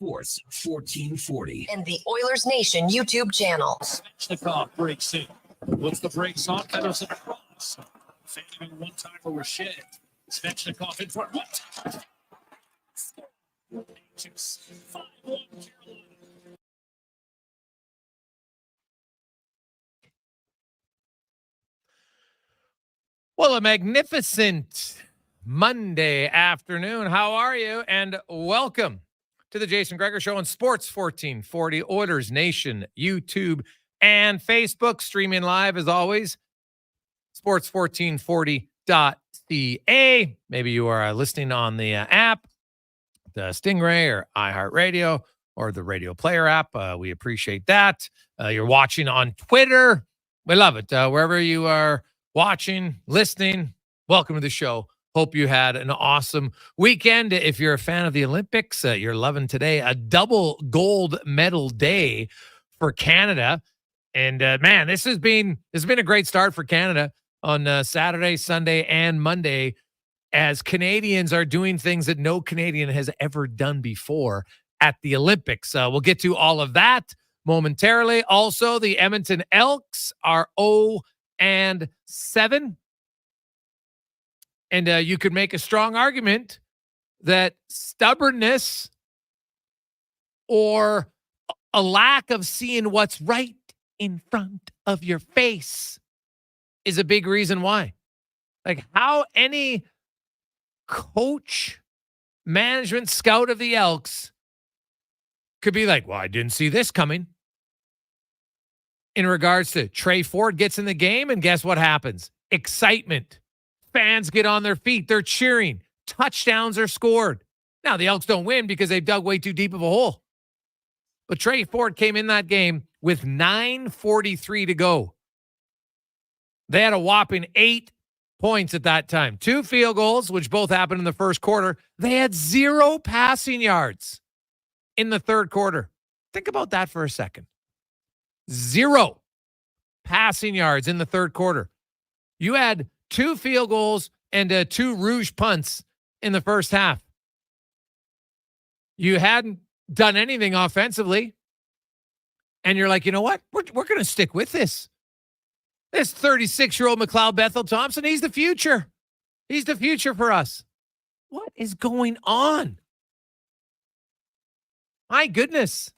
Sports 1440. And the Oilers Nation YouTube channel. Svechnikov breaks in. What's the brakes on? Peters across. Fading one time over Shea. Svechnikov in front. One time. 5-1 Carolina. Well, a magnificent Monday afternoon. How are you? And welcome to the Jason Gregor Show on Sports 1440, Oilers Nation, YouTube, and Facebook. Streaming live as always, sports1440.ca. Maybe you are listening on the app, the Stingray or iHeartRadio or the Radio Player app. We appreciate that. You're watching on Twitter. We love it. Wherever you are watching, listening, welcome to the show. Hope you had an awesome weekend. If you're a fan of the Olympics, you're loving today. A double gold medal day for Canada. And man, this has been a great start for Canada on Saturday, Sunday, and Monday, as Canadians are doing things that no Canadian has ever done before at the Olympics. We'll get to all of that momentarily. Also, the Edmonton Elks are 0-7. And you could make a strong argument that stubbornness or a lack of seeing what's right in front of your face is a big reason why. Like, how any coach, management, scout of the Elks could be like, well, I didn't see this coming. In regards to Trey Ford gets in the game, and guess what happens? Excitement. Fans get on their feet. They're cheering. Touchdowns are scored. Now, the Elks don't win because they've dug way too deep of a hole. But Trey Ford came in that game with 9:43 to go. They had a whopping 8 points at that time. 2 field goals, which both happened in the first quarter. They had 0 passing yards in the third quarter. Think about that for a second. 0 passing yards in the third quarter. You had 2 field goals and 2 rouge punts in the first half. You hadn't done anything offensively. And you're like, you know what? We're going to stick with this. This 36-year-old McLeod Bethel Thompson, he's the future. He's the future for us. What is going on? My goodness.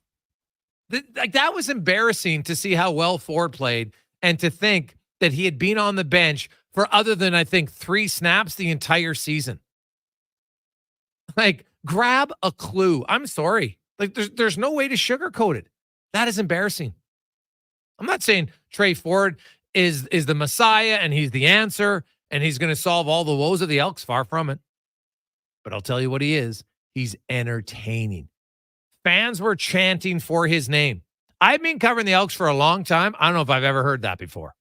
That was embarrassing to see how well Ford played and to think that he had been on the bench for other than, I think, 3 snaps the entire season. Like, grab a clue. I'm sorry. Like, there's no way to sugarcoat it. That is embarrassing. I'm not saying Trey Ford is the Messiah and he's the answer and he's going to solve all the woes of the Elks. Far from it. But I'll tell you what he is. He's entertaining. Fans were chanting for his name. I've been covering the Elks for a long time. I don't know if I've ever heard that before.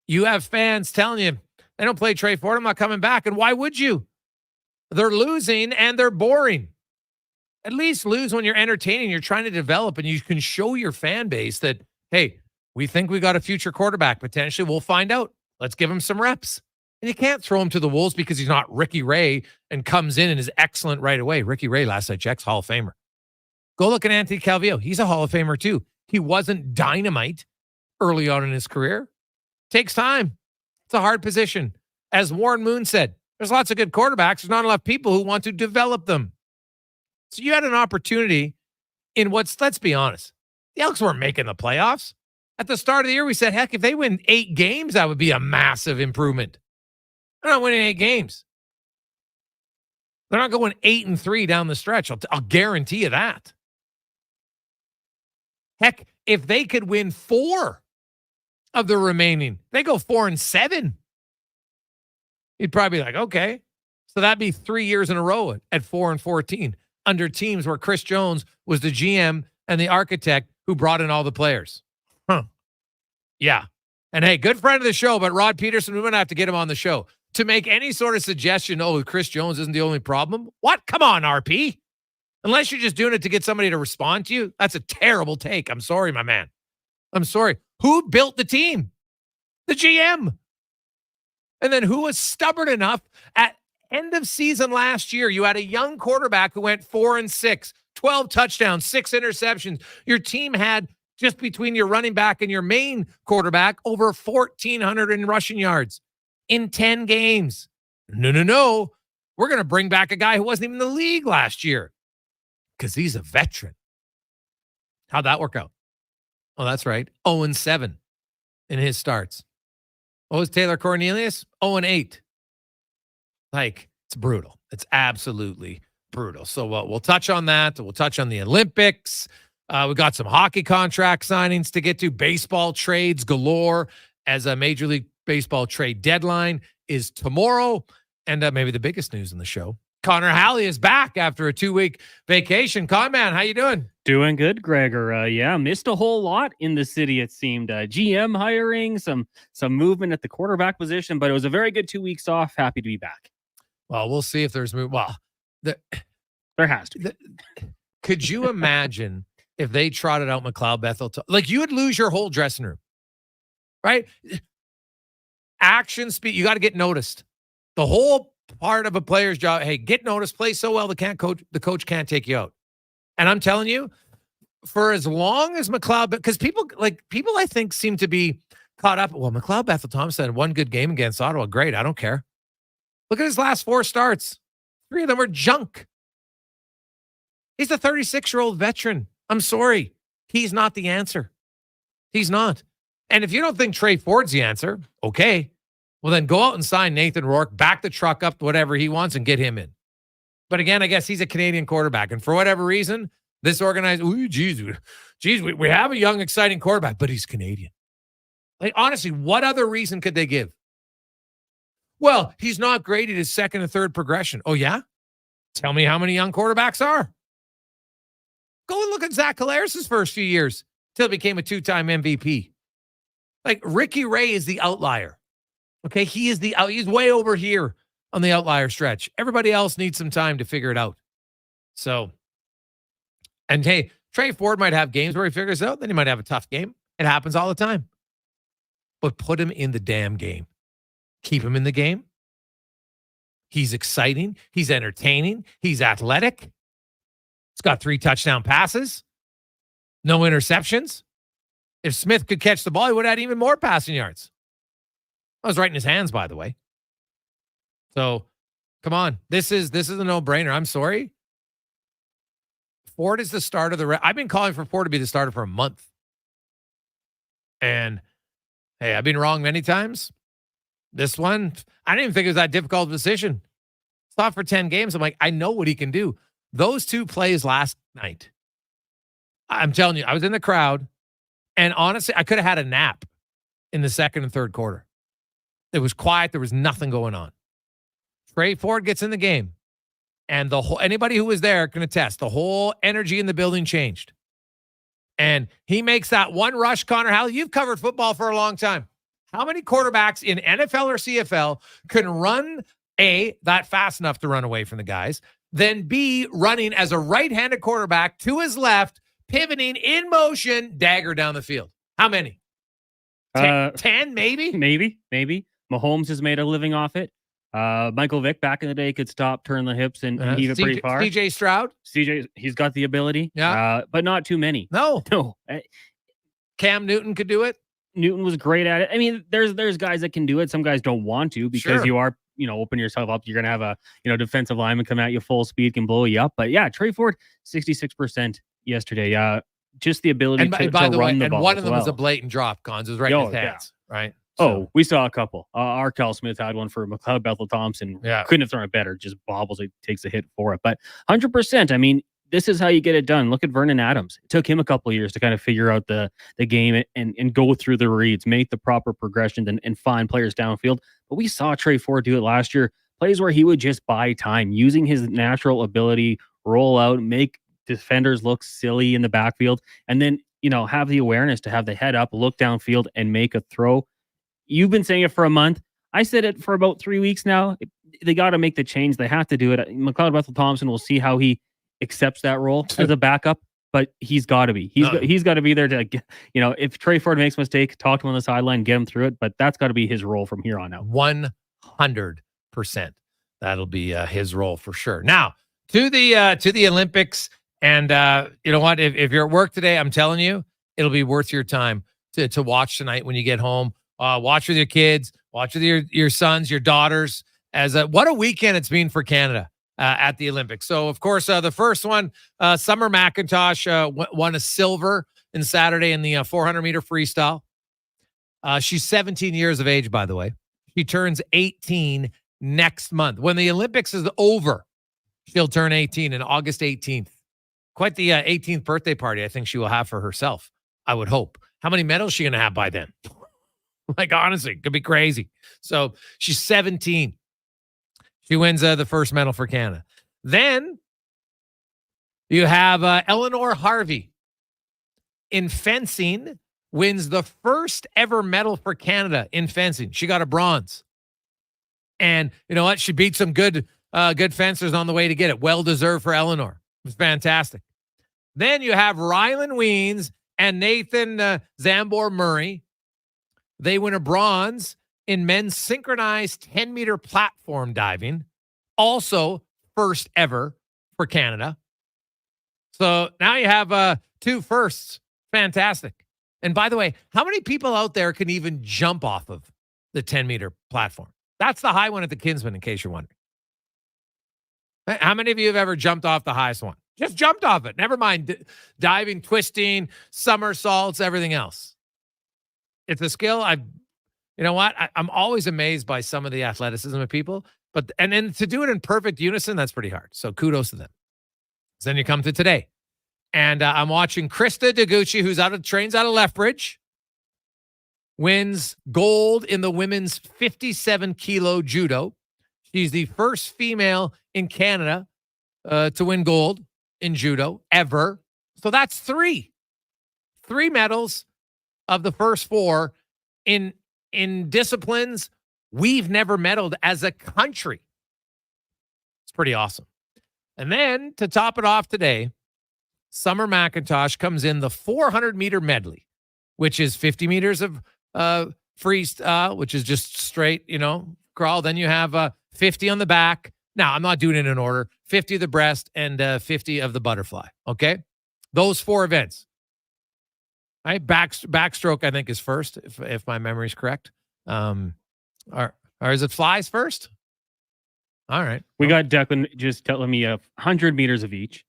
You have fans telling you, they don't play Trey Ford, I'm not coming back. And why would you? They're losing and they're boring. At least lose when you're entertaining, you're trying to develop, and you can show your fan base that, hey, we think we got a future quarterback potentially. We'll find out. Let's give him some reps. And you can't throw him to the wolves because he's not Ricky Ray and comes in and is excellent right away. Ricky Ray, last I checked, Hall of Famer. Go look at Anthony Calvillo. He's a Hall of Famer too. He wasn't dynamite early on in his career. Takes time. It's a hard position. As Warren Moon said, there's lots of good quarterbacks. There's not enough people who want to develop them. So you had an opportunity in what's, let's be honest, the Elks weren't making the playoffs. At the start of the year, we said, heck, if they win 8 games, that would be a massive improvement. They're not winning 8 games. They're not going 8-3 down the stretch. I'll guarantee you that. Heck, if they could win 4 of the remaining, they go 4-7. You'd probably be like, okay. So that'd be 3 years in a row at 4-14 under teams where Chris Jones was the GM and the architect who brought in all the players. Yeah. And hey, good friend of the show, but Rod Peterson, we might have to get him on the show to make any sort of suggestion, oh, Chris Jones isn't the only problem. What? Come on, RP. Unless you're just doing it to get somebody to respond to you, that's a terrible take. I'm sorry, my man. I'm sorry. Who built the team? The GM. And then who was stubborn enough at end of season last year, you had a young quarterback who went 4-6, 12 touchdowns, 6 interceptions. Your team had, just between your running back and your main quarterback, over 1,400 in rushing yards in 10 games. No. We're going to bring back a guy who wasn't even in the league last year because he's a veteran. How'd that work out? Oh, that's right. 0-7 in his starts. What was Taylor Cornelius? 0-8. Like, it's brutal. It's absolutely brutal. So we'll touch on that. We'll touch on the Olympics. We got some hockey contract signings to get to. Baseball trades galore, as a Major League Baseball trade deadline is tomorrow. And maybe the biggest news in the show, Connor Halley is back after a 2-week vacation. Conman, how you doing? Doing good, Gregor. Yeah, missed a whole lot in the city, it seemed. GM hiring, some movement at the quarterback position, but it was a very good 2 weeks off. Happy to be back. Well, we'll see if there's move. Well, There has to be. Could you imagine if they trotted out McLeod Bethel? Like, you would lose your whole dressing room, right? Action, speed. You got to get noticed. The whole part of a player's job, hey, get noticed, play so well the coach can't take you out. And I'm telling you, for as long as McLeod, because people I think seem to be caught up. Well, McLeod Bethel Thompson had one good game against Ottawa. Great, I don't care. Look at his last 4 starts. 3 of them were junk. He's a 36-year-old veteran. I'm sorry. He's not the answer. He's not. And if you don't think Trey Ford's the answer, okay. Well, then go out and sign Nathan Rourke, back the truck up to whatever he wants and get him in. But again, I guess he's a Canadian quarterback. And for whatever reason, this organization, we have a young, exciting quarterback, but he's Canadian. Like, honestly, what other reason could they give? Well, he's not graded his second and third progression. Oh, yeah? Tell me how many young quarterbacks are. Go and look at Zach Collaros' first few years till he became a 2-time MVP. Like, Ricky Ray is the outlier. Okay, he's way over here on the outlier stretch. Everybody else needs some time to figure it out. So, and hey, Trey Ford might have games where he figures it out, then he might have a tough game. It happens all the time. But put him in the damn game. Keep him in the game. He's exciting. He's entertaining. He's athletic. He's got 3 touchdown passes. No interceptions. If Smith could catch the ball, he would have had even more passing yards. I was right in his hands, by the way. So, come on. This is a no-brainer. I'm sorry. Ford is the start of the... I've been calling for Ford to be the starter for a month. And, hey, I've been wrong many times. This one, I didn't even think it was that difficult of a decision. Thought for 10 games. I'm like, I know what he can do. Those 2 plays last night, I'm telling you, I was in the crowd, and honestly, I could have had a nap in the second and third quarter. It was quiet. There was nothing going on. Trey Ford gets in the game, and anybody who was there can attest, the whole energy in the building changed. And he makes that one rush. Connor Halley, you've covered football for a long time. How many quarterbacks in NFL or CFL can run, A, that fast enough to run away from the guys, then B, running as a right-handed quarterback to his left, pivoting in motion, dagger down the field? How many? 10 maybe? Maybe. Mahomes has made a living off it. Michael Vick back in the day could stop, turn the hips, and heave it pretty far. CJ Stroud? He's got the ability. Yeah. But not too many. No. Cam Newton could do it. Newton was great at it. I mean, there's guys that can do it. Some guys don't want to because you are, open yourself up. You're going to have a, defensive lineman come at you full speed, can blow you up. But yeah, Trey Ford, 66% yesterday. Just the ability to by the way, run the ball. And one of them well. was a blatant drop, Cons. It was right in his hands, right? So. We saw a couple. Arkell Smith had one for McLeod Bethel Thompson. Yeah. Couldn't have thrown it better. Just bobbles. It takes a hit for it. But 100%, I mean, this is how you get it done. Look at Vernon Adams. It took him a couple of years to kind of figure out the game and go through the reads, make the proper progressions and find players downfield. But we saw Trey Ford do it last year. Plays where he would just buy time, using his natural ability, roll out, make defenders look silly in the backfield, and then, have the awareness to have the head up, look downfield, and make a throw. You've been saying it for a month. I said it for about 3 weeks now. They got to make the change. They have to do it. McLeod Bethel Thompson, will see how he accepts that role as a backup, but he's got to be. He's got to be there to, if Trey Ford makes a mistake, talk to him on the sideline, get him through it. But that's got to be his role from here on out. 100%. That'll be his role for sure. Now to the Olympics, and you know what? If you're at work today, I'm telling you, it'll be worth your time to watch tonight when you get home. Watch with your kids, watch with your sons, your daughters. What a weekend it's been for Canada at the Olympics. So of course, the first one, Summer McIntosh won a silver in Saturday in the 400 meter freestyle. She's 17 years of age, by the way. She turns 18 next month. When the Olympics is over, she'll turn 18 on August 18th. Quite the 18th birthday party I think she will have for herself, I would hope. How many medals is she going to have by then? Like, honestly, it could be crazy. So she's 17. She wins the first medal for Canada. Then you have Eleanor Harvey in fencing, wins the first ever medal for Canada in fencing. She got a bronze. And you know what? She beat some good fencers on the way to get it. Well-deserved for Eleanor. It was fantastic. Then you have Rylan Weens and Nathan Zambor Murray. They win a bronze in men's synchronized 10-meter platform diving. Also, first ever for Canada. So now you have two firsts. Fantastic. And by the way, how many people out there can even jump off of the 10-meter platform? That's the high one at the Kinsman, in case you're wondering. How many of you have ever jumped off the highest one? Just jumped off it. Never mind diving, twisting, somersaults, everything else. It's a skill. You know what? I'm always amazed by some of the athleticism of people. And then to do it in perfect unison, that's pretty hard. So kudos to them. So then you come to today. And I'm watching Krista Deguchi, who's trains out of Lethbridge, wins gold in the women's 57-kilo judo. She's the first female in Canada to win gold in judo ever. So that's three medals of the first four in disciplines we've never medaled as a country. It's pretty awesome. And then to top it off today, Summer McIntosh comes in the 400-meter medley, which is 50 meters of freestyle, which is just straight, crawl. Then you have 50 on the back. Now, I'm not doing it in order. 50 of the breast and 50 of the butterfly, okay? Those four events. Right? Backstroke, I think, is first, if my memory is correct. Or is it flies first? All right. We got Declan just telling me 100 meters of each.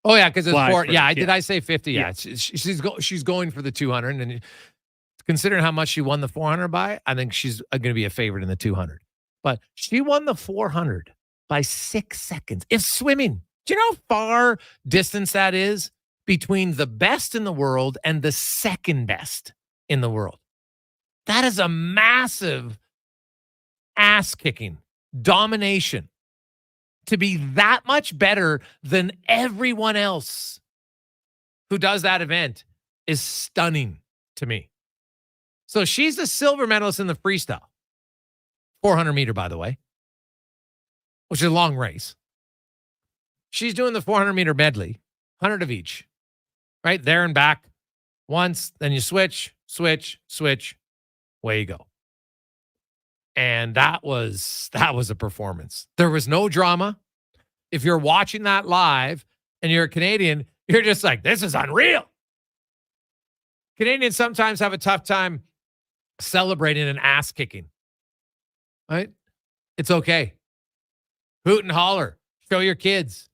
Oh, yeah, because it's four. First, yeah, did I say 50? Yeah. She's going for the 200. And considering how much she won the 400 by, I think she's going to be a favorite in the 200. But she won the 400 by 6 seconds. If swimming, do you know how far distance that is between the best in the world and the second best in the world? That is a massive ass-kicking domination. To be that much better than everyone else who does that event is stunning to me. So she's the silver medalist in the freestyle. 400 meter, by the way, which is a long race. She's doing the 400 meter medley, 100 of each, right there and back once. Then you switch, away you go. And that was a performance. There was no drama. If you're watching that live and you're a Canadian, you're just like, this is unreal. Canadians sometimes have a tough time celebrating an ass kicking. Right? It's okay. Hoot and holler. Show your kids.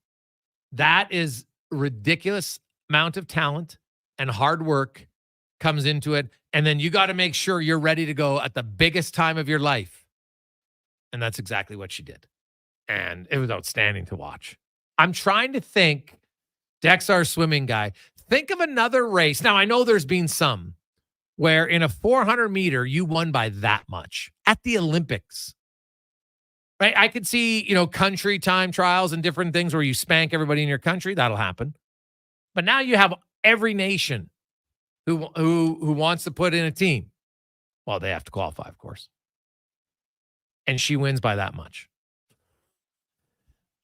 That is ridiculous amount of talent and hard work comes into it. And then you got to make sure you're ready to go at the biggest time of your life. And that's exactly what she did. And it was outstanding to watch. I'm trying to think, Dex, our swimming guy, think of another race. Now, I know there's been some where in a 400 meter, you won by that much at the Olympics. Right? I could see, country time trials and different things where you spank everybody in your country. That'll happen. But now you have every nation who wants to put in a team. Well, they have to qualify, of course. And she wins by that much.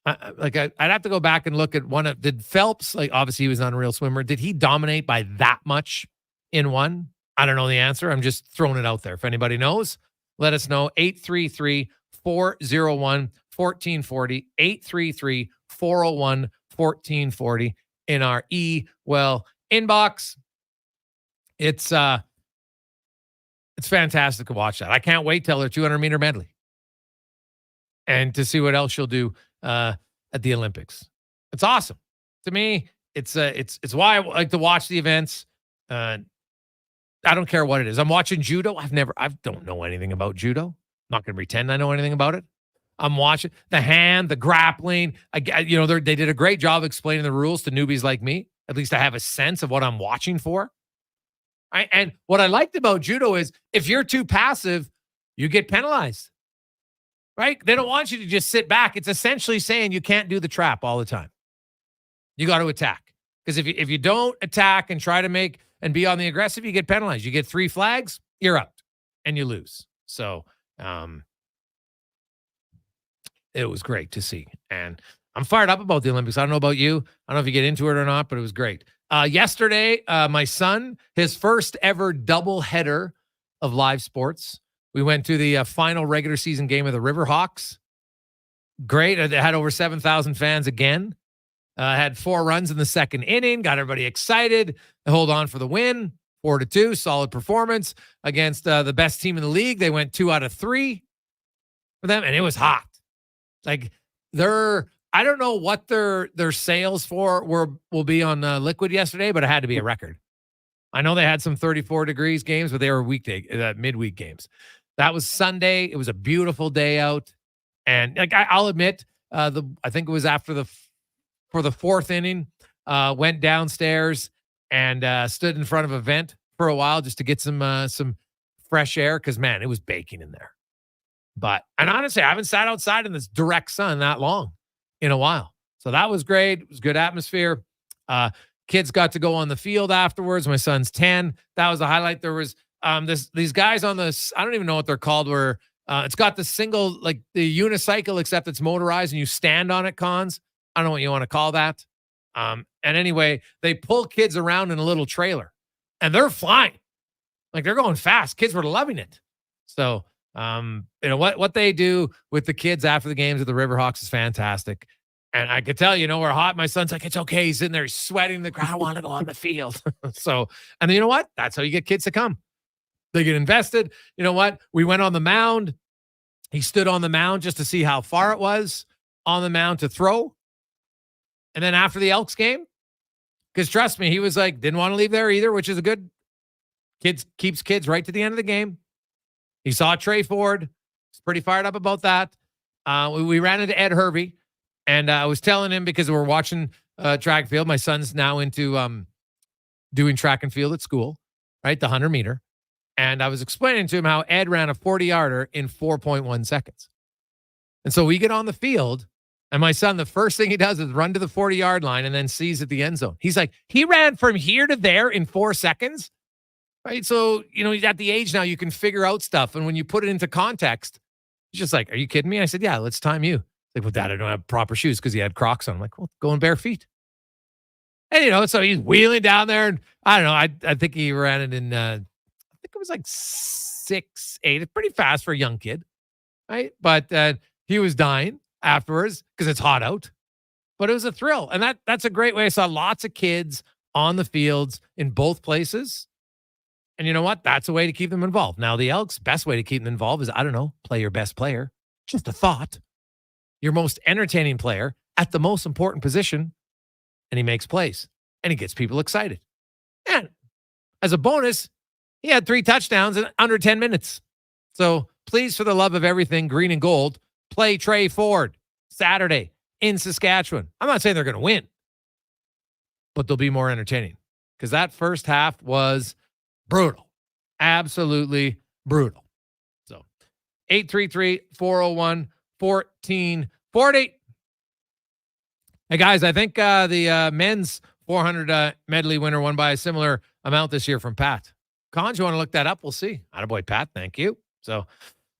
I'd have to go back and look at did Phelps, obviously he was an unreal swimmer. Did he dominate by that much in one? I don't know the answer. I'm just throwing it out there. If anybody knows, let us know. 833-401-1440, 833-401-1440 in our inbox. It's fantastic to watch that. I can't wait till their 200-meter medley and to see what else she'll do at the Olympics. It's awesome. To me, it's why I like to watch the events. I don't care what it is. I'm watching judo. I don't know anything about judo. I'm not going to pretend I know anything about it. I'm watching the grappling. They did a great job explaining the rules to newbies like me. At least I have a sense of what I'm watching for. And what I liked about judo is if you're too passive, you get penalized. Right? They don't want you to just sit back. It's essentially saying you can't do the trap all the time. You got to attack. Because if you don't attack and try to make and be on the aggressive, you get penalized. You get 3 flags, you're out, and you lose. So it was great to see. And I'm fired up about the Olympics. I don't know about you. I don't know if you get into it or not, but it was great. Yesterday, my son, his first ever double header of live sports. We went to the final regular season game of the Riverhawks. Great. They had over 7,000 fans again. Had 4 runs in the second inning. Got everybody excited. They hold on for the win. 4-2. Solid performance against the best team in the league. They went 2 out of 3 for them, and it was hot. Like I don't know what their sales will be on liquid yesterday, but it had to be a record. I know they had some 34 degrees games, but they were midweek games. That was Sunday. It was a beautiful day out, and I'll admit, I think it was for the 4th inning, went downstairs and stood in front of a vent for a while just to get some fresh air because man, it was baking in there. And honestly, I haven't sat outside in this direct sun that long in a while. So that was great. It was good atmosphere. Kids got to go on the field afterwards. My son's 10. That was a highlight. There was these guys on this, I don't even know what they're called, where it's got the single, like the unicycle, except it's motorized and you stand on it, Cons. I don't know what you want to call that. And anyway, they pull kids around in a little trailer and they're flying. Like they're going fast. Kids were loving it. So, what they do with the kids after the games of the Riverhawks is fantastic. And I could tell, we're hot. My son's like, it's okay. He's in there, he's sweating. The crowd want to go on the field. So, and then you know what? That's how you get kids to come. They get invested. You know what? We went on the mound. He stood on the mound just to see how far it was on the mound to throw. And then after the Elks game, because trust me, he was like, didn't want to leave there either, which is a good keeps kids right to the end of the game. He saw Trey Ford. He's pretty fired up about that. We ran into Ed Hervey, and I was telling him because we're watching track and field. My son's now into doing track and field at school, right? The 100-meter. And I was explaining to him how Ed ran a 40-yarder in 4.1 seconds. And so we get on the field, and my son, the first thing he does is run to the 40-yard line and then sees at the end zone. He's like, he ran from here to there in 4 seconds, right? So, he's at the age now you can figure out stuff. And when you put it into context, he's just like, are you kidding me? I said, yeah, let's time you. Like, well, Dad, I don't have proper shoes because he had Crocs on. I'm like, well, go in bare feet. And, so he's wheeling down there. And I don't know. I think he ran it in, I think it was like 6'8". It's pretty fast for a young kid, right? But he was dying afterwards because it's hot out. But it was a thrill. And that's a great way. I saw lots of kids on the fields in both places. And you know what? That's a way to keep them involved. Now, the Elks, best way to keep them involved is, I don't know, play your best player. Just a thought. Your most entertaining player at the most important position, and he makes plays, and he gets people excited. And as a bonus, he had 3 touchdowns in under 10 minutes. So please, for the love of everything green and gold, play Trey Ford Saturday in Saskatchewan. I'm not saying they're going to win, but they'll be more entertaining because that first half was brutal. Absolutely brutal. So 833-401-1440. Hey, guys, I think the men's 400 medley winner won by a similar amount this year from Pat. Cons, you want to look that up? We'll see. Attaboy, Pat. Thank you. So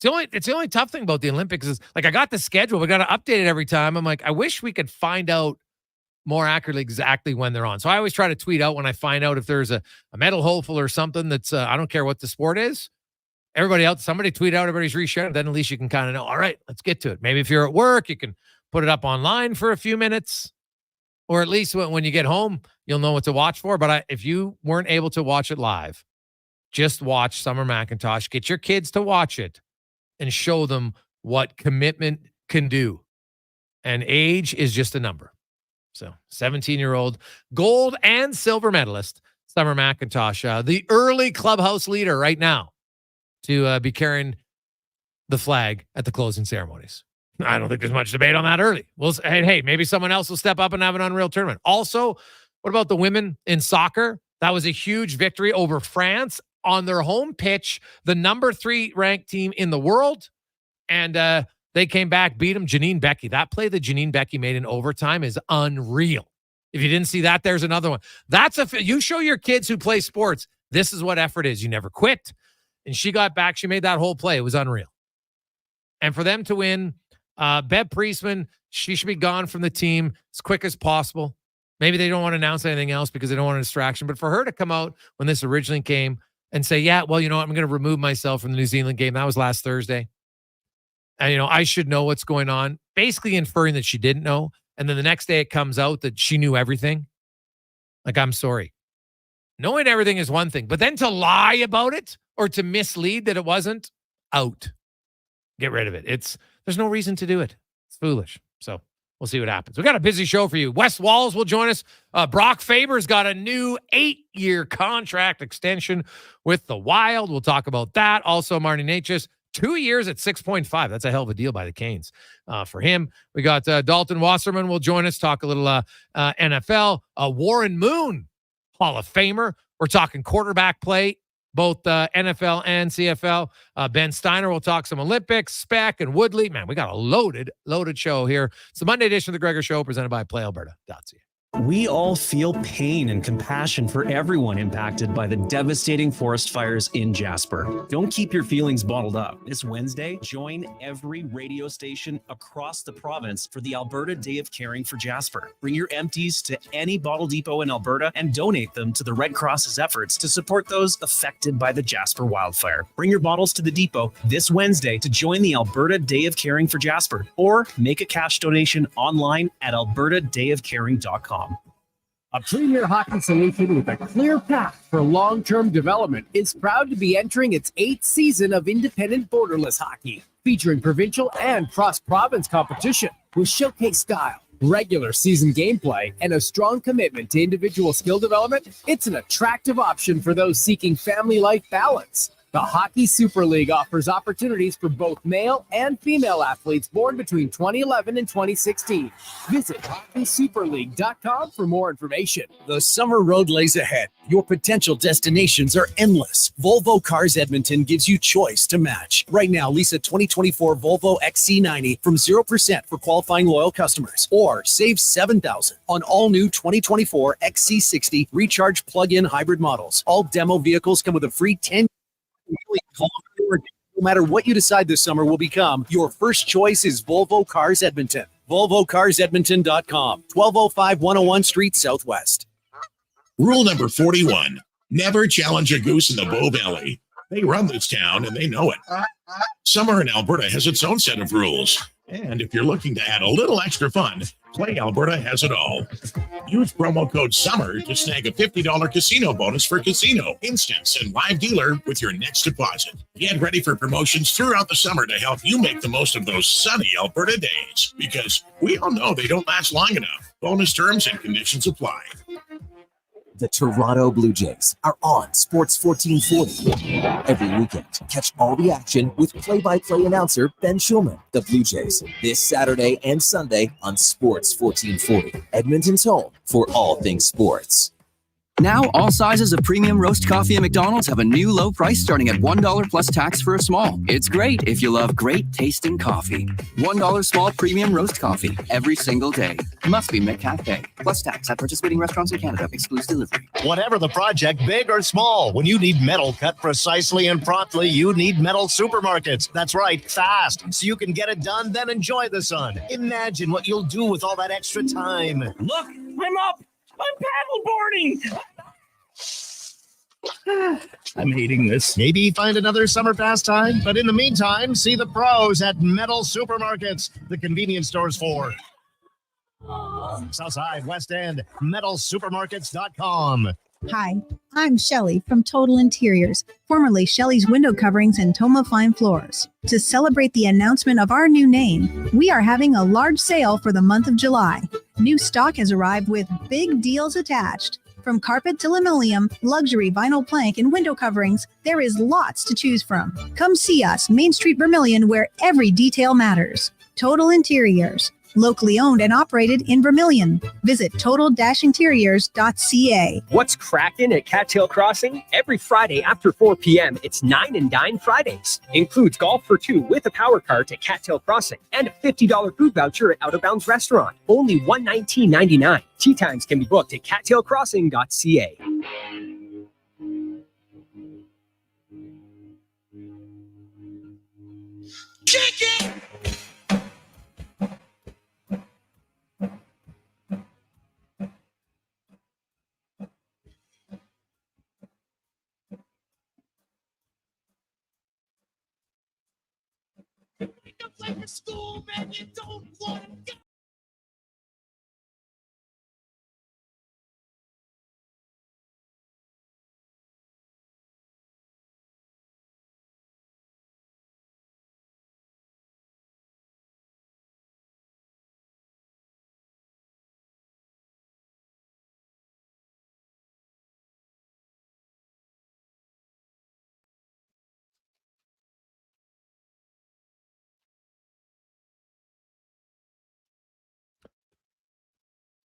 it's the only tough thing about the Olympics is, like, I got the schedule. We got to update it every time. I'm like, I wish we could find out more accurately exactly when they're on. So I always try to tweet out when I find out if there's a medal hopeful or something that's, I don't care what the sport is. everybody else, somebody tweet out everybody's resharing. Then at least you can kind of know, all right, let's get to it. Maybe if you're at work, you can put it up online for a few minutes, or at least when you get home, you'll know what to watch for. But if you weren't able to watch it live, just watch Summer McIntosh. Get your kids to watch it and show them what commitment can do. And age is just a number. So 17-year-old gold and silver medalist, Summer McIntosh, the early clubhouse leader right now to be carrying the flag at the closing ceremonies. I don't think there's much debate on that early. Hey, maybe someone else will step up and have an unreal tournament. Also, what about the women in soccer? That was a huge victory over France on their home pitch, the number 3 ranked team in the world. And they came back, beat them. Janine Becky. That play that Janine Becky made in overtime is unreal. If you didn't see that, there's another one. You show your kids who play sports, this is what effort is. You never quit. And she got back. She made that whole play. It was unreal. And for them to win, Bev Priestman, she should be gone from the team as quick as possible. Maybe they don't want to announce anything else because they don't want a distraction. But for her to come out when this originally came and say, yeah, well, you know what? I'm going to remove myself from the New Zealand game. That was last Thursday. And, I should know what's going on. Basically inferring that she didn't know. And then the next day it comes out that she knew everything. Like, I'm sorry. Knowing everything is one thing. But then to lie about it or to mislead that it wasn't, out. Get rid of it. There's no reason to do it. It's foolish. So we'll see what happens. We got a busy show for you. Wes Walls will join us. Brock Faber's got a new 8-year contract extension with the Wild. We'll talk about that. Also, Marty Natchez, 2 years at 6.5. That's a hell of a deal by the Canes for him. We got Dalton Wasserman will join us, talk a little NFL. Warren Moon, Hall of Famer. We're talking quarterback play, both NFL and CFL. Ben Steiner will talk some Olympics, Spec, and Woodley. Man, we got a loaded show here. It's the Monday edition of the Gregor Show presented by PlayAlberta.ca. We all feel pain and compassion for everyone impacted by the devastating forest fires in Jasper. Don't keep your feelings bottled up. This Wednesday, join every radio station across the province for the Alberta Day of Caring for Jasper. Bring your empties to any bottle depot in Alberta and donate them to the Red Cross's efforts to support those affected by the Jasper wildfire. Bring your bottles to the depot this Wednesday to join the Alberta Day of Caring for Jasper, or make a cash donation online at albertadayofcaring.com. A premier hockey solution with a clear path for long-term development is proud to be entering its 8th season of independent borderless hockey, featuring provincial and cross-province competition with showcase style, regular season gameplay, and a strong commitment to individual skill development. It's an attractive option for those seeking family life balance. The Hockey Super League offers opportunities for both male and female athletes born between 2011 and 2016. Visit hockeysuperleague.com for more information. The summer road lays ahead. Your potential destinations are endless. Volvo Cars Edmonton gives you choice to match. Right now, lease a 2024 Volvo XC90 from 0% for qualifying loyal customers, or save $7,000 on all new 2024 XC60 recharge plug-in hybrid models. All demo vehicles come with a free 10 no matter what you decide this summer will become, your first choice is Volvo Cars Edmonton. VolvoCarsEdmonton.com, 1205 101 Street Southwest. Rule number 41, never challenge a goose in the Bow Valley. They run this town and they know it. Summer in Alberta has its own set of rules. And if you're looking to add a little extra fun, Play Alberta has it all. Use promo code SUMMER to snag a $50 casino bonus for casino, instance, and live dealer with your next deposit. Get ready for promotions throughout the summer to help you make the most of those sunny Alberta days, because we all know they don't last long enough. Bonus terms and conditions apply. The Toronto Blue Jays are on Sports 1440. Every weekend, catch all the action with play-by-play announcer Ben Schulman. The Blue Jays, this Saturday and Sunday on Sports 1440. Edmonton's home for all things sports. Now, all sizes of premium roast coffee at McDonald's have a new low price starting at $1 plus tax for a small. It's great if you love great tasting coffee. $1 small premium roast coffee every single day. Must be McCafe. Plus tax at participating restaurants in Canada. Excludes delivery. Whatever the project, big or small, when you need metal cut precisely and promptly, you need Metal Supermarkets. That's right, fast, so you can get it done, then enjoy the sun. Imagine what you'll do with all that extra time. Look, I'm up. I'm paddleboarding. I'm hating this. Maybe find another summer pastime, but in the meantime, see the pros at Metal Supermarkets, the convenience stores for Southside, West End, metalsupermarkets.com. Hi, I'm Shelly from Total Interiors, formerly Shelly's Window Coverings and Toma Fine Floors. To celebrate the announcement of our new name, we are having a large sale for the month of July. New stock has arrived with big deals attached. From carpet to linoleum, luxury vinyl plank, and window coverings, there is lots to choose from. Come see us, Main Street, Vermilion, where every detail matters. Total Interiors, locally owned and operated in Vermilion. Visit total-interiors.ca. What's cracking at Cattail Crossing? Every Friday after 4 p.m., it's 9 and Dine Fridays. Includes golf for two with a power cart at Cattail Crossing and a $50 food voucher at Out of Bounds Restaurant. Only $119.99. Tea times can be booked at cattailcrossing.ca. Kick it! School, man, you don't want to go.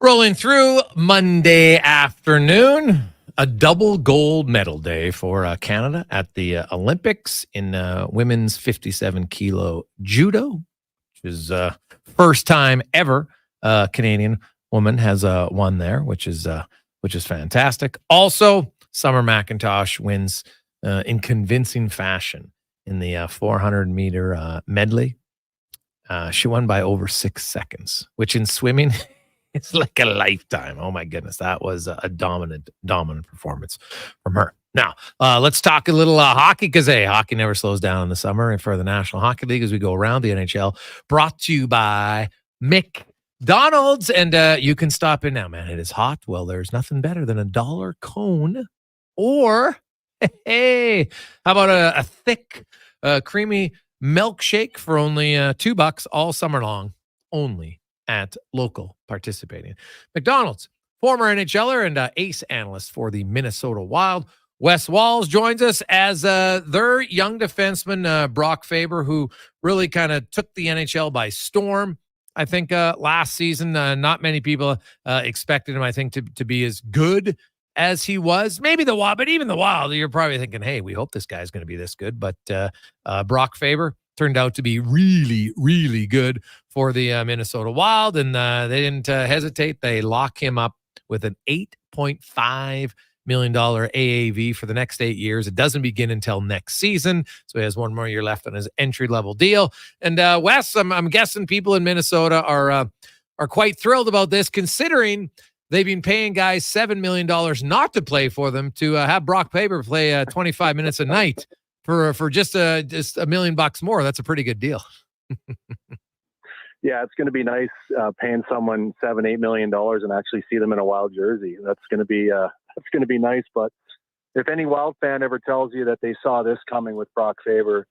Rolling through Monday afternoon, a double gold medal day for Canada at the Olympics in women's 57 kilo judo, which is first time ever a Canadian woman has won there, which is fantastic. Also, Summer McIntosh wins in convincing fashion in the 400 meter medley. She won by over 6 seconds, which in swimming it's like a lifetime. Oh my goodness. That was a dominant performance from her. Now, let's talk a little hockey because, hey, hockey never slows down in the summer. And for the National Hockey League, as we go around the NHL, brought to you by McDonald's. And you can stop in now, man. It is hot. Well, there's nothing better than a $1 cone. Or, hey, how about a thick, creamy milkshake for only $2 all summer long, only at local participating McDonald's. Former NHLer and ace analyst for the Minnesota Wild, Wes Walls, joins us as their young defenseman, Brock Faber, who really kind of took the NHL by storm. I think last season, not many people expected him, I think, to be as good as he was. Maybe the Wild, but even the Wild, you're probably thinking, hey, we hope this guy's going to be this good. But Brock Faber turned out to be really, really good for the Minnesota Wild, and they didn't hesitate. They lock him up with an $8.5 million AAV for the next 8 years. It doesn't begin until next season, so he has one more year left on his entry-level deal. And Wes, I'm guessing people in Minnesota are quite thrilled about this, considering they've been paying guys $7 million not to play for them to have Brock Faber play 25 minutes a night. For just $1 million more. That's a pretty good deal. Yeah, it's going to be nice paying someone $7-8 million and actually see them in a Wild jersey. That's going to be nice. But if any Wild fan ever tells you that they saw this coming with Brock Faber,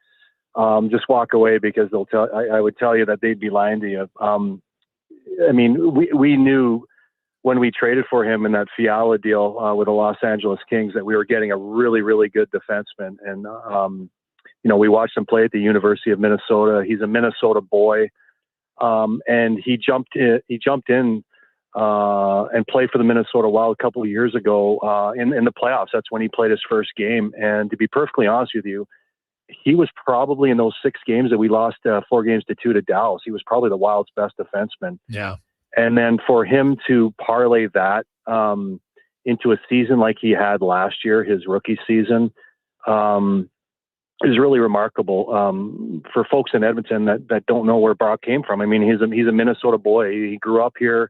just walk away, because they'll tell. I would tell you that they'd be lying to you. I mean, we knew when we traded for him in that Fiala deal with the Los Angeles Kings that we were getting a really, really good defenseman. And, we watched him play at the University of Minnesota. He's a Minnesota boy. And he jumped in and played for the Minnesota Wild a couple of years ago in the playoffs. That's when he played his first game. And to be perfectly honest with you, he was probably, in those 6 games that we lost 4-2 to Dallas, he was probably the Wild's best defenseman. Yeah. And then for him to parlay that into a season like he had last year, his rookie season, is really remarkable for folks in Edmonton that don't know where Brock came from. I mean, he's a Minnesota boy. He grew up here.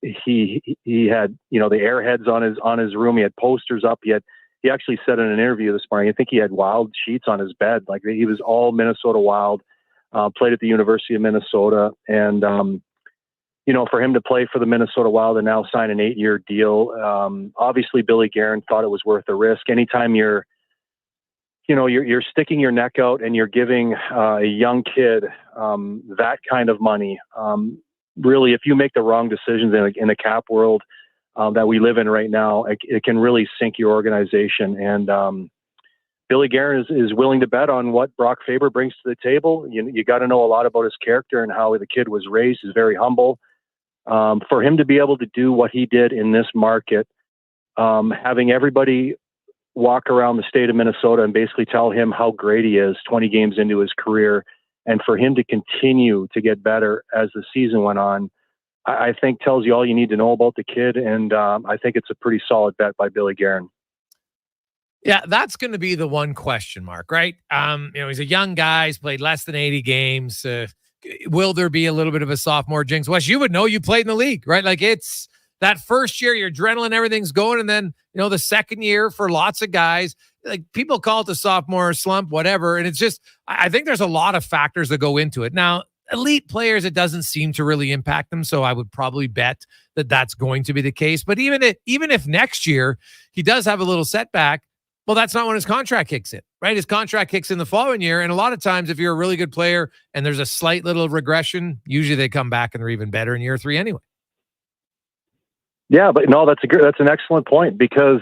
He had the Airheads on his room. He had posters up. He he actually said in an interview this morning, I think he had Wild sheets on his bed. Like he was all Minnesota Wild, played at the University of Minnesota. And, for him to play for the Minnesota Wild and now sign an 8-year deal, obviously Billy Guerin thought it was worth the risk. Anytime you're sticking your neck out and you're giving a young kid that kind of money, really, if you make the wrong decisions in the cap world that we live in right now, it can really sink your organization. And Billy Guerin is willing to bet on what Brock Faber brings to the table. You got to know a lot about his character and how the kid was raised. He's very humble. For him to be able to do what he did in this market, having everybody walk around the state of Minnesota and basically tell him how great he is 20 games into his career, and for him to continue to get better as the season went on, I think tells you all you need to know about the kid. And I think it's a pretty solid bet by Billy Guerin. Yeah, that's going to be the one question mark, right? He's a young guy. He's played less than 80 games. Will there be a little bit of a sophomore jinx? Wes, you would know, you played in the league, right? Like it's that first year, your adrenaline, everything's going. And then, the second year for lots of guys, like people call it the sophomore slump, whatever. And it's just, I think there's a lot of factors that go into it. Now, elite players, it doesn't seem to really impact them. So I would probably bet that that's going to be the case. But even if next year he does have a little setback, well, that's not when his contract kicks in, right? His contract kicks in the following year. And a lot of times if you're a really good player and there's a slight little regression, usually they come back and they're even better in year 3 anyway. Yeah, but no, that's an excellent point because,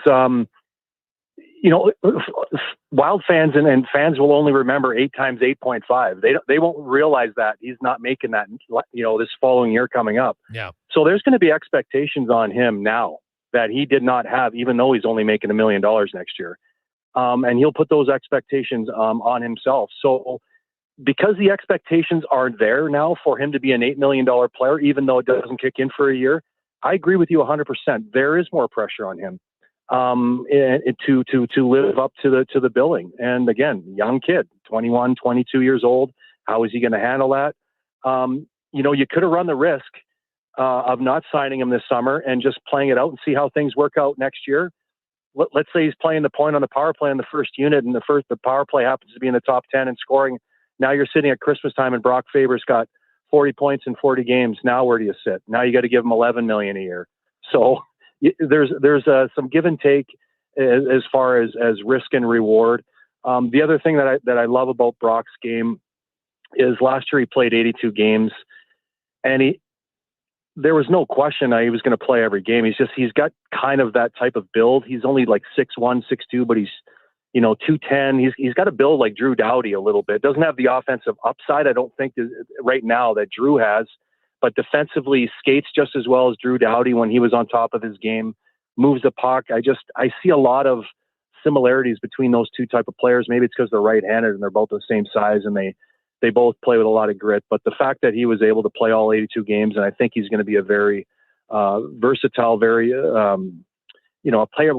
Wild fans and fans will only remember 8 times 8.5. They won't realize that he's not making that, this following year coming up. Yeah. So there's going to be expectations on him now that he did not have, even though he's only making $1 million next year. And he'll put those expectations on himself. So because the expectations are there now for him to be an $8 million player, even though it doesn't kick in for a year, I agree with you 100%. There is more pressure on him to live up to the billing. And again, young kid, 21, 22 years old. How is he going to handle that? You could have run the risk of not signing him this summer and just playing it out and see how things work out next year. Let's say he's playing the point on the power play in the first unit, and the power play happens to be in the top 10 in scoring. Now you're sitting at Christmas time and Brock Faber's got 40 points in 40 games. Now where do you sit? Now you got to give him $11 million a year. So there's some give and take as far as risk and reward. The other thing that I love about Brock's game is last year he played 82 games, and there was no question he was going to play every game. He's got kind of that type of build. He's only like 6'1", 6'2", but he's 210. He's got a build like Drew Doughty a little bit. Doesn't have the offensive upside, I don't think, right now that Drew has, but defensively skates just as well as Drew Doughty when he was on top of his game, moves the puck. I see a lot of similarities between those two type of players. Maybe it's because they're right-handed and they're both the same size and they both play with a lot of grit. But the fact that he was able to play all 82 games, and I think he's going to be a very versatile, very a player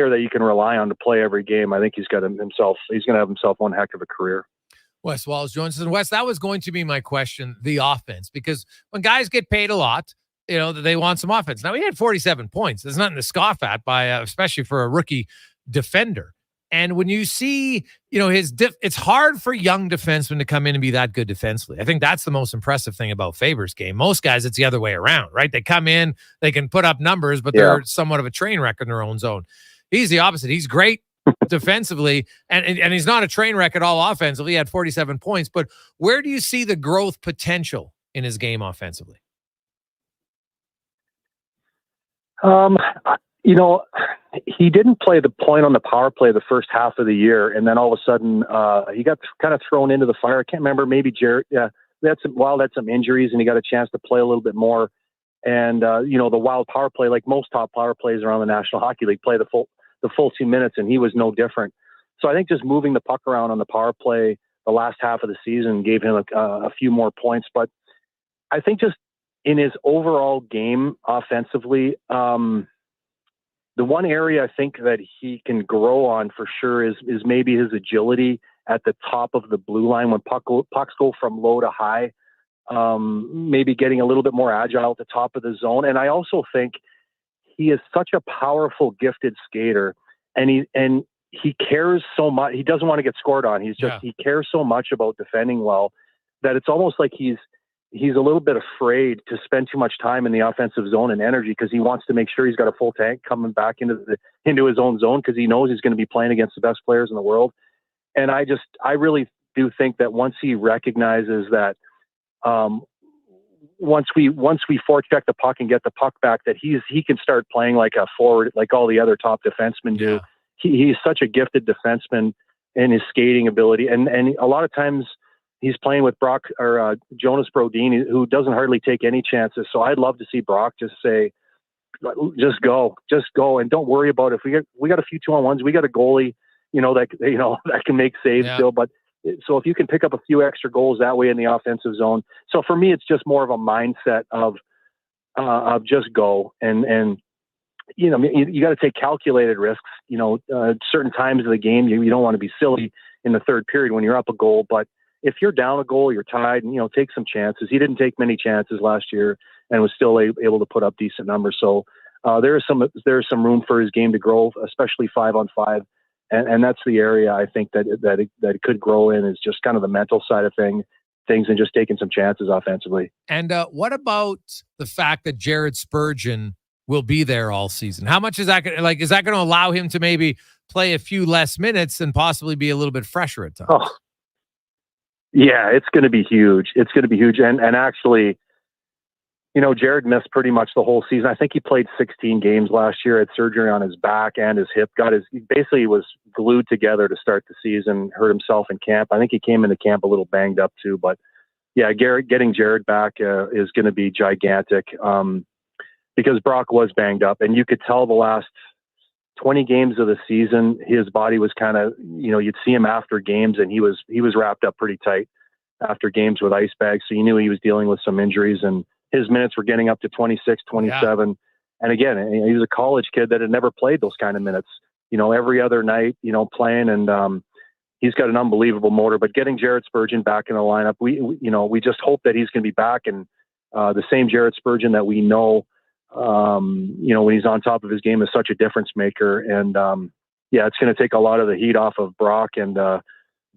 that you can rely on to play every game. I think he's going to have himself one heck of a career. Wes Wallace joins us. And Wes, that was going to be my question, the offense, because when guys get paid a lot, they want some offense. Now he had 47 points. There's nothing to scoff at especially for a rookie defender. And when you see, it's hard for young defensemen to come in and be that good defensively. I think that's the most impressive thing about Faber's game. Most guys, it's the other way around, right? They come in, they can put up numbers, but they're somewhat of a train wreck in their own zone. He's the opposite. He's great defensively, and he's not a train wreck at all offensively. He had 47 points. But where do you see the growth potential in his game offensively? He didn't play the point on the power play the first half of the year, and then all of a sudden he got kind of thrown into the fire. I can't remember, maybe Jared. Yeah, had some injuries, and he got a chance to play a little bit more. And the Wild power play, like most top power plays around the National Hockey League, play the full 2 minutes, and he was no different. So I think just moving the puck around on the power play the last half of the season gave him a few more points. But I think just in his overall game offensively, the one area I think that he can grow on for sure is maybe his agility at the top of the blue line when pucks go from low to high, maybe getting a little bit more agile at the top of the zone. And I also think he is such a powerful, gifted skater. and he cares so much. He doesn't want to get scored on. He cares so much about defending well that it's almost like he's a little bit afraid to spend too much time in the offensive zone and energy, because he wants to make sure he's got a full tank coming back into his own zone, because he knows he's going to be playing against the best players in the world. And I really do think that once he recognizes that, once we forecheck the puck and get the puck back, that he can start playing like a forward, like all the other top defensemen do. He's such a gifted defenseman in his skating ability, and a lot of times he's playing with Brock or Jonas Brodin, who doesn't hardly take any chances. So I'd love to see Brock just say, just go, and don't worry about it. If we got a few 2-on-1s, we got a goalie, that can make saves still. But so if you can pick up a few extra goals that way in the offensive zone. So for me, it's just more of a mindset of just go, and you got to take calculated risks. Certain times of the game, you don't want to be silly in the third period when you're up a goal, but if you're down a goal, you're tied, take some chances. He didn't take many chances last year and was still able to put up decent numbers. So there's some room for his game to grow, especially 5-on-5. And that's the area I think that it could grow in, is just kind of the mental side of things and just taking some chances offensively. And what about the fact that Jared Spurgeon will be there all season? How much is that is that going to allow him to maybe play a few less minutes and possibly be a little bit fresher at times? Oh. Yeah, it's going to be huge. It's going to be huge. And actually, Jared missed pretty much the whole season. I think he played 16 games last year, had surgery on his back and his hip. He basically was glued together to start the season, hurt himself in camp. I think he came into camp a little banged up too. But yeah, getting Jared back is going to be gigantic, because Brock was banged up. And you could tell the last 20 games of the season, his body was kind of, you'd see him after games and he was wrapped up pretty tight after games with ice bags. So you knew he was dealing with some injuries, and his minutes were getting up to 26, 27. Yeah. And again, he was a college kid that had never played those kind of minutes, every other night, playing. And he's got an unbelievable motor. But getting Jared Spurgeon back in the lineup, we just hope that he's going to be back. And the same Jared Spurgeon that we know, when he's on top of his game, is such a difference maker. And it's going to take a lot of the heat off of Brock, and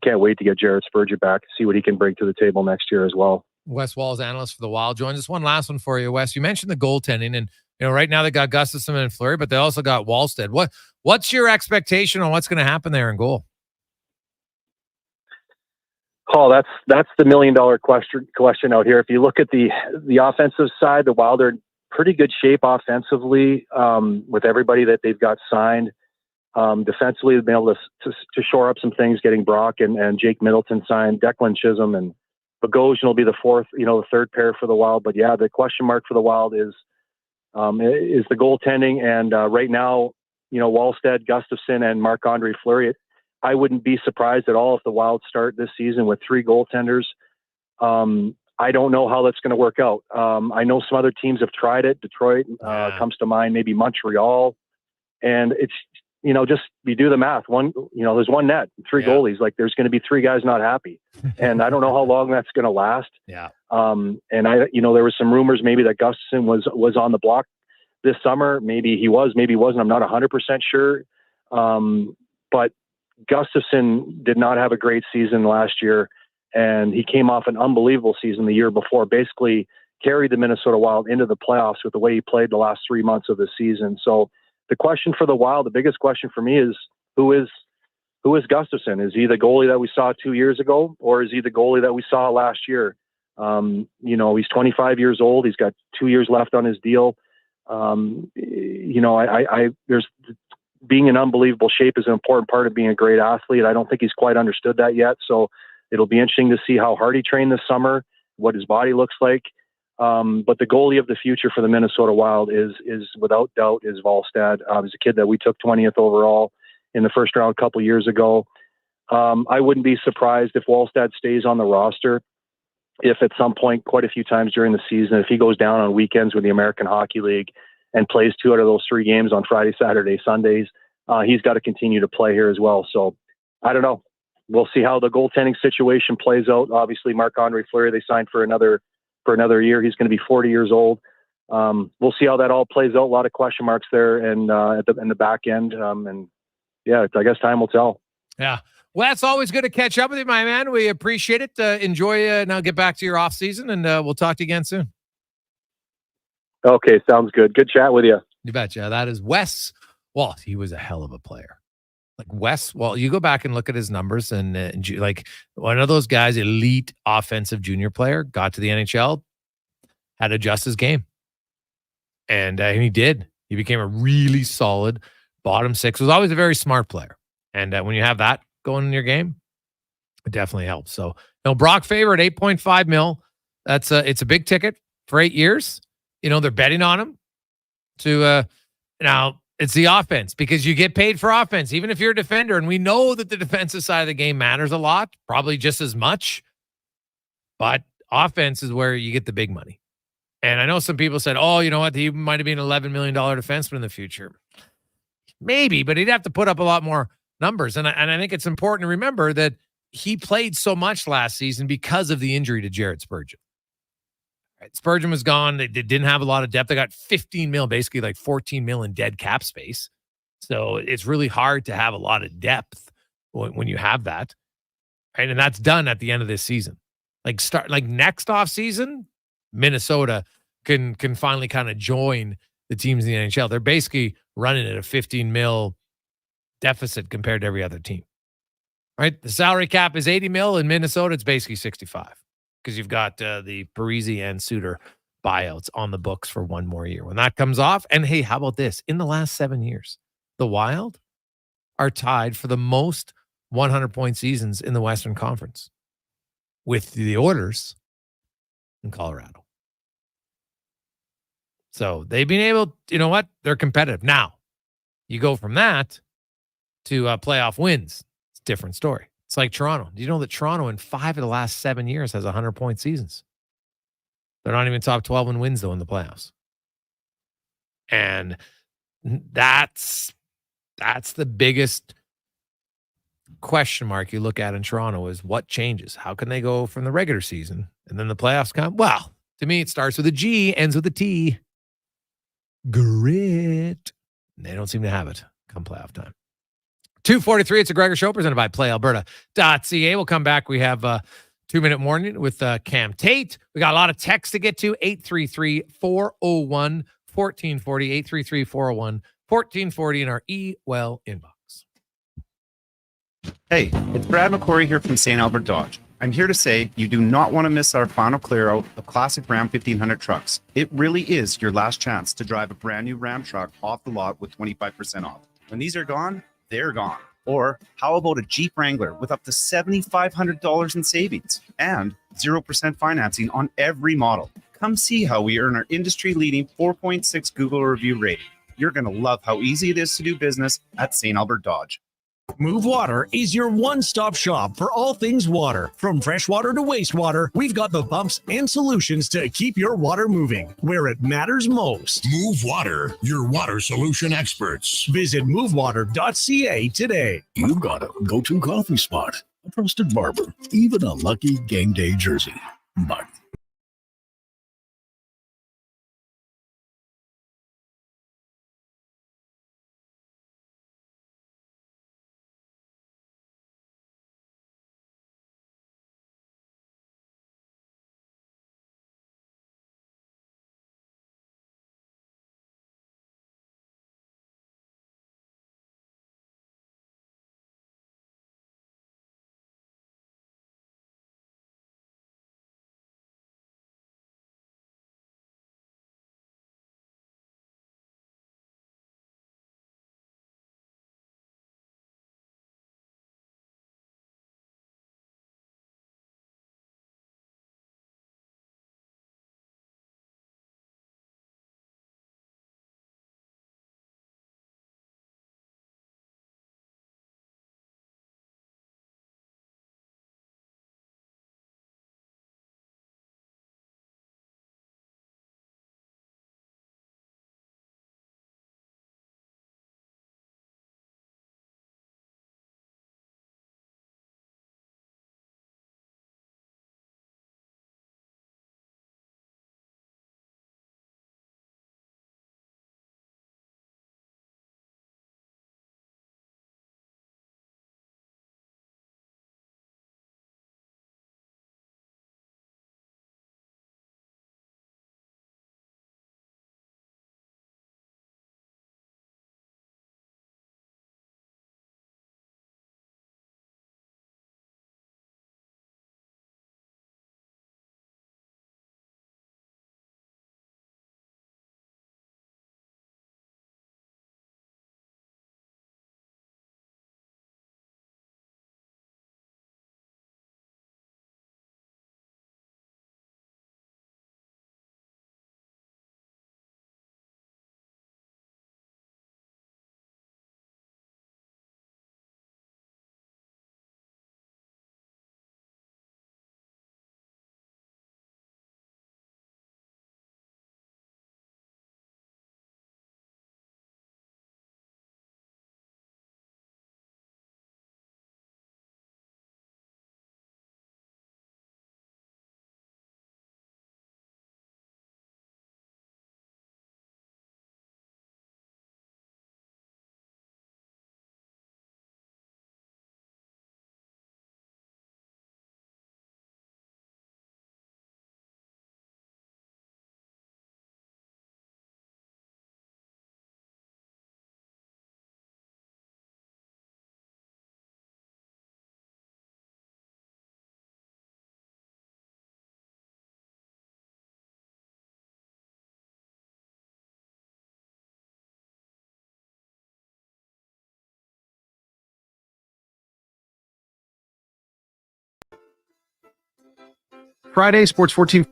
can't wait to get Jared Spurgeon back, see what he can bring to the table next year as well. Wes Walls, analyst for the Wild, joins us. One last one for you, Wes. You mentioned the goaltending, and right now they got Gustafsson and Fleury, but they also got Wallstead. What's your expectation on what's going to happen there in goal? Oh, that's the $1 million question out here. If you look at the offensive side, the Wild are in pretty good shape offensively, with everybody that they've got signed. Defensively, they've been able to shore up some things, getting Brock and Jake Middleton signed, Declan Chisholm and Bogosian will be the third pair for the Wild. But yeah, the question mark for the Wild is the goaltending. And right now, Wallstead, Gustafsson, and Marc-Andre Fleury. I wouldn't be surprised at all if the Wild start this season with 3 goaltenders. I don't know how that's going to work out. I know some other teams have tried it. Detroit comes to mind, maybe Montreal. And it's, just you do the math. There's one net, 3 goalies. Like, there's going to be 3 guys not happy. And I don't know how long that's going to last. Yeah. And there was some rumors maybe that Gustafsson was on the block this summer. Maybe he was, maybe he wasn't. I'm not 100% sure. But Gustafsson did not have a great season last year. And he came off an unbelievable season the year before, basically carried the Minnesota Wild into the playoffs with the way he played the last 3 months of the season. So the question for the Wild, the biggest question for me is, who is Gustafsson? Is he the goalie that we saw 2 years ago, or is he the goalie that we saw last year? He's 25 years old. He's got 2 years left on his deal. There's being in unbelievable shape is an important part of being a great athlete. I don't think he's quite understood that yet. So it'll be interesting to see how hard he trained this summer, what his body looks like. But the goalie of the future for the Minnesota Wild is without doubt is Wallstead. He's a kid that we took 20th overall in the first round a couple years ago. I wouldn't be surprised if Wallstead stays on the roster. If at some point, quite a few times during the season, if he goes down on weekends with the American Hockey League and plays 2 out of those 3 games on Friday, Saturday, Sundays, he's got to continue to play here as well. So I don't know. We'll see how the goaltending situation plays out. Obviously, Marc-Andre Fleury, they signed for another year. He's going to be 40 years old. We'll see how that all plays out. A lot of question marks there, and in the back end. And yeah, I guess time will tell. Yeah. Well, it's always good to catch up with you, my man. We appreciate it. Enjoy. Now get back to your off season, and we'll talk to you again soon. Okay, sounds good. Good chat with you. You betcha. That is Wes. Well, he was a hell of a player. Like Wes, well, you go back and look at his numbers, and like one of those guys, elite offensive junior player, got to the NHL, had to adjust his game. And he did. He became a really solid bottom six. Was always a very smart player. And when you have that going in your game, it definitely helps. So, Brock Faber at 8.5 mil. That's it's a big ticket for 8 years. They're betting on him to now it's the offense, because you get paid for offense, even if you're a defender. And we know that the defensive side of the game matters a lot, probably just as much. But offense is where you get the big money. And I know some people said, oh, you know what? He might have been an $11 million defenseman in the future. Maybe, but he'd have to put up a lot more numbers. And I think it's important to remember that he played so much last season because of the injury to Jared Spurgeon. Right, Spurgeon was gone. They didn't have a lot of depth. They got 15 mil, basically like 14 mil in dead cap space. So it's really hard to have a lot of depth when you have that. Right? And that's done at the end of this season. Like next off season, Minnesota can finally kind of join the teams in the NHL. They're basically running at a 15 mil deficit compared to every other team. Right? The salary cap is 80 mil. In Minnesota, it's basically 65 because you've got the Parise and Suter buyouts on the books for one more year. When that comes off, and hey, how about this? In the last 7 years, the Wild are tied for the most 100-point seasons in the Western Conference with the Oilers in Colorado. So they've been able, you know what? They're competitive. Now, you go from that to playoff wins. It's a different story. It's like Toronto. Do you know that Toronto in 5 of the last 7 years has 100-point seasons? They're not even top 12 in wins, though, in the playoffs. And that's the biggest question mark you look at in Toronto is what changes? How can they go from the regular season and then the playoffs come? Well, to me, it starts with a G, ends with a T. Grit. They don't seem to have it come playoff time. 2:43, it's a Gregor Show presented by PlayAlberta.ca. We'll come back. We have 2-minute morning with Cam Tait. We got a lot of texts to get to. 833-401-1440. 833-401-1440 in our E-Well inbox. Hey, it's Brad McCory here from St. Albert Dodge. I'm here to say you do not want to miss our final clear out of classic Ram 1500 trucks. It really is your last chance to drive a brand new Ram truck off the lot with 25% off. When these are gone, they're gone. Or how about a Jeep Wrangler with up to $7,500 in savings and 0% financing on every model? Come see how we earn our industry-leading 4.6 Google review rating. You're going to love how easy it is to do business at St. Albert Dodge. Move Water is your one-stop shop for all things water. From freshwater to wastewater, we've got the pumps and solutions to keep your water moving where it matters most. Move Water, your water solution experts. Visit movewater.ca today. You've got a go-to coffee spot, a trusted barber, even a lucky game day jersey. But Friday, Sports 14.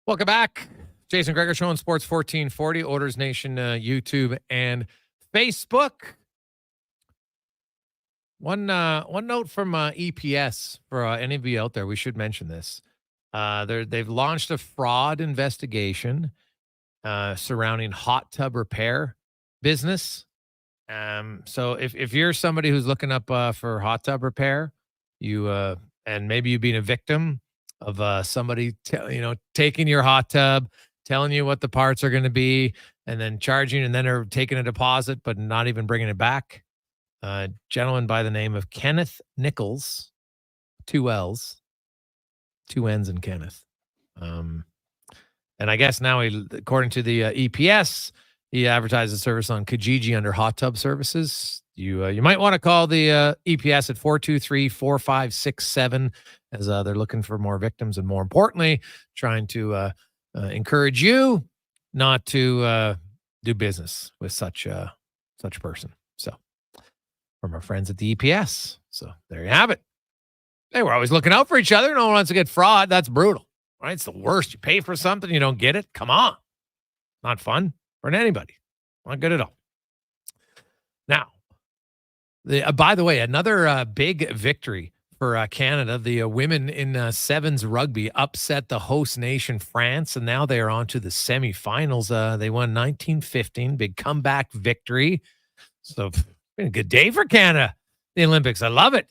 Welcome back. Jason Gregor Show on Sports 1440, Oilers Nation, YouTube, and Facebook. One note from EPS for any of you out there. We should mention this. They've launched a fraud investigation surrounding hot tub repair business. So if you're somebody who's looking up for hot tub repair, you and maybe you've been a victim of somebody taking your hot tub, telling you what the parts are going to be, and then charging, and then they're taking a deposit but not even bringing it back. Gentleman by the name of Kenneth Nichols, 2 L's, 2 N's in Kenneth. And I guess now, according to the EPS, he advertises service on Kijiji under hot tub services. You might want to call the EPS at 423-4567 as they're looking for more victims, and more importantly, trying to encourage you not to do business with such a person. So, from our friends at the EPS. So there you have it. Hey, we're always looking out for each other. No one wants to get fraud. That's brutal. Right? It's the worst. You pay for something, you don't get it. Come on. Not fun for anybody. Not good at all. Now, by the way, another big victory for Canada. The women in sevens rugby upset the host nation, France, and now they are on to the semifinals. They won 19-15, big comeback victory. So, been a good day for Canada, the Olympics. I love it.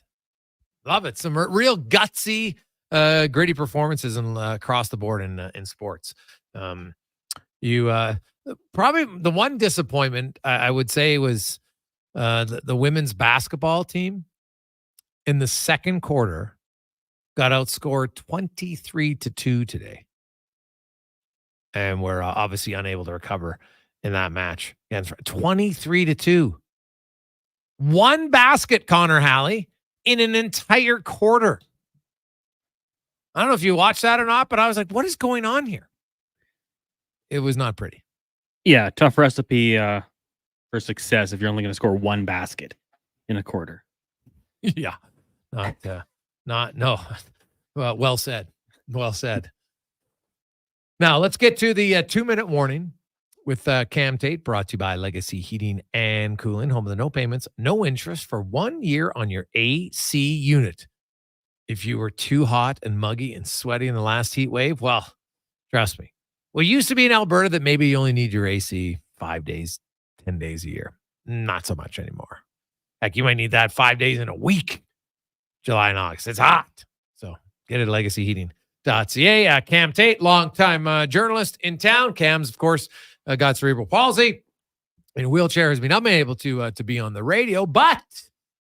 Love it. Some real gutsy, gritty performances across the board in sports. Probably the one disappointment I would say was the women's basketball team in the second quarter got outscored 23-2 today. And we're obviously unable to recover in that match. 23-2. One basket, Connor Halley, in an entire quarter. I don't know if you watched that or not, but I was like, what is going on here? It was not pretty. Yeah, tough recipe for success if you're only going to score one basket in a quarter. Yeah. No. Well said. Well said. Now, let's get to the 2-minute warning with Cam Tait, brought to you by Legacy Heating and Cooling, home of the no payments, no interest for 1 year on your AC unit. If you were too hot and muggy and sweaty in the last heat wave, well, trust me. Well, it used to be in Alberta that maybe you only need your AC 5 days, 10 days a year. Not so much anymore. Heck, you might need that 5 days in a week. July and August. It's hot. So get it at legacyheating.ca. Cam Tait, longtime journalist in town. Cam's, of course, got cerebral palsy in a wheelchair, has been unable to be on the radio, but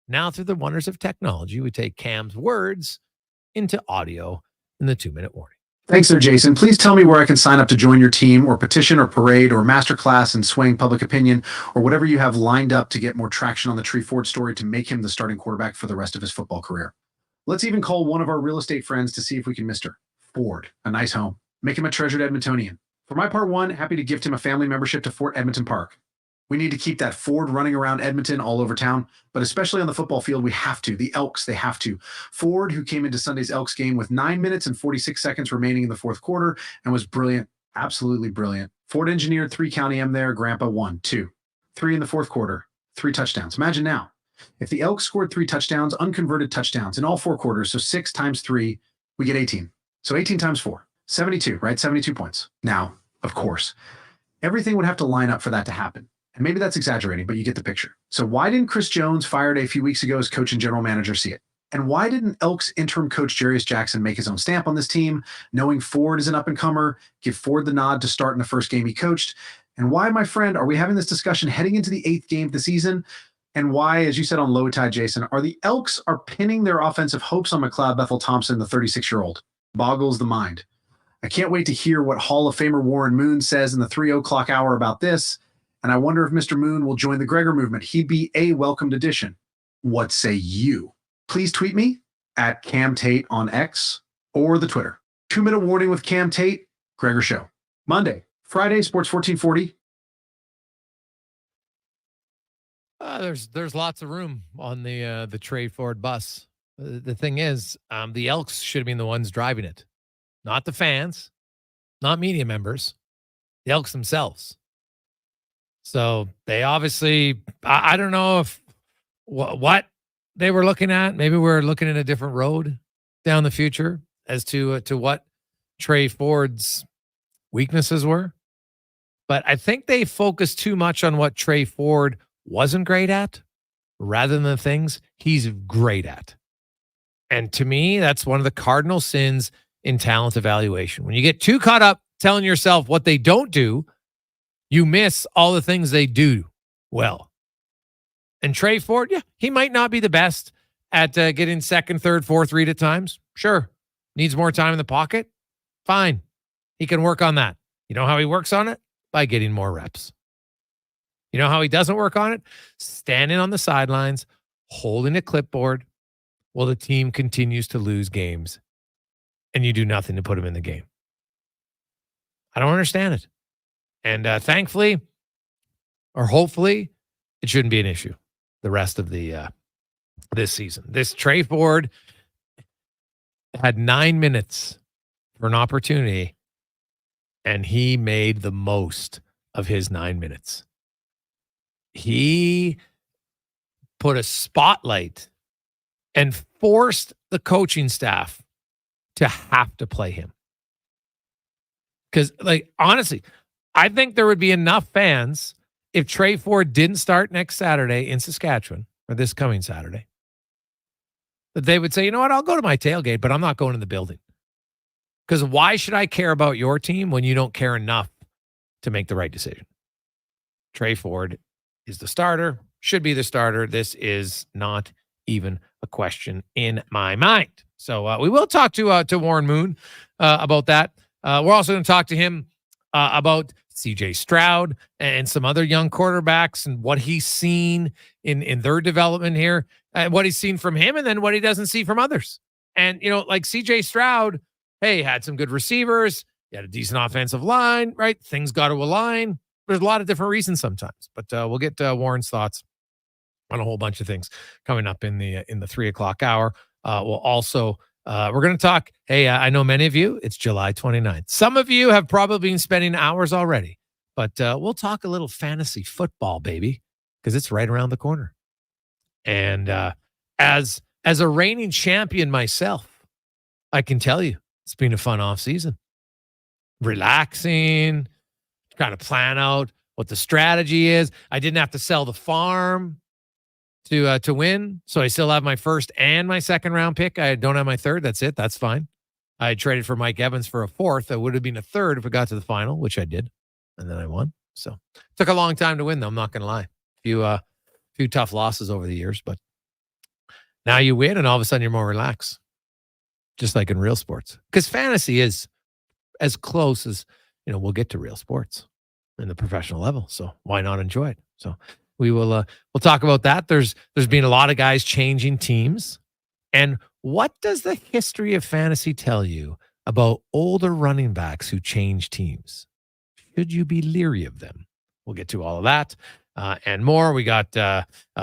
now through the wonders of technology, we take Cam's words into audio in the 2-minute warning. Thanks there, Jason. Please tell me where I can sign up to join your team or petition or parade or masterclass in swaying public opinion or whatever you have lined up to get more traction on the Tree Ford story to make him the starting quarterback for the rest of his football career. Let's even call one of our real estate friends to see if we can Mr. Ford a nice home. Make him a treasured Edmontonian. For my part one, happy to gift him a family membership to Fort Edmonton Park. We need to keep that Ford running around Edmonton all over town, but especially on the football field, we have to. The Elks, they have to. Ford, who came into Sunday's Elks game with 9 minutes and 46 seconds remaining in the fourth quarter and was brilliant, absolutely brilliant. Ford engineered 3 County M there, Grandpa 1, 2, 3 in the fourth quarter, 3 touchdowns. Imagine now, if the Elks scored 3 touchdowns, unconverted touchdowns in all 4 quarters, so 6 times 3, we get 18. So 18 times 4, 72, right? 72 points. Now, of course, everything would have to line up for that to happen. And maybe that's exaggerating, but you get the picture. So why didn't Chris Jones, fired a few weeks ago as coach and general manager, see it? And why didn't Elks interim coach Jarius Jackson make his own stamp on this team, knowing Ford is an up-and-comer, give Ford the nod to start in the first game he coached? And why, my friend, are we having this discussion heading into the 8th game of the season? And why, as you said on Low Tide, Jason, are the Elks pinning their offensive hopes on McLeod Bethel-Thompson, the 36-year-old? Boggles the mind. I can't wait to hear what Hall of Famer Warren Moon says in the 3 o'clock hour about this. And I wonder if Mr. Moon will join the Gregor movement. He'd be a welcomed addition. What say you? Please tweet me at Cam Tait on X or the Twitter. 2-minute warning with Cam Tait, Gregor Show. Monday, Friday, Sports 1440. There's lots of room on the Trey Ford bus. The thing is, the Elks should have been the ones driving it, not the fans, not media members, the Elks themselves. So they obviously, I don't know if what they were looking at. Maybe we're looking at a different road down the future as to what Trey Ford's weaknesses were. But I think they focused too much on what Trey Ford wasn't great at rather than the things he's great at. And to me, that's one of the cardinal sins in talent evaluation. When you get too caught up telling yourself what they don't do, you miss all the things they do well. And Trey Ford, yeah, he might not be the best at getting second, third, fourth read at times. Sure. Needs more time in the pocket. Fine. He can work on that. You know how he works on it? By getting more reps. You know how he doesn't work on it? Standing on the sidelines, holding a clipboard while the team continues to lose games and you do nothing to put him in the game. I don't understand it. And thankfully, or hopefully, it shouldn't be an issue the rest of the this season. This Trey Ford had 9 minutes for an opportunity, and he made the most of his 9 minutes. He put a spotlight and forced the coaching staff to have to play him. Because, honestly, I think there would be enough fans if Trey Ford didn't start next Saturday in Saskatchewan, or this coming Saturday, that they would say, you know what, I'll go to my tailgate, but I'm not going in the building. Because why should I care about your team when you don't care enough to make the right decision? Trey Ford is the starter, should be the starter. This is not even a question in my mind. So we will talk to Warren Moon about that. We're also going to talk to him about CJ Stroud and some other young quarterbacks and what he's seen in their development here, and what he's seen from him, and then what he doesn't see from others. And, like CJ Stroud, hey, had some good receivers. He had a decent offensive line, right? Things got to align. There's a lot of different reasons sometimes, but we'll get Warren's thoughts on a whole bunch of things coming up in the 3:00 hour. We'll also, we're going to talk. Hey, I know many of you, it's July 29th. Some of you have probably been spending hours already, but we'll talk a little fantasy football, baby, because it's right around the corner. And as a reigning champion myself, I can tell you it's been a fun off season. Relaxing, trying to plan out what the strategy is. I didn't have to sell the farm to win, so I still have my first and my second round pick. I don't have my third. That's it. That's fine. I traded for Mike Evans for a fourth. That would have been a third if it got to the final, which I did, and then I won. So took a long time to win, though. I'm not going to lie. A few tough losses over the years, but now you win, and all of a sudden you're more relaxed, just like in real sports. Because fantasy is as close as we'll get to real sports in the professional level. So why not enjoy it? So we will we'll talk about that. There's been a lot of guys changing teams. And what does the history of fantasy tell you about older running backs who change teams? Should you be leery of them? We'll get to all of that and more. We got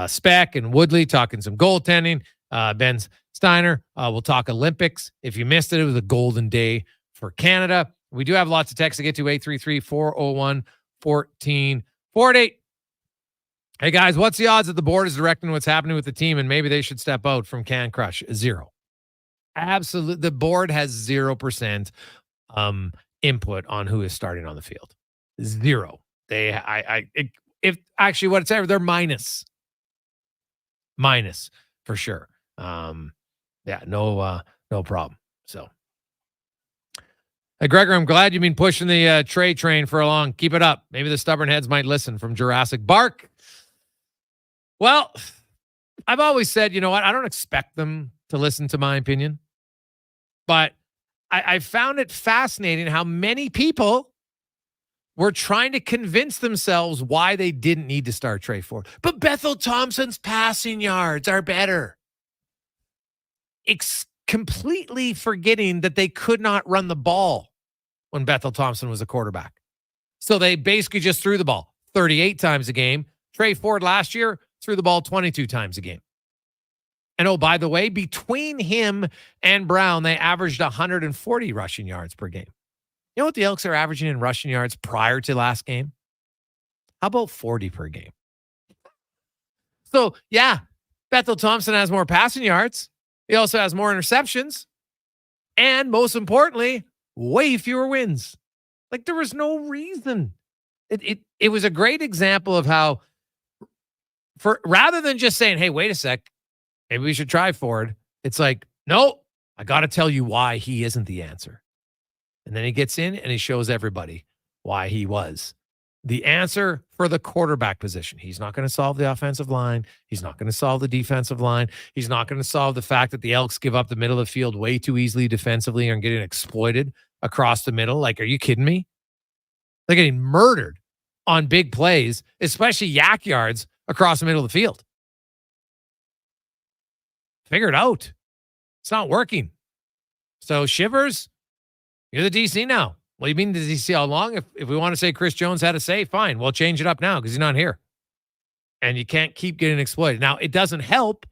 Spec and Woodley talking some goaltending. Ben Steiner, we'll talk Olympics. If you missed it, it was a golden day for Canada. We do have lots of texts to get to, 833-401-1448. Hey, guys, what's the odds that the board is directing what's happening with the team and maybe they should step out from Can Crush? 0. Absolutely. The board has 0% input on who is starting on the field. 0. If actually whatever, they're minus for sure. Yeah, no problem. So, hey, Gregor, I'm glad you've been pushing the Trey train for a long. Keep it up. Maybe the stubborn heads might listen from Jurassic Bark. Well, I've always said, you know what? I don't expect them to listen to my opinion, but I found it fascinating how many people were trying to convince themselves why they didn't need to start Trey Ford. But Bethel Thompson's passing yards are better. Completely forgetting that they could not run the ball when Bethel Thompson was a quarterback. So they basically just threw the ball 38 times a game. Trey Ford last year threw the ball 22 times a game. And oh, by the way, between him and Brown, they averaged 140 rushing yards per game. You know what the Elks are averaging in rushing yards prior to last game? How about 40 per game? So, yeah, Bethel Thompson has more passing yards. He also has more interceptions. And most importantly, way fewer wins. Like, there was no reason. It was a great example of how, rather than just saying, hey, wait a sec, maybe we should try Ford. It's like, no, I got to tell you why he isn't the answer. And then he gets in and he shows everybody why he was the answer for the quarterback position. He's not going to solve the offensive line. He's not going to solve the defensive line. He's not going to solve the fact that the Elks give up the middle of the field way too easily defensively and getting exploited across the middle. Like, are you kidding me? They're getting murdered on big plays, especially yak yards across the middle of the field. Figure it out. It's not working. So Shivers, you're the DC now. Well, you mean the DC how long? If we want to say Chris Jones had a say, fine. We'll change it up now because he's not here. And you can't keep getting exploited. Now, it doesn't help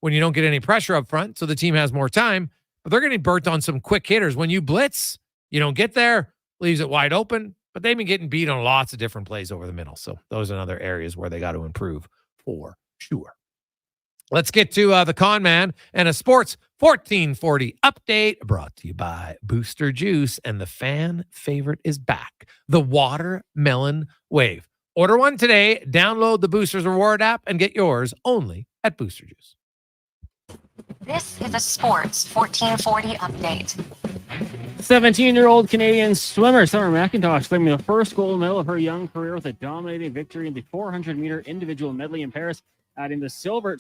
when you don't get any pressure up front, so the team has more time, but they're getting burnt on some quick hitters. When you blitz, you don't get there, leaves it wide open, but they've been getting beat on lots of different plays over the middle. So those are other areas where they got to improve for sure. Let's get to the Con Man and a Sports 1440 update brought to you by Booster Juice. And the fan favorite is back, the Watermelon Wave. Order one today, download the Boosters Reward app, and get yours only at Booster Juice. This is a Sports 1440 update. 17-year-old Canadian swimmer Summer McIntosh claiming the first gold medal of her young career with a dominating victory in the 400-meter individual medley in Paris, adding the silver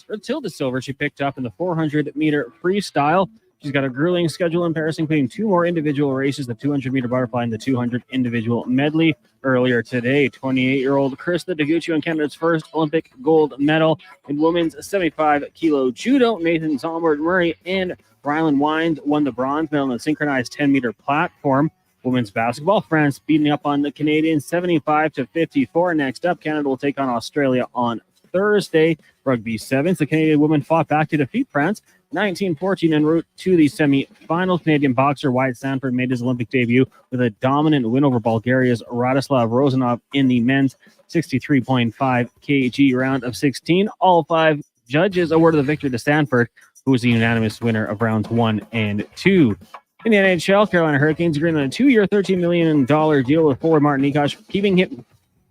she picked up in the 400-meter freestyle. She's got a grueling schedule in Paris, including 2 more individual races, the 200-meter butterfly and the 200 individual medley. Earlier today, 28-year-old Krista Degucci won Canada's first Olympic gold medal in women's 75-kilo judo. Nathan Zombard-Murray and Rylan Wines won the bronze medal in the synchronized 10-meter platform. Women's basketball, France beating up on the Canadians 75-54. Next up, Canada will take on Australia on Thursday. Rugby sevens, the Canadian women fought back to defeat France 19-14 en route to the semi-final. Canadian boxer Wyatt Sanford made his Olympic debut with a dominant win over Bulgaria's Radoslav Rozanov in the men's 63.5 kg round of 16. All 5 judges awarded the victory to Sanford, who was the unanimous winner of rounds 1 and 2. In the NHL, Carolina Hurricanes agreed on a 2-year, $13 million deal with forward Martin Necas, keeping him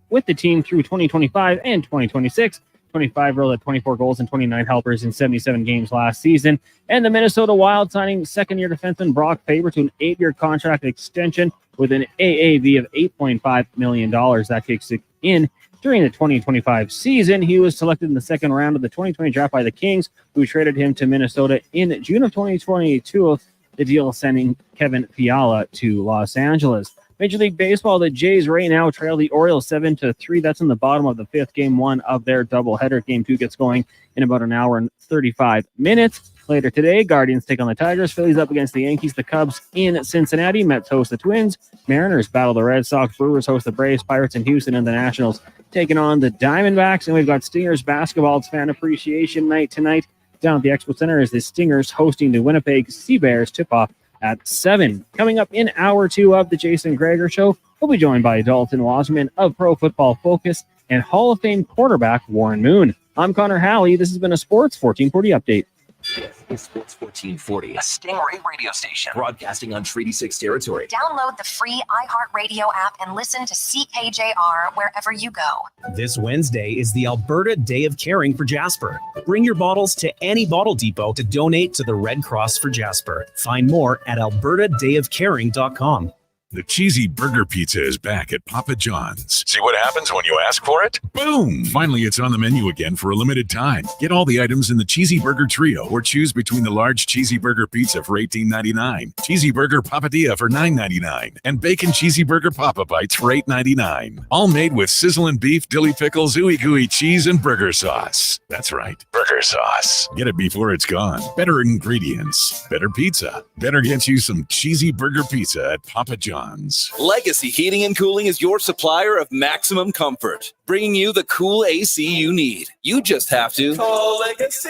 with the team through 2025 and 2026. 25-year-old had 24 goals and 29 helpers in 77 games last season. And the Minnesota Wild signing second-year defenseman Brock Faber to an 8-year contract extension with an AAV of $8.5 million. That kicks in during the 2025 season. He was selected in the second round of the 2020 draft by the Kings, who traded him to Minnesota in June of 2022. The deal sending Kevin Fiala to Los Angeles. Major League Baseball, the Jays right now trail the Orioles 7-3. That's in the bottom of the 5th, game 1 of their doubleheader. Game 2 gets going in about an hour and 35 minutes. Later today, Guardians take on the Tigers. Phillies up against the Yankees. The Cubs in Cincinnati. Mets host the Twins. Mariners battle the Red Sox. Brewers host the Braves. Pirates in Houston, and the Nationals taking on the Diamondbacks. And we've got Stingers basketball. It's fan appreciation night tonight down at the Expo Center as the Stingers hosting the Winnipeg Sea Bears. Tip-off at 7. Coming up in hour 2 of the Jason Gregor Show, we'll be joined by Dalton Wasserman of Pro Football Focus and Hall of Fame quarterback Warren Moon. I'm Connor Halley. This has been a Sports 1440 update. This is Sports 1440, a Stingray radio station broadcasting on Treaty 6 territory. Download the free iHeartRadio app and listen to CKJR wherever you go. This Wednesday is the Alberta Day of Caring for Jasper. Bring your bottles to any bottle depot to donate to the Red Cross for Jasper. Find more at albertadayofcaring.com. The cheesy burger pizza is back at Papa John's. See what happens when you ask for it? Boom! Finally, it's on the menu again for a limited time. Get all the items in the Cheesy Burger Trio or choose between the large Cheesy Burger Pizza for $18.99, Cheesy Burger Papadilla for $9.99, and Bacon Cheesy Burger Papa Bites for $8.99. All made with sizzling beef, dilly pickles, ooey gooey cheese, and burger sauce. That's right, burger sauce. Get it before it's gone. Better ingredients, better pizza. Better get you some Cheesy Burger Pizza at Papa John's. Legacy Heating and Cooling is your supplier of maximum comfort, bringing you the cool AC you need. You just have to call Legacy.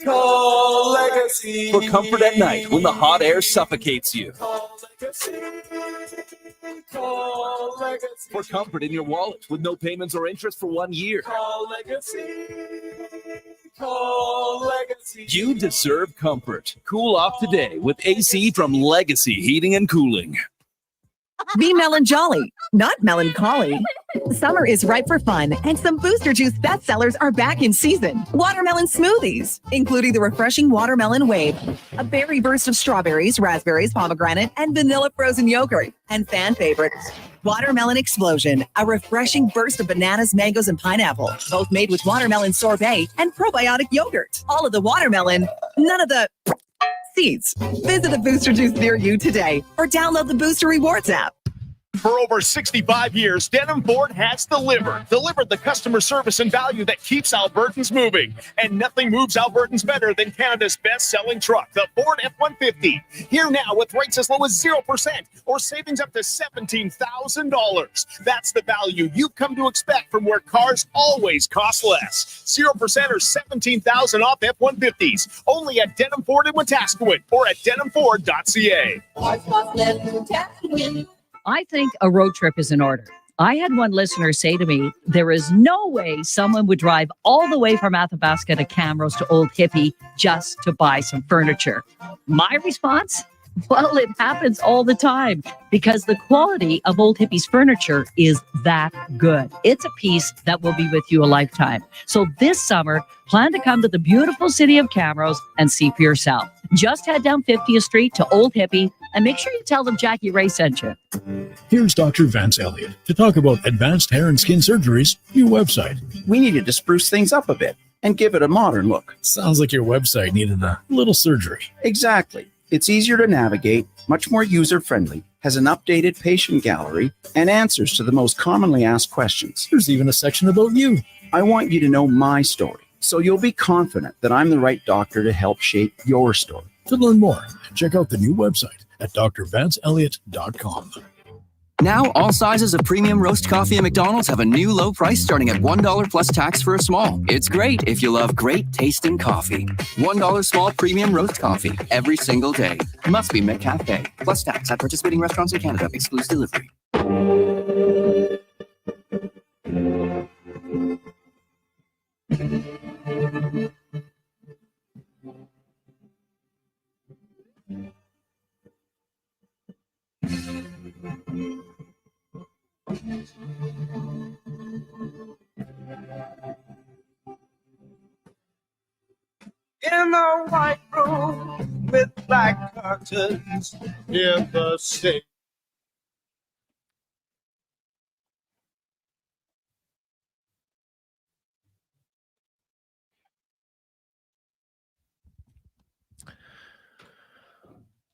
Call Legacy for comfort at night when the hot air suffocates you. Call Legacy. Call Legacy for comfort in your wallet with no payments or interest for 1 year. Call Legacy. Call Legacy. You deserve comfort. Cool off today with AC from Legacy Heating and Cooling. Be melon jolly, not melancholy. Summer is ripe for fun, and some Booster Juice bestsellers are back in season. Watermelon smoothies, including the refreshing Watermelon Wave, a berry burst of strawberries, raspberries, pomegranate, and vanilla frozen yogurt, and fan favorites, Watermelon Explosion, a refreshing burst of bananas, mangoes, and pineapple, both made with watermelon sorbet and probiotic yogurt. All of the watermelon, none of the seeds. Visit a Booster Juice near you today or download the Booster Rewards app. For over 65 years, Denham Ford has delivered the customer service and value that keeps Albertans moving. And nothing moves Albertans better than Canada's best-selling truck, the Ford F-150. Here now with rates as low as 0% or savings up to $17,000. That's the value you've come to expect from where cars always cost less. 0% or $17,000 off F-150s. Only at Denham Ford in Wetaskiwin or at denhamford.ca. I think a road trip is in order. I had one listener say to me, there is no way someone would drive all the way from Athabasca to Camrose to Old Hippie just to buy some furniture. My response? Well, it happens all the time because the quality of Old Hippie's furniture is that good. It's a piece that will be with you a lifetime. So this summer, plan to come to the beautiful city of Camrose and see for yourself. Just head down 50th Street to Old Hippie and make sure you tell them Jackie Ray sent you. Here's Dr. Vance Elliott to talk about Advanced Hair and Skin Surgery's new website. We needed to spruce things up a bit and give it a modern look. Sounds like your website needed a little surgery. Exactly. It's easier to navigate, much more user-friendly, has an updated patient gallery, and answers to the most commonly asked questions. There's even a section about you. I want you to know my story, so you'll be confident that I'm the right doctor to help shape your story. To learn more, check out the new website at drvanceelliott.com. Now, all sizes of premium roast coffee at McDonald's have a new low price starting at $1 plus tax for a small. It's great if you love great tasting coffee. $1 small premium roast coffee every single day. Must be McCafe. Plus tax at participating restaurants in Canada. Excludes delivery. In the white room with black curtains, hear the sing.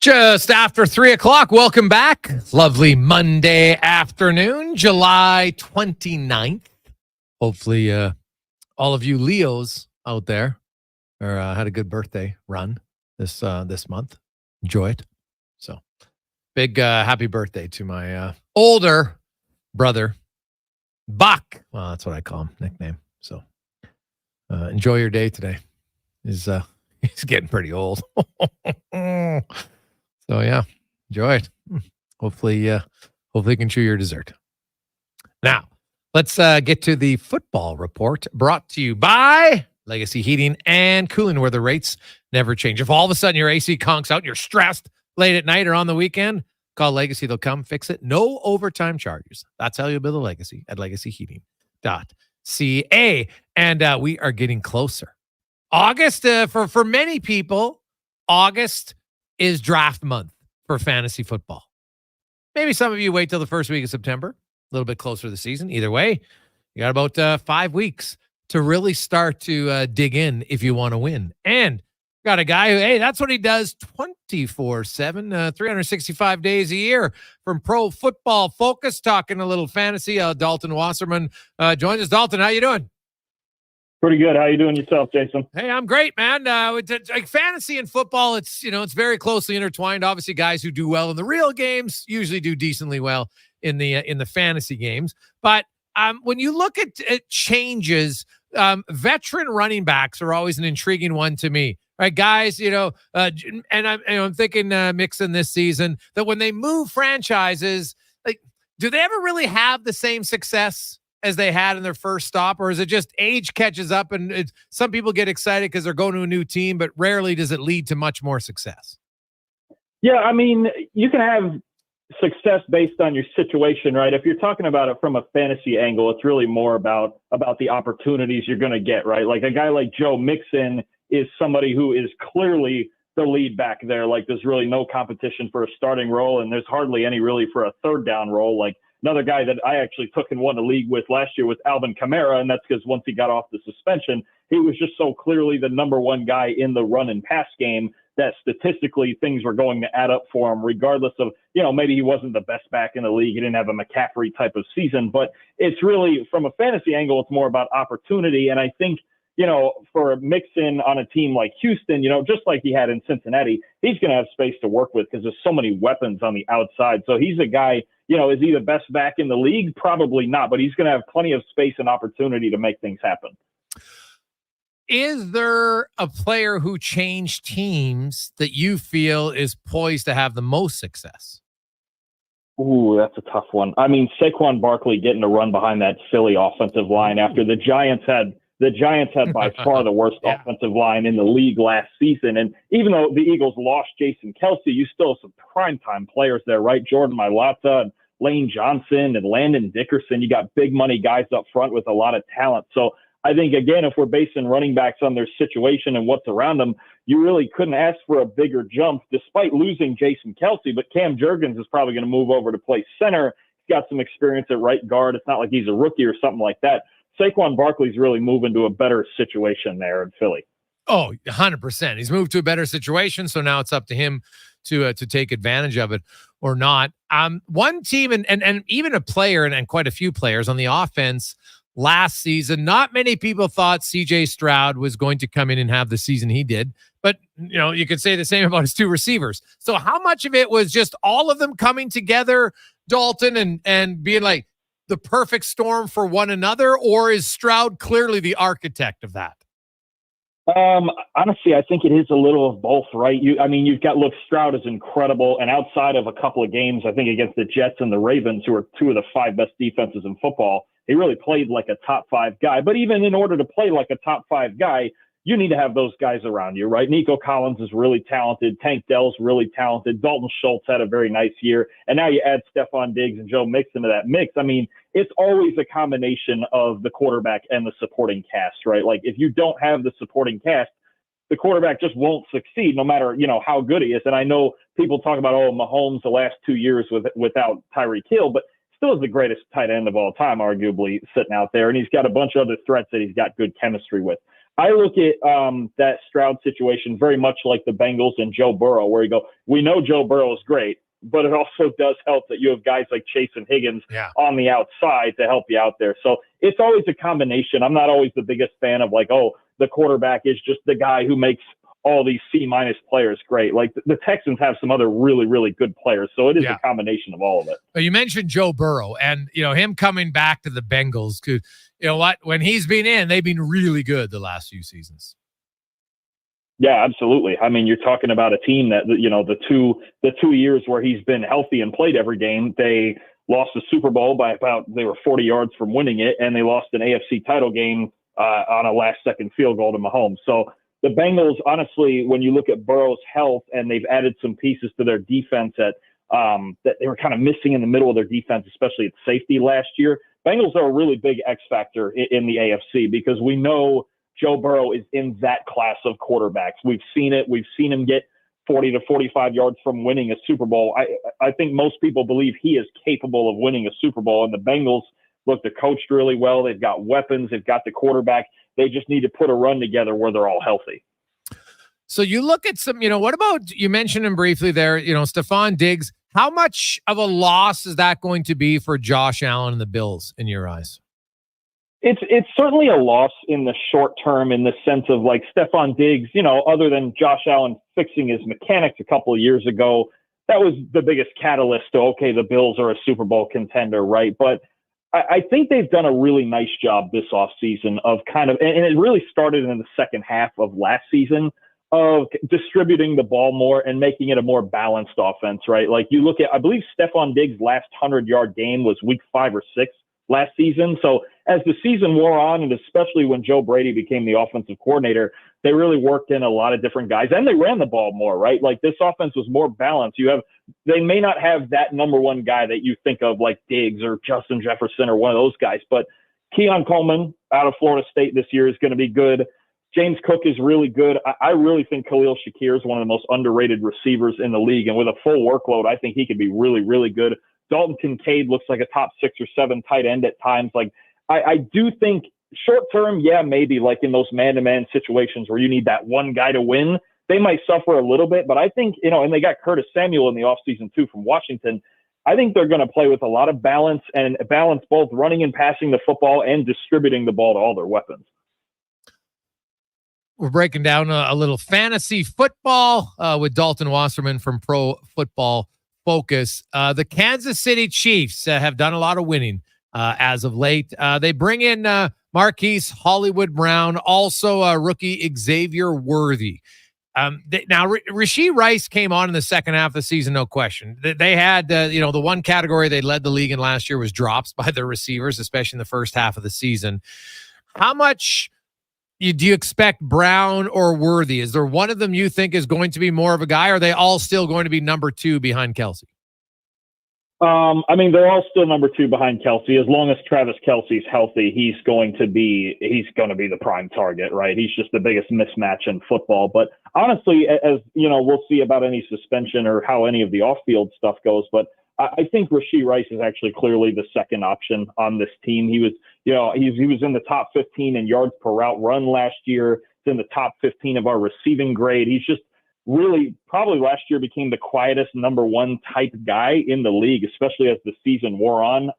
Just after 3 o'clock. Welcome back. Lovely Monday afternoon, July 29th. Hopefully, all of you Leos out there had a good birthday run this month. Enjoy it. So, big happy birthday to my older brother, Buck. Well, that's what I call him, nickname. So, enjoy your day today. He's getting pretty old. So yeah, enjoy it. Hopefully you can chew your dessert. Now, let's get to the football report brought to you by Legacy Heating and Cooling, where the rates never change. If all of a sudden your AC conks out and you're stressed late at night or on the weekend, call Legacy. They'll come fix it. No overtime charges. That's how you build a legacy at legacyheating.ca. And we are getting closer. August, for many people, August is draft month for fantasy football. Maybe some of you wait till the first week of September, a little bit closer to the season. Either way, you got about 5 weeks to really start to dig in if you want to win. And got a guy who, hey, that's what he does 24/7, 365 days a year from Pro Football Focus, talking a little fantasy. Dalton Wasserman joins us. Dalton, how you doing? Pretty good. How you doing yourself, Jason? Hey, I'm great, man. Like fantasy and football, it's very closely intertwined. Obviously, guys who do well in the real games usually do decently well in the fantasy games. But when you look at changes, veteran running backs are always an intriguing one to me. Right, guys, and I'm thinking Mixon this season, that when they move franchises, like, do they ever really have the same success as they had in their first stop, or is it just age catches up and some people get excited because they're going to a new team, but rarely does it lead to much more success? Yeah, I mean, you can have success based on your situation, right? If you're talking about it from a fantasy angle, it's really more about the opportunities you're going to get, right? Like a guy like Joe Mixon is somebody who is clearly the lead back there. Like there's really no competition for a starting role, and there's hardly any really for a third down role. Like another guy that I actually took and won a league with last year was Alvin Kamara, and that's because once he got off the suspension, he was just so clearly the number one guy in the run and pass game that statistically things were going to add up for him, regardless of, maybe he wasn't the best back in the league. He didn't have a McCaffrey type of season, but it's really, from a fantasy angle, it's more about opportunity. And I think, for Mixon on a team like Houston, just like he had in Cincinnati, he's going to have space to work with because there's so many weapons on the outside. So he's a guy, is he the best back in the league? Probably not, but he's going to have plenty of space and opportunity to make things happen. Is there a player who changed teams that you feel is poised to have the most success? Ooh, that's a tough one. I mean, Saquon Barkley getting to run behind that Philly offensive line after the Giants had by far the worst offensive line in the league last season. And even though the Eagles lost Jason Kelsey, you still have some primetime players there, right? Jordan Mailata and Lane Johnson and Landon Dickerson. You got big money guys up front with a lot of talent. So I think, again, if we're basing running backs on their situation and what's around them, you really couldn't ask for a bigger jump despite losing Jason Kelsey. But Cam Jurgens is probably going to move over to play center. He's got some experience at right guard. It's not like he's a rookie or something like that. Saquon Barkley's really moving to a better situation there in Philly. Oh, 100%. He's moved to a better situation, so now it's up to him to take advantage of it or not. One team and even a player and quite a few players on the offense last season, not many people thought CJ Stroud was going to come in and have the season he did, but you could say the same about his two receivers. So how much of it was just all of them coming together, Dalton, and being like the perfect storm for one another, or is Stroud clearly the architect of that? Honestly, I think it is a little of both, right? Stroud is incredible. And outside of a couple of games, I think against the Jets and the Ravens, who are two of the 5 best defenses in football, he really played like a top 5 guy. But even in order to play like a top 5 guy, you need to have those guys around you, right? Nico Collins is really talented. Tank Dell's really talented. Dalton Schultz had a very nice year. And now you add Stephon Diggs and Joe Mixon to that mix. I mean, it's always a combination of the quarterback and the supporting cast, right? Like if you don't have the supporting cast, the quarterback just won't succeed no matter, how good he is. And I know people talk about, Mahomes the last 2 years without Tyreek Hill, but still is the greatest tight end of all time, arguably, sitting out there. And he's got a bunch of other threats that he's got good chemistry with. I look at that Stroud situation very much like the Bengals and Joe Burrow, where you go, we know Joe Burrow is great, but it also does help that you have guys like Chase and Higgins on the outside to help you out there. So it's always a combination. I'm not always the biggest fan of the quarterback is just the guy who makes all these C- players great. Like the Texans have some other really, really good players. So it is a combination of all of it. Well, you mentioned Joe Burrow and, him coming back to the Bengals. You know what? When he's been in, they've been really good the last few seasons. Yeah, absolutely. I mean, you're talking about a team that, the 2 years where he's been healthy and played every game, they lost the Super Bowl they were 40 yards from winning it, and they lost an AFC title game on a last-second field goal to Mahomes. So the Bengals, honestly, when you look at Burrow's health, and they've added some pieces to their defense that they were kind of missing in the middle of their defense, especially at safety last year. Bengals are a really big X factor in the AFC because we know Joe Burrow is in that class of quarterbacks. We've seen it. We've seen him get 40 to 45 yards from winning a Super Bowl. I think most people believe he is capable of winning a Super Bowl. And the Bengals, look, they're coached really well. They've got weapons. They've got the quarterback. They just need to put a run together where they're all healthy. So you look at some, what about, you mentioned him briefly there, Stephon Diggs. How much of a loss is that going to be for Josh Allen and the Bills in your eyes? It's certainly a loss in the short term in the sense of like Stephon Diggs, other than Josh Allen fixing his mechanics a couple of years ago, that was the biggest catalyst to, okay, the Bills are a Super Bowl contender, right? But I think they've done a really nice job this offseason of and it really started in the second half of last season of distributing the ball more and making it a more balanced offense, right? Like you look at, I believe Stephon Diggs' last 100-yard game was week 5 or 6 last season. So as the season wore on, and especially when Joe Brady became the offensive coordinator, they really worked in a lot of different guys, and they ran the ball more, right? Like this offense was more balanced. They may not have that number one guy that you think of like Diggs or Justin Jefferson or one of those guys, but Keon Coleman out of Florida State this year is going to be good. James Cook is really good. I really think Khalil Shakir is one of the most underrated receivers in the league, and with a full workload, I think he could be really, really good. Dalton Kincaid looks like a top 6 or 7 tight end at times. Like I do think short term, yeah, maybe like in those man-to-man situations where you need that one guy to win, they might suffer a little bit. But I think, and they got Curtis Samuel in the offseason too from Washington. I think they're going to play with a lot of balance and balance both running and passing the football and distributing the ball to all their weapons. We're breaking down a little fantasy football with Dalton Wasserman from Pro Football Focus. The Kansas City Chiefs have done a lot of winning as of late. They bring in Marquise Hollywood Brown, also rookie Xavier Worthy. Now, Rashee Rice came on in the second half of the season, no question. They had, the one category they led the league in last year was drops by their receivers, especially in the first half of the season. How much do you expect Brown or Worthy? Is there one of them you think is going to be more of a guy, or are they all still going to be number 2 behind Kelsey? They're all still number 2 behind Kelsey. As long as Travis Kelsey's healthy, he's going to be the prime target, right? He's just the biggest mismatch in football. But honestly, as we'll see about any suspension or how any of the off-field stuff goes. But I think Rashee Rice is actually clearly the second option on this team. He was, he was in the top 15 in yards per route run last year. He's in the top 15 of our receiving grade. He's just really probably last year became the quietest number 1 type guy in the league, especially as the season wore on.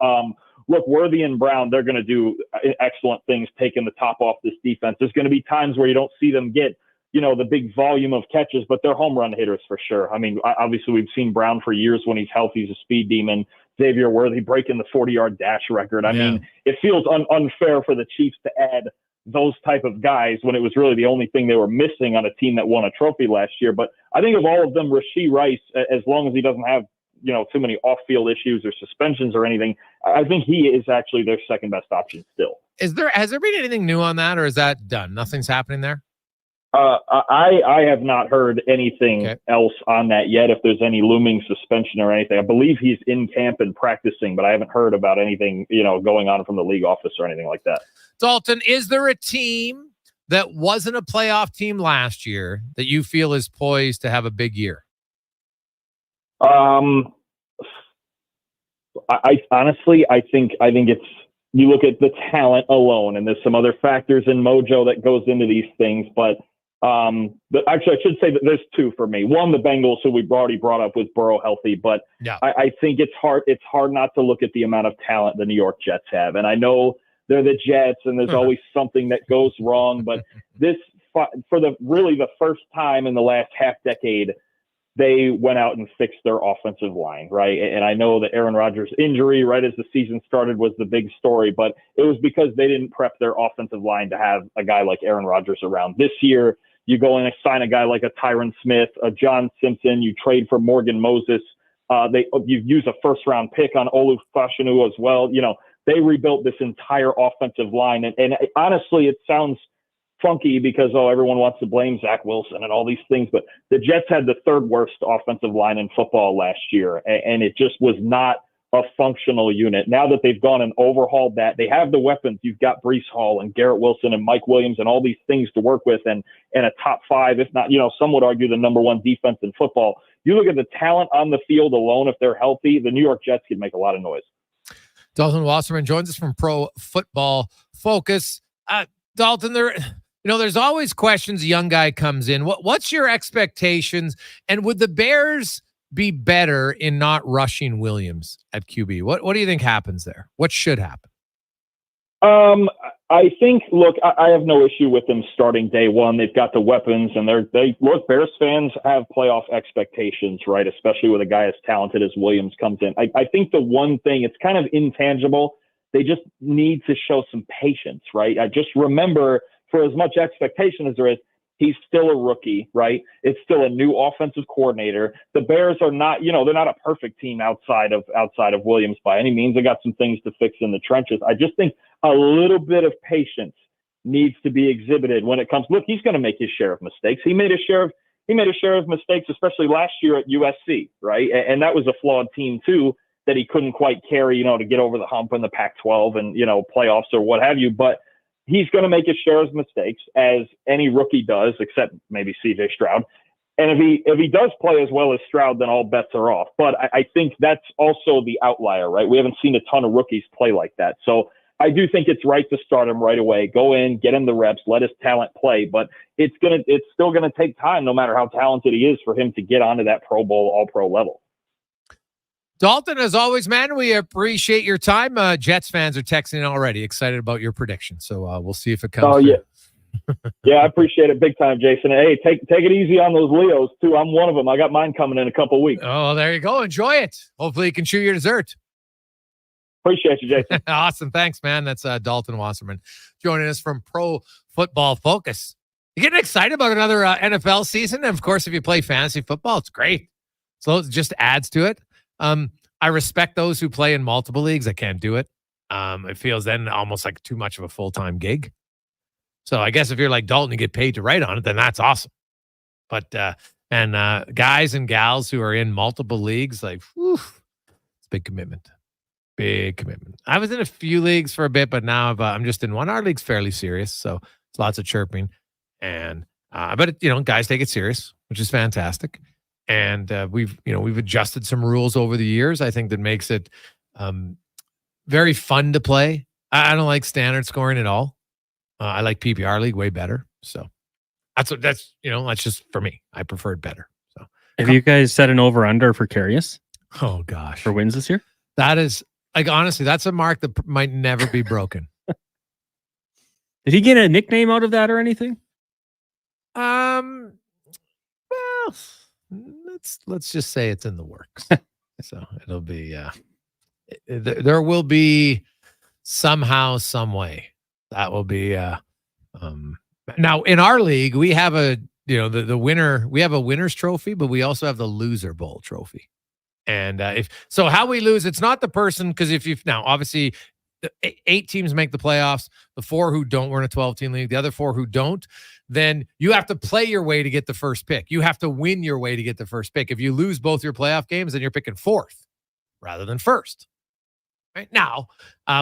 Look, Worthy and Brown, they're going to do excellent things taking the top off this defense. There's going to be times where you don't see them get, the big volume of catches, but they're home run hitters for sure. Obviously we've seen Brown for years when he's healthy. He's a speed demon. Xavier Worthy breaking the 40-yard dash record. I mean, it feels unfair for the Chiefs to add those type of guys when it was really the only thing they were missing on a team that won a trophy last year. But I think of all of them, Rashee Rice, as long as he doesn't have, too many off-field issues or suspensions or anything, I think he is actually their second best option still. Has there been anything new on that, or is that done? Nothing's happening there? I have not heard anything else on that yet, if there's any looming suspension or anything. I believe he's in camp and practicing, but I haven't heard about anything, going on from the league office or anything like that. Dalton, is there a team that wasn't a playoff team last year that you feel is poised to have a big year? I honestly think it's, you look at the talent alone, and there's some other factors in mojo that goes into these things, but actually I should say that there's 2 for me. One, the Bengals, who we've already brought up with Burrow healthy, but I think it's hard not to look at the amount of talent the New York Jets have. And I know they're the Jets and there's always something that goes wrong, but this, for the first time in the last half decade, they went out and fixed their offensive line, right? And I know that Aaron Rodgers' injury right as the season started was the big story, but it was because they didn't prep their offensive line to have a guy like Aaron Rodgers around. This year, you go and sign a guy like a Tyron Smith, a John Simpson, you trade for Morgan Moses. You use a first-round pick on Olu Fashanu as well. They rebuilt this entire offensive line. And honestly, it sounds funky because, everyone wants to blame Zach Wilson and all these things, but the Jets had the 3rd worst offensive line in football last year, and it just was not a functional unit. Now that they've gone and overhauled that, they have the weapons. You've got Breece Hall and Garrett Wilson and Mike Williams and all these things to work with, and a top 5, if not, some would argue the number 1 defense in football. You look at the talent on the field alone, if they're healthy, the New York Jets could make a lot of noise. Dalton Wasserman joins us from Pro Football Focus. Dalton, there's always questions. A young guy comes in. What's your expectations? And would the Bears be better in not rushing Williams at QB? What do you think happens there? What should happen? I think, look, I have no issue with them starting day one. They've got the weapons, and Bears fans have playoff expectations, right? Especially with a guy as talented as Williams comes in. I think the one thing, it's kind of intangible. They just need to show some patience, right? I just remember, for as much expectation as there is, he's still a rookie, right? It's still a new offensive coordinator. The Bears are not, they're not a perfect team outside of Williams by any means. They got some things to fix in the trenches. I just think a little bit of patience needs to be exhibited when it comes. Look, he's going to make his share of mistakes. He made a share of mistakes, especially last year at USC, right? And that was a flawed team too, that he couldn't quite carry, to get over the hump in the Pac-12 and, playoffs or what have you. But he's going to make his share of mistakes, as any rookie does, except maybe C.J. Stroud. And if he does play as well as Stroud, then all bets are off. But I think that's also the outlier, right? We haven't seen a ton of rookies play like that. So I do think it's right to start him right away. Go in, get him the reps, let his talent play. But it's still gonna take time, no matter how talented he is, for him to get onto that Pro Bowl, All-Pro level. Dalton, as always, man, we appreciate your time. Jets fans are texting already, excited about your prediction. So we'll see if it comes. Oh, yeah. Yeah, I appreciate it big time, Jason. Hey, take it easy on those Leos, too. I'm one of them. I got mine coming in a couple weeks. Oh, there you go. Enjoy it. Hopefully you can chew your dessert. Appreciate you, Jason. Awesome. Thanks, man. That's Dalton Wasserman joining us from Pro Football Focus. You getting excited about another NFL season? And of course, if you play fantasy football, it's great. So it just adds to it. I respect those who play in multiple leagues. I can't do it. It feels then almost like too much of a full-time gig. So I guess if you're like Dalton, you get paid to write on it, then that's awesome. But guys and gals who are in multiple leagues, like, whew, it's a big commitment. Big commitment. I was in a few leagues for a bit, but now I'm just in one. Our league's fairly serious, so it's lots of chirping. And but guys take it serious, which is fantastic. And we've adjusted some rules over the years. I think that makes it very fun to play. I don't like standard scoring at all. I like PPR league way better. So that's just for me. I prefer it better. So have you guys set an over under for Karius? Oh gosh, for wins this year? That is honestly, that's a mark that might never be broken. Did he get a nickname out of that or anything? Well, let's just say it's in the works. So it'll be there will be somehow, some way that will be now in our league we have the winner, we have a winner's trophy, but we also have the loser bowl trophy. And how we lose, it's not the person, because now obviously the 8 teams make the playoffs, the 4 who don't, we're in a 12-team league, the other 4 who don't, then you have to play your way to get the first pick. You have to win your way to get the first pick. If you lose both your playoff games, then you're picking 4th rather than 1st. Right now,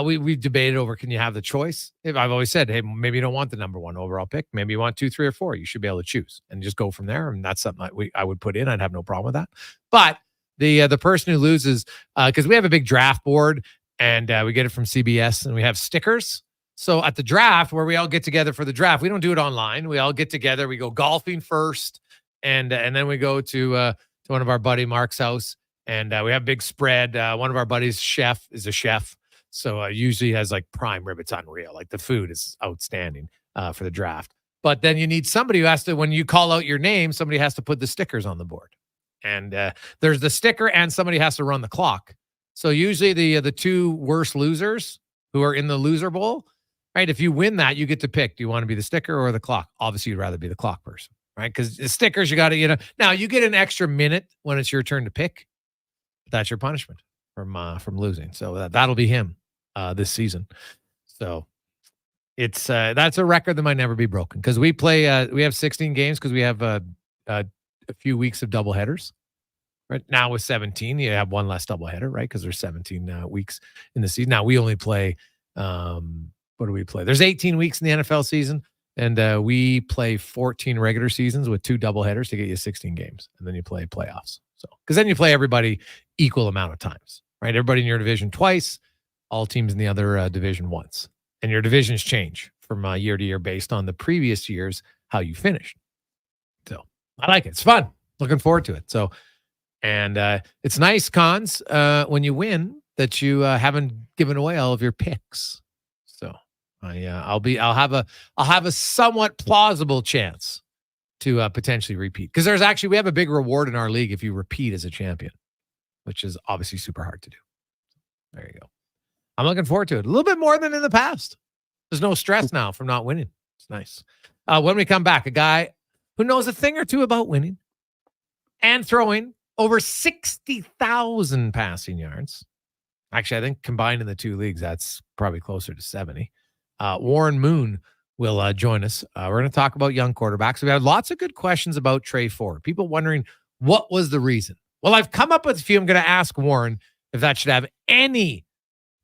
we've debated over, can you have the choice? I've always said, hey, maybe you don't want the number 1 overall pick. Maybe you want 2, 3, or 4. You should be able to choose and just go from there. And that's something I would put in. I'd have no problem with that. But the person who loses, because we have a big draft board and we get it from CBS, and we have stickers. So at the draft, where we all get together for the draft, we don't do it online. We all get together. We go golfing first, and then we go to one of our buddy Mark's house, and we have a big spread. One of our buddies' chef is a chef, so usually has like prime rib. It's unreal. Like the food is outstanding for the draft. But then you need somebody who has to, when you call out your name, somebody has to put the stickers on the board. And there's the sticker, and somebody has to run the clock. So usually the 2 worst losers who are in the loser bowl, right? If you win that, you get to pick. Do you want to be the sticker or the clock? Obviously, you'd rather be the clock person, right? Because the stickers, you got to, now you get an extra minute when it's your turn to pick. That's your punishment from losing. So that'll be him this season. So it's that's a record that might never be broken, because we play we have 16 games because we have a few weeks of doubleheaders. Right now with 17, you have one less doubleheader, right? Because there's 17 weeks in the season. Now we only play. What do we play? There's 18 weeks in the NFL season, and we play 14 regular seasons with 2 doubleheaders to get you 16 games, and then you play playoffs. So because then you play everybody equal amount of times, right? Everybody in your division twice, all teams in the other division once, and your divisions change from year to year based on the previous year's how you finished. So I like it. It's fun. Looking forward to it. So. And it's nice, Cons, when you win that you haven't given away all of your picks. So I'll have a somewhat plausible chance to potentially repeat, because we have a big reward in our league if you repeat as a champion, which is obviously super hard to do. There you go. I'm looking forward to it a little bit more than in the past. There's no stress now from not winning. It's nice. When we come back, a guy who knows a thing or two about winning and throwing. Over 60,000 passing yards. Actually, I think combined in the 2 leagues, that's probably closer to 70. Warren Moon will join us. We're going to talk about young quarterbacks. We had lots of good questions about Trey Ford. People wondering what was the reason. Well, I've come up with a few. I'm going to ask Warren if that should have any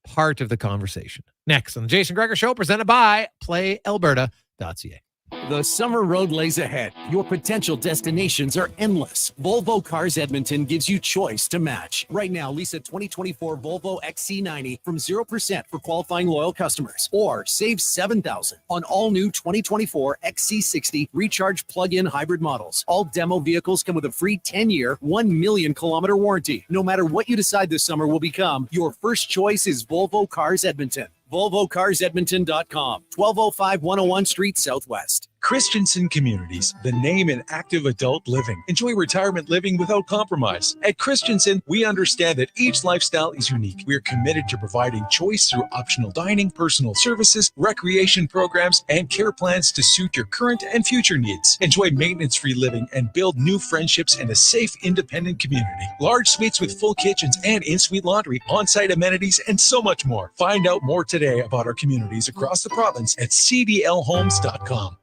part of the conversation. Next on the Jason Gregor Show, presented by PlayAlberta.ca. The summer road lays ahead. Your potential destinations are endless. Volvo Cars Edmonton gives you choice to match. Right now, lease a 2024 Volvo XC90 from 0% for qualifying loyal customers. Or save $7,000 on all new 2024 XC60 recharge plug-in hybrid models. All demo vehicles come with a free 10-year, 1 million kilometer warranty. No matter what you decide this summer will become, your first choice is Volvo Cars Edmonton. VolvoCarsEdmonton.com, 1205 101 Street Southwest. Christensen Communities, the name in active adult living. Enjoy retirement living without compromise. At Christensen, we understand that each lifestyle is unique. We are committed to providing choice through optional dining, personal services, recreation programs, and care plans to suit your current and future needs. Enjoy maintenance-free living and build new friendships in a safe, independent community. Large suites with full kitchens and in-suite laundry, on-site amenities, and so much more. Find out more today about our communities across the province at cdlhomes.com.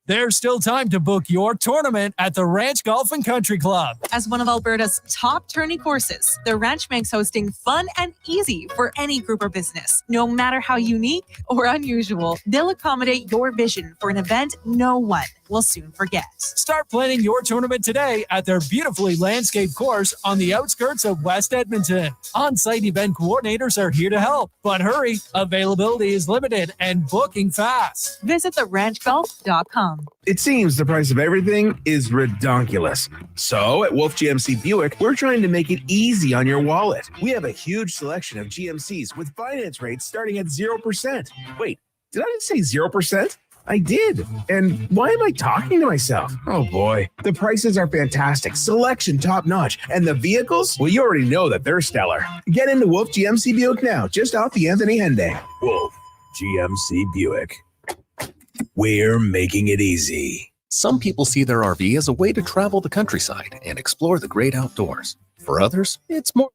There's still time to book your tournament at the Ranch Golf and Country Club. As one of Alberta's top tourney courses, the Ranch makes hosting fun and easy for any group or business. No matter how unique or unusual, they'll accommodate your vision for an event no one will soon forget. Start planning your tournament today at their beautifully landscaped course on the outskirts of West Edmonton. On-site event coordinators are here to help, but hurry, availability is limited and booking fast. Visit theranchgolf.com. It seems the price of everything is redonkulous. So at Wolf GMC Buick, we're trying to make it easy on your wallet. We have a huge selection of GMCs with finance rates starting at 0%. Wait, did I just say 0%? I did. And why am I talking to myself? Oh boy. The prices are fantastic, selection top-notch, and the vehicles? Well, you already know that they're stellar. Get into Wolf GMC Buick now, just off the Anthony Henday. Wolf GMC Buick. We're making it easy. Some people see their RV as a way to travel the countryside and explore the great outdoors. For others, it's more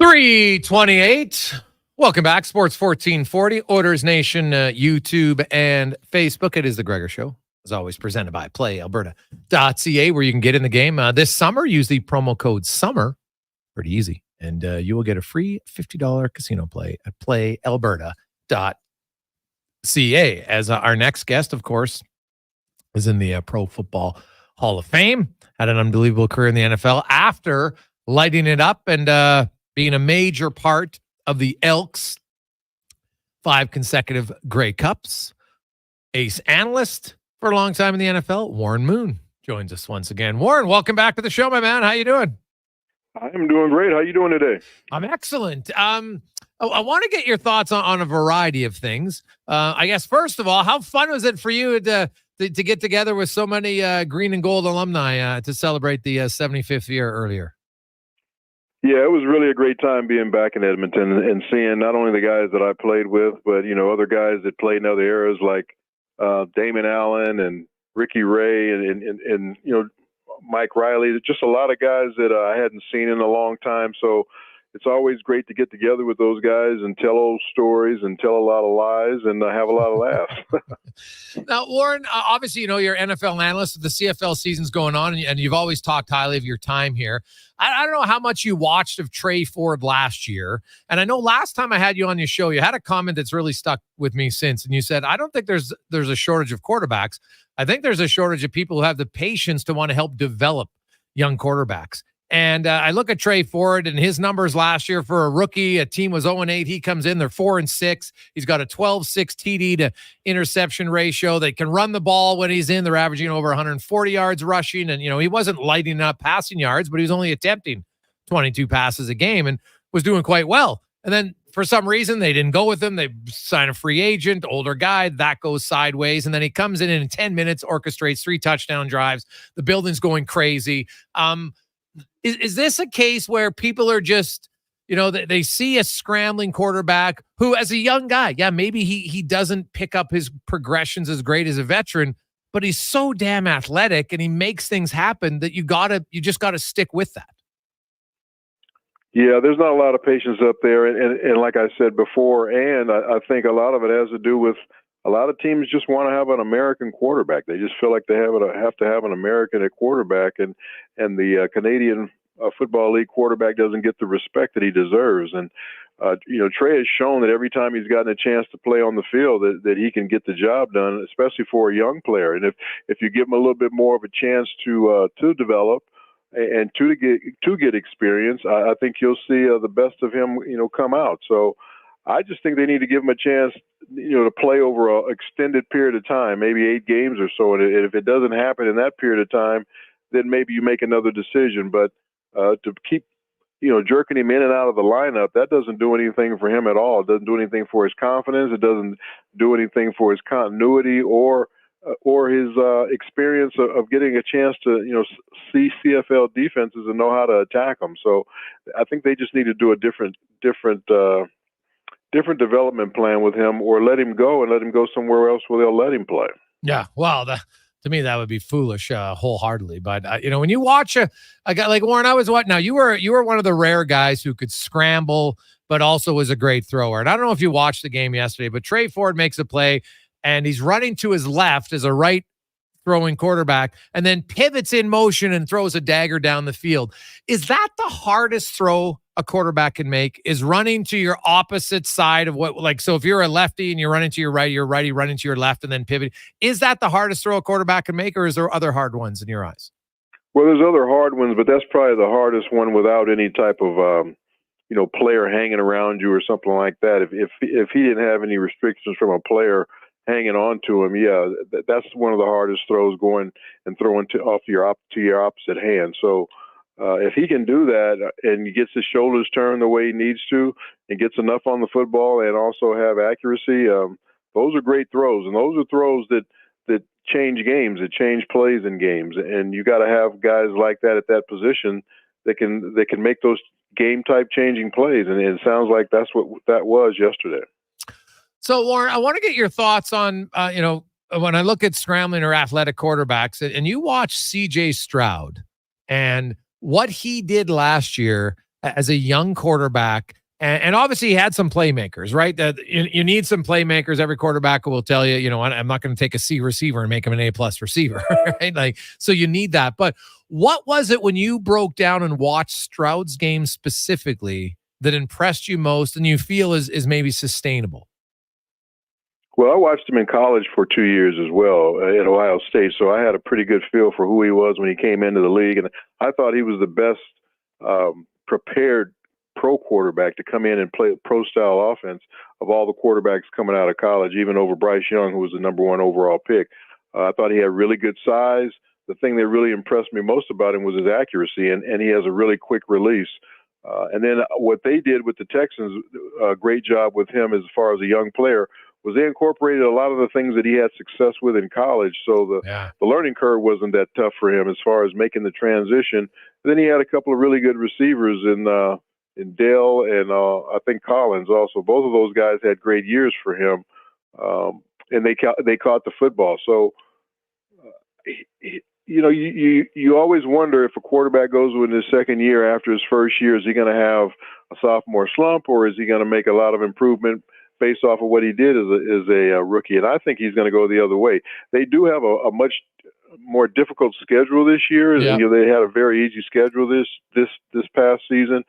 328. Welcome back. Sports 1440, Orders Nation, YouTube, and Facebook. It is the Gregor Show, as always, presented by PlayAlberta.ca, where you can get in the game. This summer, use the promo code SUMMER. Pretty easy. And you will get a free $50 casino play at PlayAlberta.ca. As our next guest, of course, is in the Pro Football Hall of Fame. Had an unbelievable career in the NFL after lighting it up and being a major part of the Elks' 5 consecutive Grey Cups. Ace analyst for a long time in the NFL, Warren Moon, joins us once again. Warren, welcome back to the show, my man. How you doing? I'm doing great. How you doing today? I'm excellent. I want to get your thoughts on a variety of things. I guess, first of all, how fun was it for you to get together with so many green and gold alumni to celebrate the 75th year earlier? Yeah, it was really a great time being back in Edmonton and seeing not only the guys that I played with, but, other guys that played in other eras like Damon Allen and Ricky Ray and Mike Riley. Just a lot of guys that I hadn't seen in a long time. So it's always great to get together with those guys and tell old stories and tell a lot of lies and have a lot of laughs. Now, Warren, obviously, you're an NFL analyst. The CFL season's going on, and you've always talked highly of your time here. I don't know how much you watched of Trey Ford last year. And I know last time I had you on your show, you had a comment that's really stuck with me since. And you said, I don't think there's a shortage of quarterbacks. I think there's a shortage of people who have the patience to want to help develop young quarterbacks. And I look at Trey Ford and his numbers last year for a rookie. A team was 0-8. He comes in, they're 4-6. He's got a 12.6 TD to interception ratio. They can run the ball when he's in. They're averaging over 140 yards rushing. And, he wasn't lighting up passing yards, but he was only attempting 22 passes a game and was doing quite well. And then for some reason, they didn't go with him. They sign a free agent, older guy. That goes sideways. And then he comes in 10 minutes, orchestrates 3 touchdown drives. The building's going crazy. Is this a case where people are just, they see a scrambling quarterback who, as a young guy, maybe he doesn't pick up his progressions as great as a veteran, but he's so damn athletic and he makes things happen that you just gotta stick with that. Yeah, there's not a lot of patience up there. And like I said before, and I think a lot of it has to do with a lot of teams just want to have an American quarterback. They just feel like they have to have an American at quarterback, and the Canadian Football League quarterback doesn't get the respect that he deserves. And Trey has shown that every time he's gotten a chance to play on the field that he can get the job done, especially for a young player. And if you give him a little bit more of a chance to develop and to get experience, I think you'll see the best of him come out. So I just think they need to give him a chance, to play over an extended period of time, maybe 8 games or so. And if it doesn't happen in that period of time, then maybe you make another decision. But to keep, jerking him in and out of the lineup, that doesn't do anything for him at all. It doesn't do anything for his confidence. It doesn't do anything for his continuity or his experience of getting a chance to, see CFL defenses and know how to attack them. So I think they just need to do a different development plan with him, or let him go somewhere else where they'll let him play. Yeah, well, to me that would be foolish, wholeheartedly. But when you watch a guy like Warren, I was now you were one of the rare guys who could scramble, but also was a great thrower. And I don't know if you watched the game yesterday, but Trey Ford makes a play, and he's running to his left as a right throwing quarterback, and then pivots in motion and throws a dagger down the field. Is that the hardest throw a quarterback can make, is running to your opposite side of so if you're a lefty and you're running to your right, you're righty running to your left and then pivot? Is that the hardest throw a quarterback can make, or is there other hard ones in your eyes? Well, there's other hard ones, but that's probably the hardest one without any type of, player hanging around you or something like that. If he didn't have any restrictions from a player hanging on to him, that's one of the hardest throws, going and throwing to your opposite hand. So if he can do that and he gets his shoulders turned the way he needs to and gets enough on the football and also have accuracy, those are great throws. And those are throws that change games, that change plays in games. And you got to have guys like that at that position that can make those game type changing plays. And it sounds like that's what that was yesterday. So, Warren, I want to get your thoughts on, when I look at scrambling or athletic quarterbacks, and you watch C.J. Stroud and what he did last year as a young quarterback. And obviously he had some playmakers, right? That you need some playmakers. Every quarterback will tell you, I'm not going to take a C receiver and make him an A+ receiver, right? Like, so you need that. But what was it when you broke down and watched Stroud's game specifically that impressed you most and you feel is maybe sustainable? Well, I watched him in college for 2 years as well at Ohio State, so I had a pretty good feel for who he was when he came into the league, and I thought he was the best prepared pro quarterback to come in and play a pro-style offense of all the quarterbacks coming out of college, even over Bryce Young, who was the number 1 overall pick. I thought he had really good size. The thing that really impressed me most about him was his accuracy, and he has a really quick release. And then what they did with the Texans, a great job with him as far as a young player, was they incorporated a lot of the things that he had success with in college. So the learning curve wasn't that tough for him as far as making the transition. Then he had a couple of really good receivers in Dale and I think Collins also. Both of those guys had great years for him, and they caught the football. So, you always wonder if a quarterback goes in his second year after his first year, is he going to have a sophomore slump, or is he going to make a lot of improvement based off of what he did as a rookie? And I think he's going to go the other way. They do have a much more difficult schedule this year. Yeah. They had a very easy schedule this past season.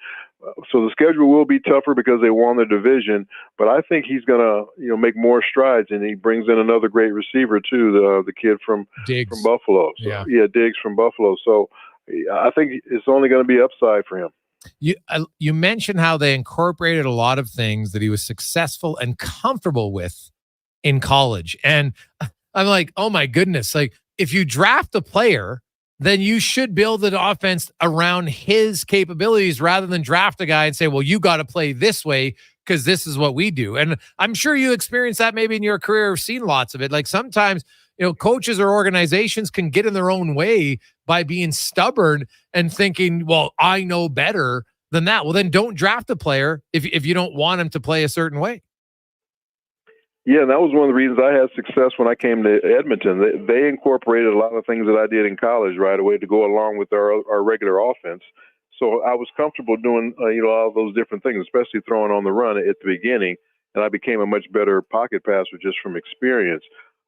So the schedule will be tougher because they won the division, but I think he's going to, make more strides, and he brings in another great receiver too, the kid from Buffalo. So, Diggs from Buffalo. So I think it's only going to be upside for him. You mentioned how they incorporated a lot of things that he was successful and comfortable with in college. And I'm like, oh my goodness, like if you draft a player, then you should build an offense around his capabilities rather than draft a guy and say, well, you got to play this way because this is what we do. And I'm sure you experienced that maybe in your career, seen lots of it. Like sometimes, coaches or organizations can get in their own way by being stubborn and thinking, well, I know better than that. Well, then don't draft a player if you don't want him to play a certain way. Yeah, and that was one of the reasons I had success when I came to Edmonton. They incorporated a lot of things that I did in college right away to go along with our regular offense. So I was comfortable doing all of those different things, especially throwing on the run at the beginning. And I became a much better pocket passer just from experience.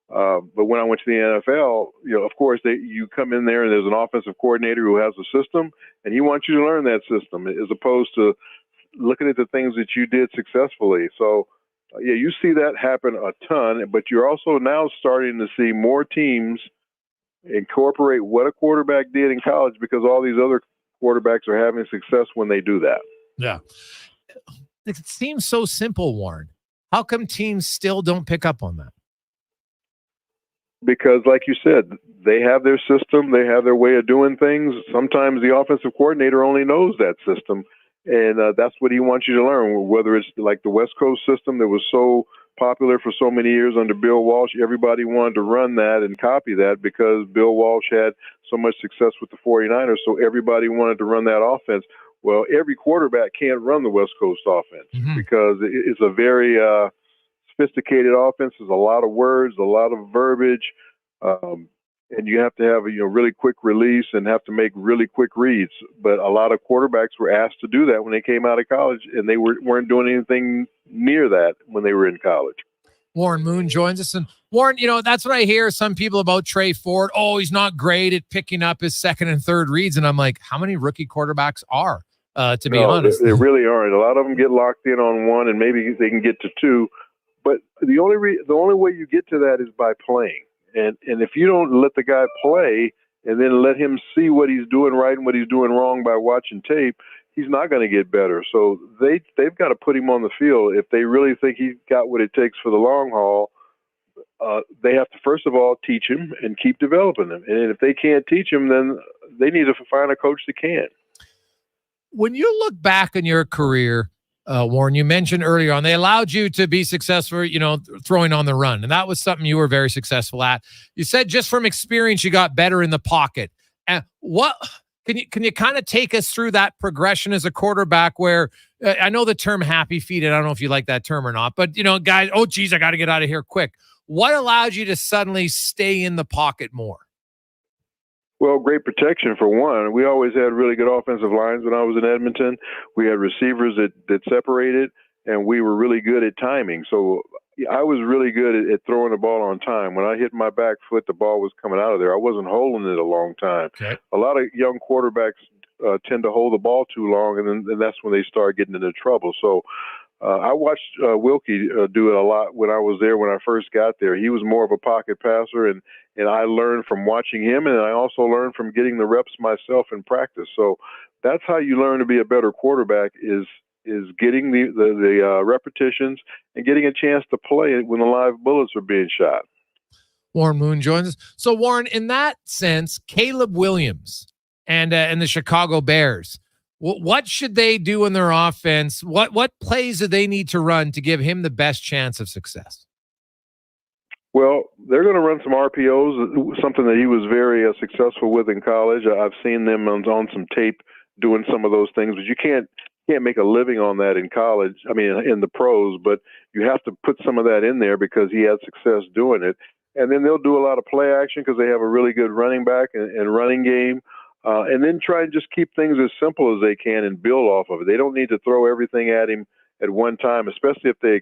But when I went to the NFL, of course, you come in there and there's an offensive coordinator who has a system, and he wants you to learn that system as opposed to looking at the things that you did successfully. So, you see that happen a ton, but you're also now starting to see more teams incorporate what a quarterback did in college because all these other quarterbacks are having success when they do that. Yeah. It seems so simple, Warren. How come teams still don't pick up on that? Because, like you said, they have their system, they have their way of doing things. Sometimes the offensive coordinator only knows that system. And that's what he wants you to learn, whether it's like the West Coast system that was so popular for so many years under Bill Walsh. Everybody wanted to run that and copy that because Bill Walsh had so much success with the 49ers, so everybody wanted to run that offense. Well, every quarterback can't run the West Coast offense because it's a very sophisticated offense. There's a lot of words, a lot of verbiage, and you have to have a really quick release and have to make really quick reads. But a lot of quarterbacks were asked to do that when they came out of college, and they weren't doing anything near that when they were in college. Warren Moon joins us. And Warren, that's what I hear some people about Trey Ford. Oh, he's not great at picking up his second and third reads. And I'm like, how many rookie quarterbacks are, to be honest? They really aren't. A lot of them get locked in on one, and maybe they can get to two. But the only way you get to that is by playing. And if you don't let the guy play and then let him see what he's doing right and what he's doing wrong by watching tape, he's not going to get better. So they've got to put him on the field. If they really think he's got what it takes for the long haul, they have to, first of all, teach him and keep developing him. And if they can't teach him, then they need to find a coach that can. When you look back in your career, Warren, you mentioned earlier on, they allowed you to be successful, throwing on the run. And that was something you were very successful at. You said just from experience, you got better in the pocket. And what can you kind of take us through that progression as a quarterback where I know the term happy feet, and I don't know if you like that term or not, but guys, oh geez, I got to get out of here quick. What allowed you to suddenly stay in the pocket more? Well, great protection for one. We always had really good offensive lines when I was in Edmonton. We had receivers that separated, and we were really good at timing. So I was really good at throwing the ball on time. When I hit my back foot, the ball was coming out of there. I wasn't holding it a long time. Okay. A lot of young quarterbacks tend to hold the ball too long, and then that's when they start getting into trouble. So I watched Wilkie do it a lot when I was there when I first got there. He was more of a pocket passer, and I learned from watching him, and I also learned from getting the reps myself in practice. So that's how you learn to be a better quarterback is getting the repetitions and getting a chance to play when the live bullets are being shot. Warren Moon joins us. So, Warren, in that sense, Caleb Williams and the Chicago Bears, what should they do in their offense? What plays do they need to run to give him the best chance of success? Well, they're going to run some RPOs, something that he was very successful with in college. I've seen them on some tape doing some of those things, but you can't make a living on that in college. I mean, in the pros, but you have to put some of that in there because he had success doing it. And then they'll do a lot of play action because they have a really good running back and running game. And then try and just keep things as simple as they can and build off of it. They don't need to throw everything at him at one time, especially if they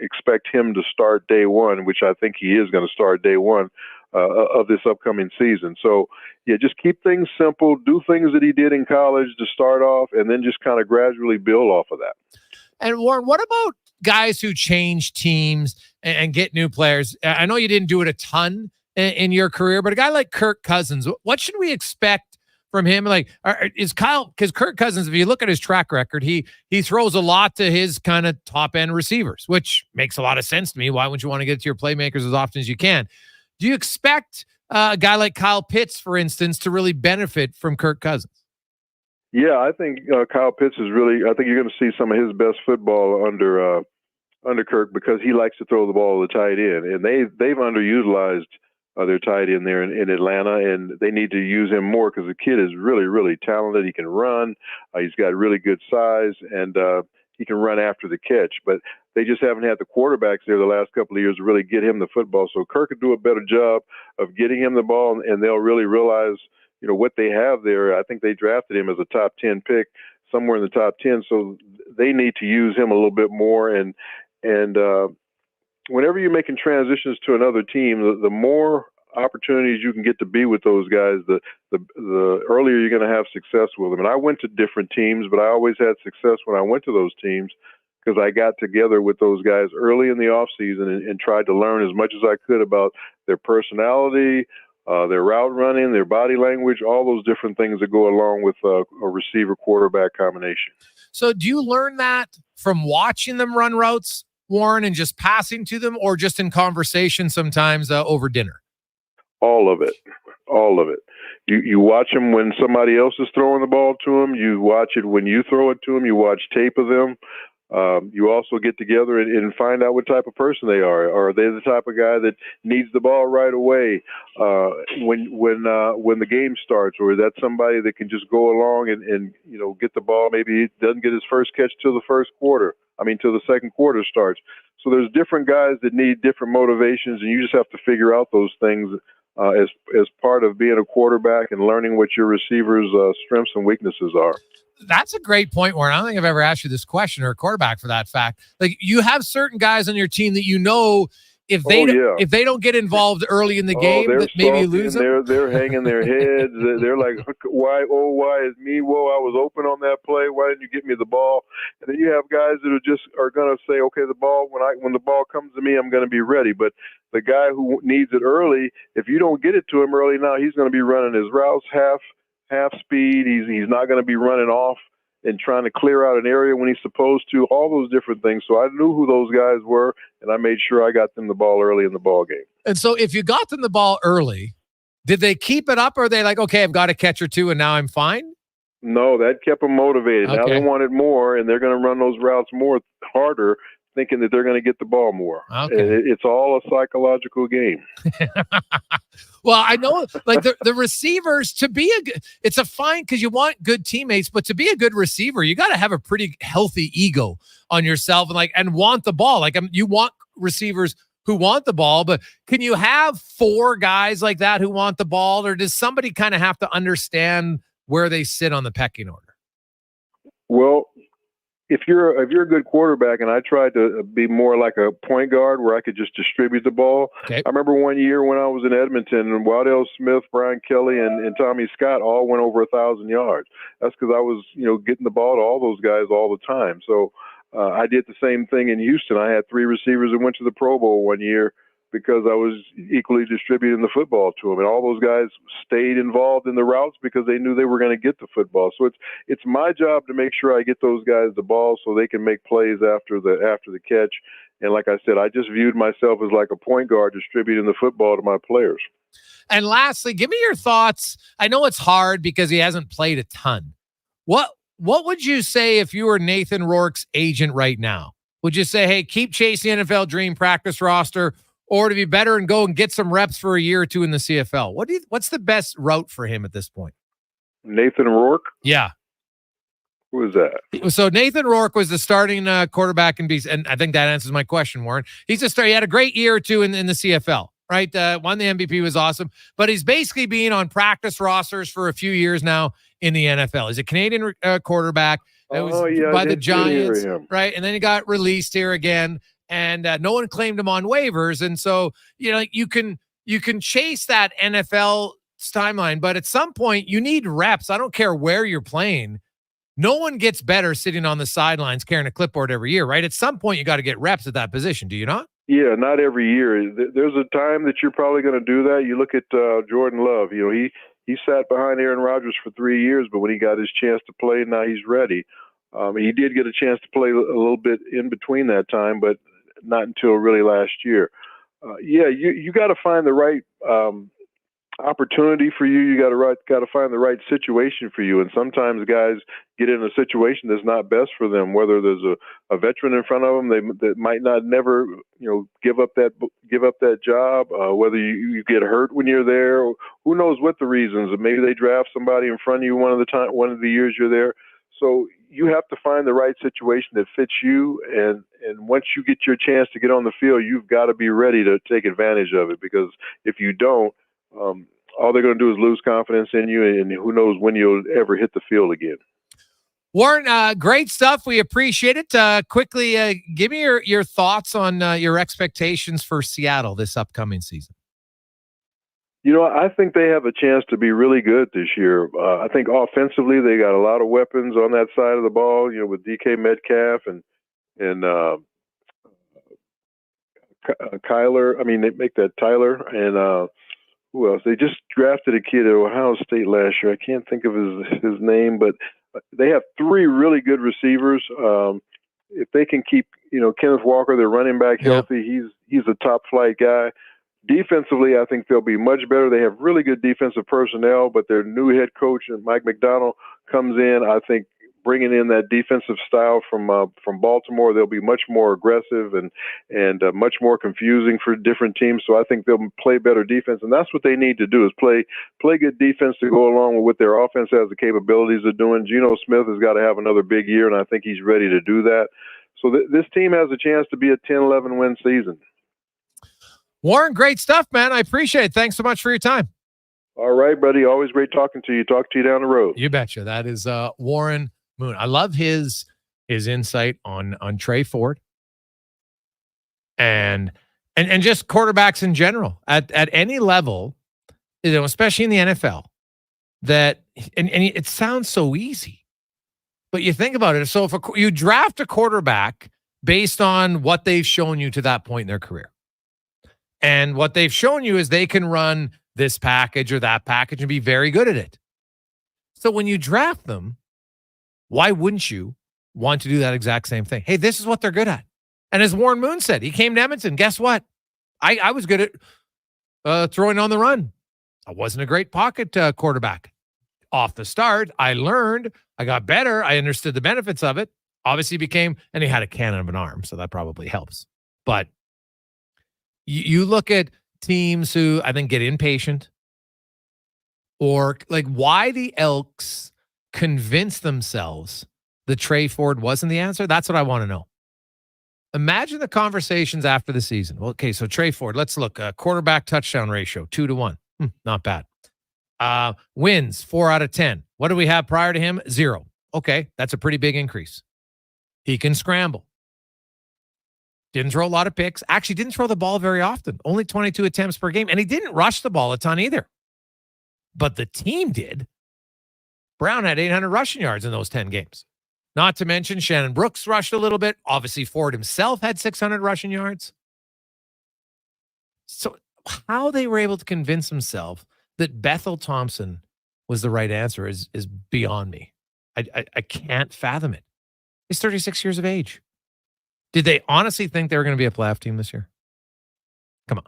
expect him to start day one, which I think he is going to start day one of this upcoming season. So, yeah, just keep things simple, do things that he did in college to start off, and then just kind of gradually build off of that. And, Warren, what about guys who change teams and get new players? I know you didn't do it a ton in your career, but a guy like Kirk Cousins, what should we expect from him? Like, is Kyle, because Kirk Cousins, if you look at his track record, he throws a lot to his kind of top end receivers, which makes a lot of sense to me. Why wouldn't you want to get to your playmakers as often as you can? Do you expect a guy like Kyle Pitts, for instance, to really benefit from Kirk Cousins? Yeah, I think Kyle Pitts is really, I think you're going to see some of his best football under Kirk because he likes to throw the ball to the tight end, and they've underutilized their tight end there in Atlanta, and they need to use him more because the kid is really, really talented. He can run. He's got really good size, and he can run after the catch. But they just haven't had the quarterbacks there the last couple of years to really get him the football. So Kirk could do a better job of getting him the ball, and they'll really realize, what they have there. I think they drafted him as a top 10 pick, somewhere in the top 10. So they need to use him a little bit more. And whenever you're making transitions to another team, the more opportunities you can get to be with those guys, the earlier you're going to have success with them. And I went to different teams, but I always had success when I went to those teams because I got together with those guys early in the off season and tried to learn as much as I could about their personality, their route running, their body language, all those different things that go along with a receiver quarterback combination. So do you learn that from watching them run routes, Warren, and just passing to them, or just in conversation sometimes over dinner? All of it. You watch them when somebody else is throwing the ball to them. You watch it when you throw it to them. You watch tape of them. You also get together and find out what type of person they are. Are they the type of guy that needs the ball right away when the game starts, or is that somebody that can just go along and get the ball? Maybe he doesn't get his first catch till the second quarter starts. So there's different guys that need different motivations, and you just have to figure out those things as part of being a quarterback and learning what your receivers' strengths and weaknesses are. That's a great point, Warren. I don't think I've ever asked you this question, or a quarterback for that fact. Like, you have certain guys on your team that if they don't get involved early in the game, that maybe you lose them. They're hanging their heads. They're like, why is me? Whoa, I was open on that play. Why didn't you get me the ball? And then you have guys that are going to say, okay, the ball, when the ball comes to me, I'm going to be ready. But the guy who needs it early, if you don't get it to him early, now he's going to be running his routes half speed. He's not going to be running off and trying to clear out an area when he's supposed to, all those different things. So I knew who those guys were, and I made sure I got them the ball early in the ball game. And so if you got them the ball early, did they keep it up, or are they like, okay, I've got a catch or two and now I'm fine? No, that kept them motivated. Okay. Now they wanted more, and they're going to run those routes more harder, thinking that they're going to get the ball more. Okay. It's all a psychological game. Well, I know, like the receivers, it's a fine because you want good teammates, but to be a good receiver, you got to have a pretty healthy ego on yourself and want the ball. Like, you want receivers who want the ball, but can you have 4 guys like that who want the ball, or does somebody kind of have to understand where they sit on the pecking order? Well, if you're a good quarterback, and I tried to be more like a point guard where I could just distribute the ball. Okay. I remember one year when I was in Edmonton, and Waddell Smith, Brian Kelly, and Tommy Scott all went over 1,000 yards. That's because I was, getting the ball to all those guys all the time. So I did the same thing in Houston. I had 3 receivers that went to the Pro Bowl one year because I was equally distributing the football to them. And all those guys stayed involved in the routes because they knew they were going to get the football. So it's my job to make sure I get those guys the ball so they can make plays after the catch. And like I said, I just viewed myself as like a point guard distributing the football to my players. And lastly, give me your thoughts. I know it's hard because he hasn't played a ton. What would you say if you were Nathan Rourke's agent right now? Would you say, hey, keep chasing the NFL dream practice roster, or to be better and go and get some reps for a year or 2 in the CFL? What's the best route for him at this point? Nathan Rourke? Yeah. Who is that? So Nathan Rourke was the starting quarterback in BC, and I think that answers my question, Warren. He had a great year or 2 in the CFL, right? Won the MVP, was awesome, but he's basically been on practice rosters for a few years now in the NFL. He's a Canadian quarterback. It was by the Giants, right? And then he got released here again. And no one claimed him on waivers. And so, you can chase that NFL timeline, but at some point you need reps. I don't care where you're playing. No one gets better sitting on the sidelines carrying a clipboard every year, right? At some point you got to get reps at that position. Do you not? Yeah, not every year. There's a time that you're probably going to do that. You look at Jordan Love. He sat behind Aaron Rodgers for 3 years, but when he got his chance to play, now he's ready. He did get a chance to play a little bit in between that time, but not until really last year. You got to find the right opportunity for you. You got to find the right situation for you. And sometimes guys get in a situation that's not best for them. Whether there's a veteran in front of them, that might not never give up that job. Whether you get hurt when you're there, or who knows what the reasons. Maybe they draft somebody in front of you one of the years you're there. So you have to find the right situation that fits you, and once you get your chance to get on the field, you've got to be ready to take advantage of it, because if you don't, all they're going to do is lose confidence in you, and who knows when you'll ever hit the field again. Warren, great stuff. We appreciate it. Quickly, give me your thoughts on your expectations for Seattle this upcoming season. I think they have a chance to be really good this year. I think offensively they got a lot of weapons on that side of the ball, with DK Metcalf and Kyler. I mean, they make that Tyler, and who else? They just drafted a kid at Ohio State last year. I can't think of his name, but they have 3 really good receivers. If they can keep, Kenneth Walker, their running back, healthy, he's a top flight guy. Defensively, I think they'll be much better. They have really good defensive personnel, but their new head coach, Mike McDonald, comes in, I think, bringing in that defensive style from Baltimore. They'll be much more aggressive and much more confusing for different teams. So I think they'll play better defense, and that's what they need to do, is play good defense to go along with what their offense has the capabilities of doing. Geno Smith has got to have another big year, and I think he's ready to do that. So this team has a chance to be a 10-11 win season. Warren, great stuff, man. I appreciate it. Thanks so much for your time. All right, buddy. Always great talking to you. Talk to you down the road. You betcha. That is Warren Moon. I love his insight on Trey Ford and just quarterbacks in general at any level, especially in the NFL. That and it sounds so easy, but you think about it. So if you draft a quarterback based on what they've shown you to that point in their career. And what they've shown you is they can run this package or that package and be very good at it. So when you draft them, why wouldn't you want to do that exact same thing? Hey, this is what they're good at. And as Warren Moon said, he came to Edmonton. Guess what? I was good at throwing on the run. I wasn't a great pocket quarterback. Off the start, I learned. I got better. I understood the benefits of it. Obviously and he had a cannon of an arm, so that probably helps. But you look at teams who I think get impatient, or like why the Elks convince themselves that Trey Ford wasn't the answer. That's what I want to know. Imagine the conversations after the season. Well, okay, so Trey Ford, let's look. Quarterback touchdown ratio, 2-1. Not bad. Wins, 4 out of 10. What do we have prior to him? 0. Okay, that's a pretty big increase. He can scramble. Didn't throw a lot of picks. Actually, didn't throw the ball very often. Only 22 attempts per game. And he didn't rush the ball a ton either. But the team did. Brown had 800 rushing yards in those 10 games. Not to mention Shannon Brooks rushed a little bit. Obviously, Ford himself had 600 rushing yards. So how they were able to convince themselves that Bethel Thompson was the right answer is beyond me. I can't fathom it. He's 36 years of age. Did they honestly think they were going to be a playoff team this year? Come on.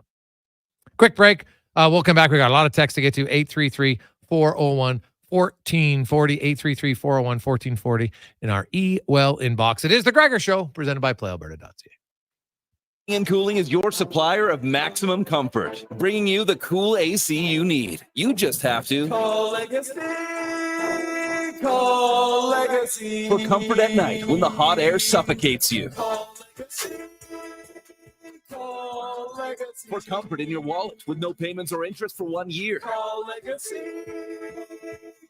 Quick break. We'll come back. We got a lot of text to get to. 833-401-1440. 833-401-1440 in our E-Well inbox. It is the Gregor Show, presented by PlayAlberta.ca. And Cooling is your supplier of maximum comfort, bringing you the cool AC you need. You just have to call Legacy. Call Legacy for comfort at night when the hot air suffocates you. Call Legacy. Call Legacy for comfort in your wallet with no payments or interest for 1 year. Call Legacy.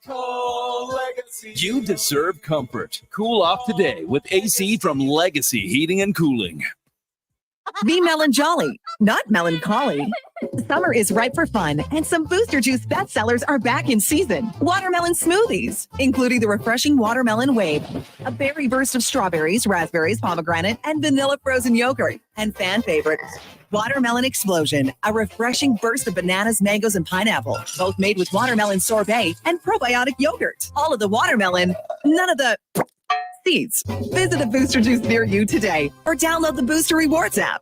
Call Legacy. You deserve comfort. Cool off today with AC from Legacy Heating and Cooling. Be melancholy, not melancholy. Summer is ripe for fun, and some Booster Juice bestsellers are back in season. Watermelon smoothies, including the refreshing Watermelon Wave, a berry burst of strawberries, raspberries, pomegranate, and vanilla frozen yogurt, and fan favorite, Watermelon Explosion, a refreshing burst of bananas, mangoes, and pineapple, both made with watermelon sorbet and probiotic yogurt. All of the watermelon, none of the seeds. Visit a Booster Juice near you today or download the Booster Rewards app.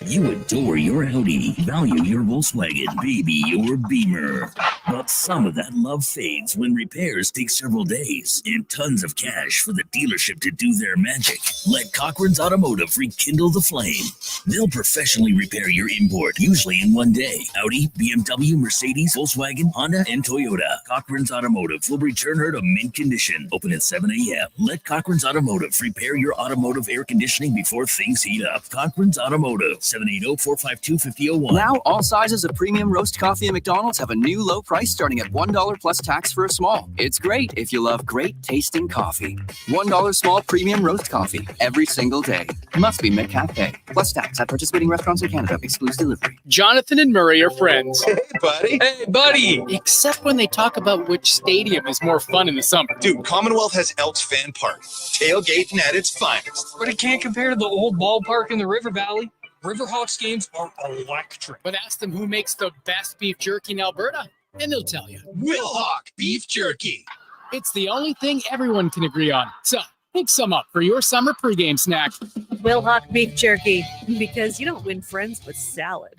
You adore your Audi, value your Volkswagen, baby your Beamer. But some of that love fades when repairs take several days and tons of cash for the dealership to do their magic. Let Cochran's Automotive rekindle the flame. They'll professionally repair your import, usually in 1 day. Audi, BMW, Mercedes, Volkswagen, Honda, and Toyota. Cochran's Automotive will return her to mint condition. Open at 7 a.m. Let Cochran's Automotive repair your automotive air conditioning before things heat up. Cochran's Automotive, 780-452-5001. Now, all sizes of premium roast coffee at McDonald's have a new low price starting at $1 plus tax for a small. It's great if you love great tasting coffee. $1 small premium roast coffee every single day. Must be McCafe. Plus tax at participating restaurants in Canada. Excludes delivery. Jonathan and Murray are friends. Hey, buddy. Hey, buddy. Except when they talk about which stadium is more fun in the summer. Dude, Commonwealth has Elks Fan Park. Tailgating at its finest. But it can't compare to the old ballpark in the River Valley. Riverhawks games are electric. But ask them who makes the best beef jerky in Alberta, and they'll tell you. Wilhauk Beef Jerky. It's the only thing everyone can agree on. So pick some up for your summer pregame snack. Wilhauk Beef Jerky, because you don't win friends with salad.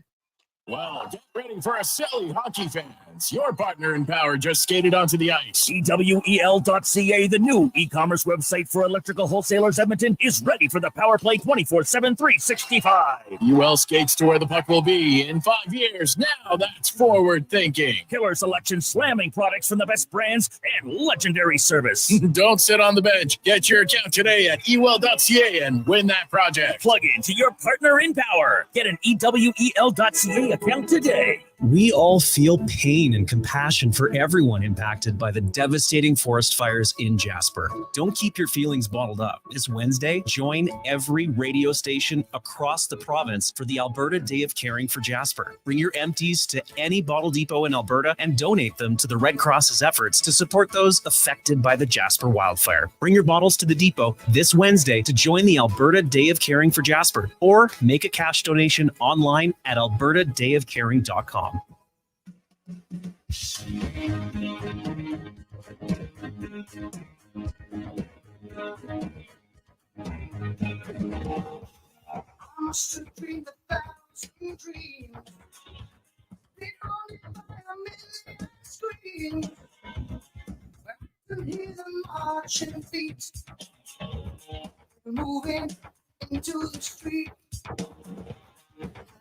Well, get ready for a silly hockey fans. Your partner in power just skated onto the ice. EWEL.ca, the new e-commerce website for electrical wholesalers Edmonton, is ready for the power play 24/7, 365. UL skates to where the puck will be in 5 years. Now that's forward thinking. Killer selection, slamming products from the best brands, and legendary service. Don't sit on the bench. Get your account today at EWEL.ca and win that project. Plug into your partner in power. Get an EWEL.ca account today. We all feel pain and compassion for everyone impacted by the devastating forest fires in Jasper. Don't keep your feelings bottled up. This Wednesday, join every radio station across the province for the Alberta Day of Caring for Jasper. Bring your empties to any bottle depot in Alberta and donate them to the Red Cross's efforts to support those affected by the Jasper wildfire. Bring your bottles to the depot this Wednesday to join the Alberta Day of Caring for Jasper, or make a cash donation online at albertadayofcaring.com. Must have dreamed 1,000 dreams. They only by a million screams. And hear the marching feet moving into the street.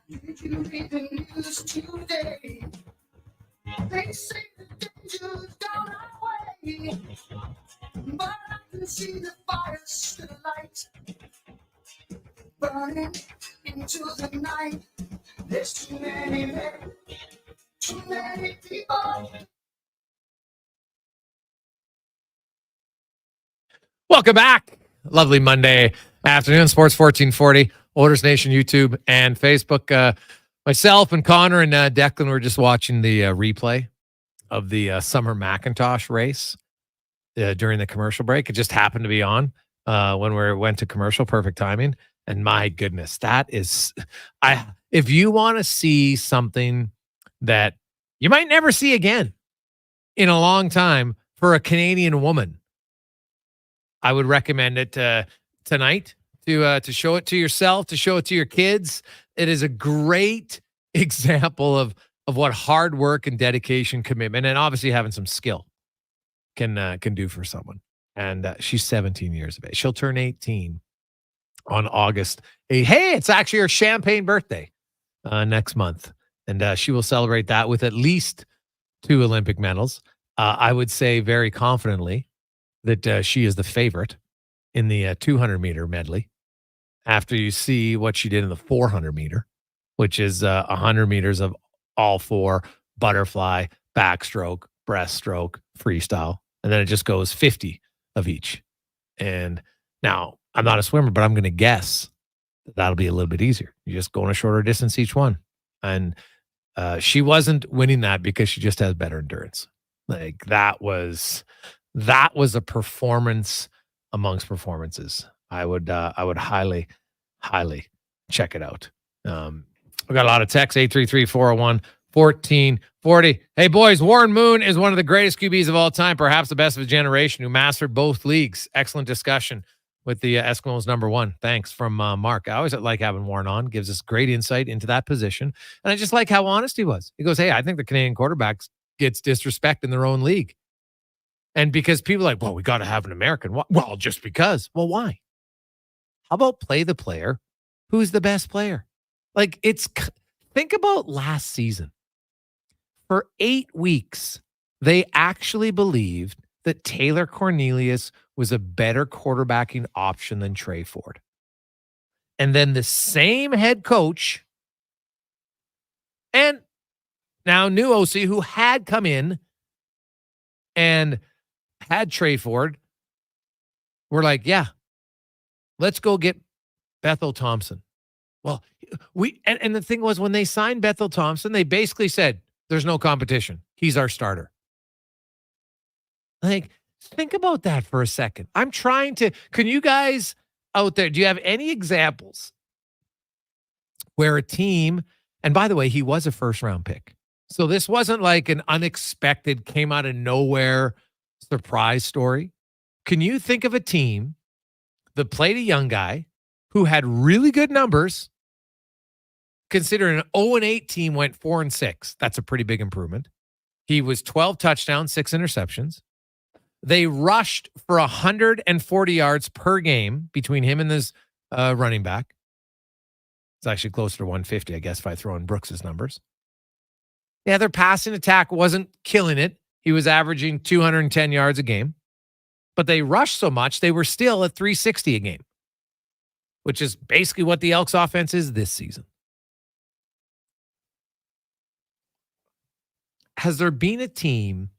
Did you read the news today? They say the danger's down our way, but I can see the fire still light. burning into the night. There's too many men, too many people. Welcome back. Lovely Monday afternoon. Sports 1440, Oilers Nation YouTube and Facebook. Myself and Connor and Declan were just watching the replay of the Summer Macintosh race during the commercial break. It just happened to be on when we went to commercial. Perfect timing. And my goodness, that is, if you want to see something that you might never see again in a long time for a Canadian woman, I would recommend it tonight to show it to yourself, to show it to your kids. It is a great example of what hard work and dedication, commitment, and obviously having some skill can do for someone. And she's 17 years of age. She'll turn 18 on August 8th. Hey, it's actually her champagne birthday next month. And she will celebrate that with at least 2 Olympic medals. I would say very confidently that she is the favorite in the 200-meter medley after you see what she did in the 400-meter, which is 100 meters of all 4, butterfly, backstroke, breaststroke, freestyle. And then it just goes 50 of each. And now, I'm not a swimmer, but I'm going to guess that'll be a little bit easier. You just go on a shorter distance each one. And she wasn't winning that because she just has better endurance. Like that was a performance amongst performances. I would highly check it out. We got a lot of texts, 833-401-1440. Hey boys, Warren Moon is one of the greatest QBs of all time, perhaps the best of his generation, who mastered both leagues. Excellent discussion with the Eskimos #1. Thanks from Mark. I always like having Warren on. Gives us great insight into that position. And I just like how honest he was. He goes, hey, I think the Canadian quarterbacks gets disrespect in their own league. And because people are like, well, we got to have an American. Well, just because. Well, why? How about play the player who's the best player? Like think about last season. For 8 weeks, they actually believed that Taylor Cornelius was a better quarterbacking option than Trey Ford. And then the same head coach and now new OC who had come in and had Trey Ford were like, yeah, let's go get Bethel Thompson. Well, and the thing was, when they signed Bethel Thompson, they basically said, there's no competition. He's our starter. Like, think about that for a second. Can you guys out there, do you have any examples where a team, and by the way, he was a first-round pick. So this wasn't like an unexpected, came out of nowhere surprise story. Can you think of a team that played a young guy who had really good numbers, considering an 0-8 team went 4-6? That's a pretty big improvement. He was 12 touchdowns, 6 interceptions. They rushed for 140 yards per game between him and this running back. It's actually closer to 150, I guess, if I throw in Brooks's numbers. Yeah, their passing attack wasn't killing it. He was averaging 210 yards a game. But they rushed so much, they were still at 360 a game, which is basically what the Elks offense is this season. Has there been a team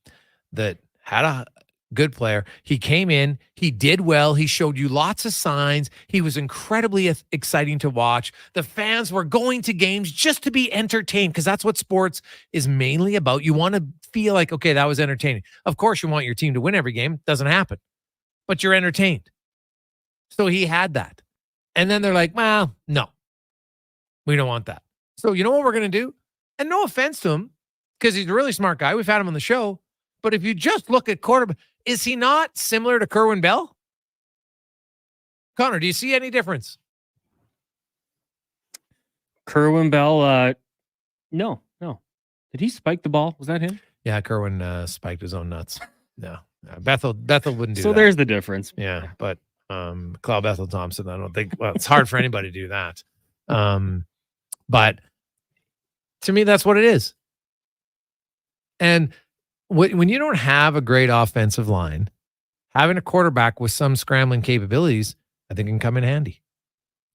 that had a good player? He came in, he did well, he showed you lots of signs, he was incredibly exciting to watch. The fans were going to games just to be entertained, because that's what sports is mainly about. You want to feel like, okay, that was entertaining. Of course, you want your team to win every game. Doesn't happen. But you're entertained. So he had that. And then they're like, well, no, we don't want that. So you know what we're going to do? And no offense to him, because he's a really smart guy. We've had him on the show. But if you just look at quarterback, is he not similar to Kerwin Bell? Connor, do you see any difference? Kerwin Bell, no. Did he spike the ball? Was that him? Yeah, Kerwin spiked his own nuts. No. Bethel wouldn't do that. So there's the difference. Yeah, but Cloud Bethel Thompson, I don't think, well, it's hard for anybody to do that. But to me, that's what it is. And when you don't have a great offensive line, having a quarterback with some scrambling capabilities, I think can come in handy.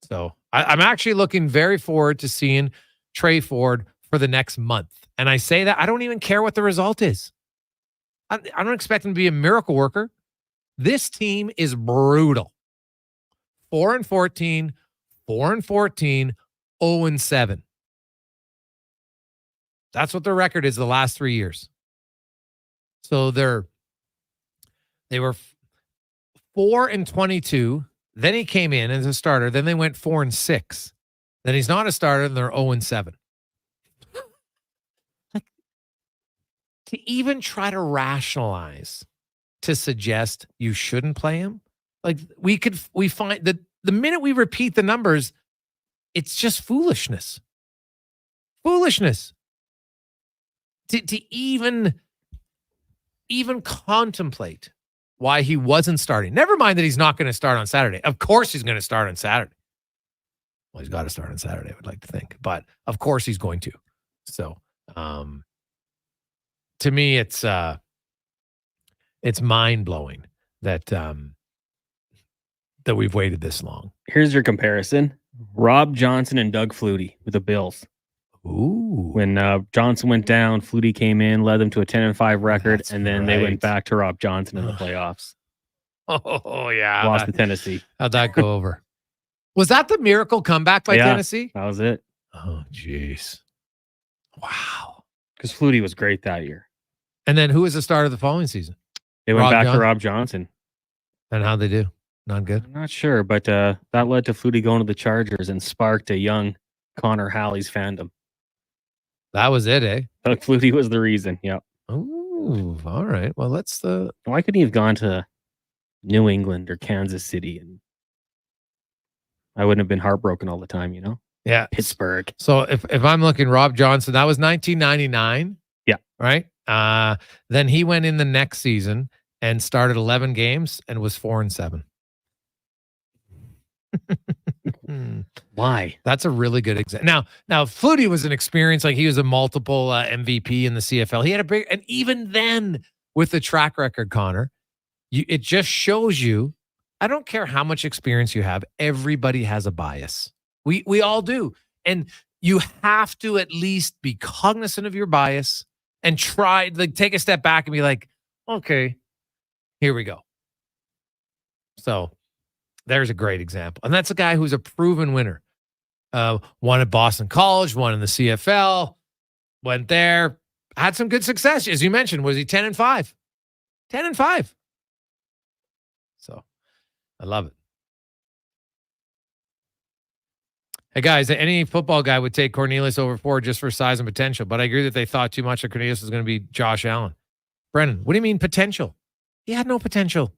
So I'm actually looking very forward to seeing Trey Ford for the next month. And I say that I don't even care what the result is. I don't expect him to be a miracle worker. This team is brutal. 4-14, 4-14, 0-7. That's what their record is the last 3 years. So they were 4-22. Then he came in as a starter. Then they went 4-6. Then he's not a starter, and they're 0-7. Like, to even try to rationalize, to suggest you shouldn't play him, like we find that the minute we repeat the numbers, it's just foolishness. Foolishness. To even contemplate why he wasn't starting. Never mind that he's not going to start on Saturday. Of course he's going to start on Saturday. Well, he's got to start on Saturday, I would like to think. But of course he's going to. So to me, it's mind-blowing that that we've waited this long. Here's your comparison. Rob Johnson and Doug Flutie with the Bills. Ooh. When Johnson went down, Flutie came in, led them to a 10-5 record, and then they went back to Rob Johnson in the playoffs. Oh, yeah. Lost to Tennessee. How'd that go over? Was that the miracle comeback by Tennessee? That was it. Oh, jeez. Wow. Because Flutie was great that year. And then who was the starter of the following season? They went back to Rob Johnson. And how'd they do? Not good? I'm not sure, but that led to Flutie going to the Chargers and sparked a young Connor Halley's fandom. That was it, eh? Doug Flutie was the reason. Yep. Ooh, all right. Well, why couldn't he have gone to New England or Kansas City? And I wouldn't have been heartbroken all the time, you know? Yeah. Pittsburgh. So if I'm looking, Rob Johnson, that was 1999. Yeah. Right? Then he went in the next season and started 11 games and was 4-7. Why? That's a really good example. Now Flutie was an experience, like he was a multiple MVP in the CFL. He had a big, and even then with the track record, Connor, it just shows you, I don't care how much experience you have, everybody has a bias. We all do. And you have to at least be cognizant of your bias and try, like, take a step back and be like, okay, here we go. So there's a great example. And that's a guy who's a proven winner. Won at Boston College, won in the CFL, went there, had some good success. As you mentioned, was he 10-5? 10-5. So I love it. Hey, guys, any football guy would take Cornelius over Ford just for size and potential, but I agree that they thought too much that Cornelius was going to be Josh Allen. Brennan, what do you mean potential? He had no potential.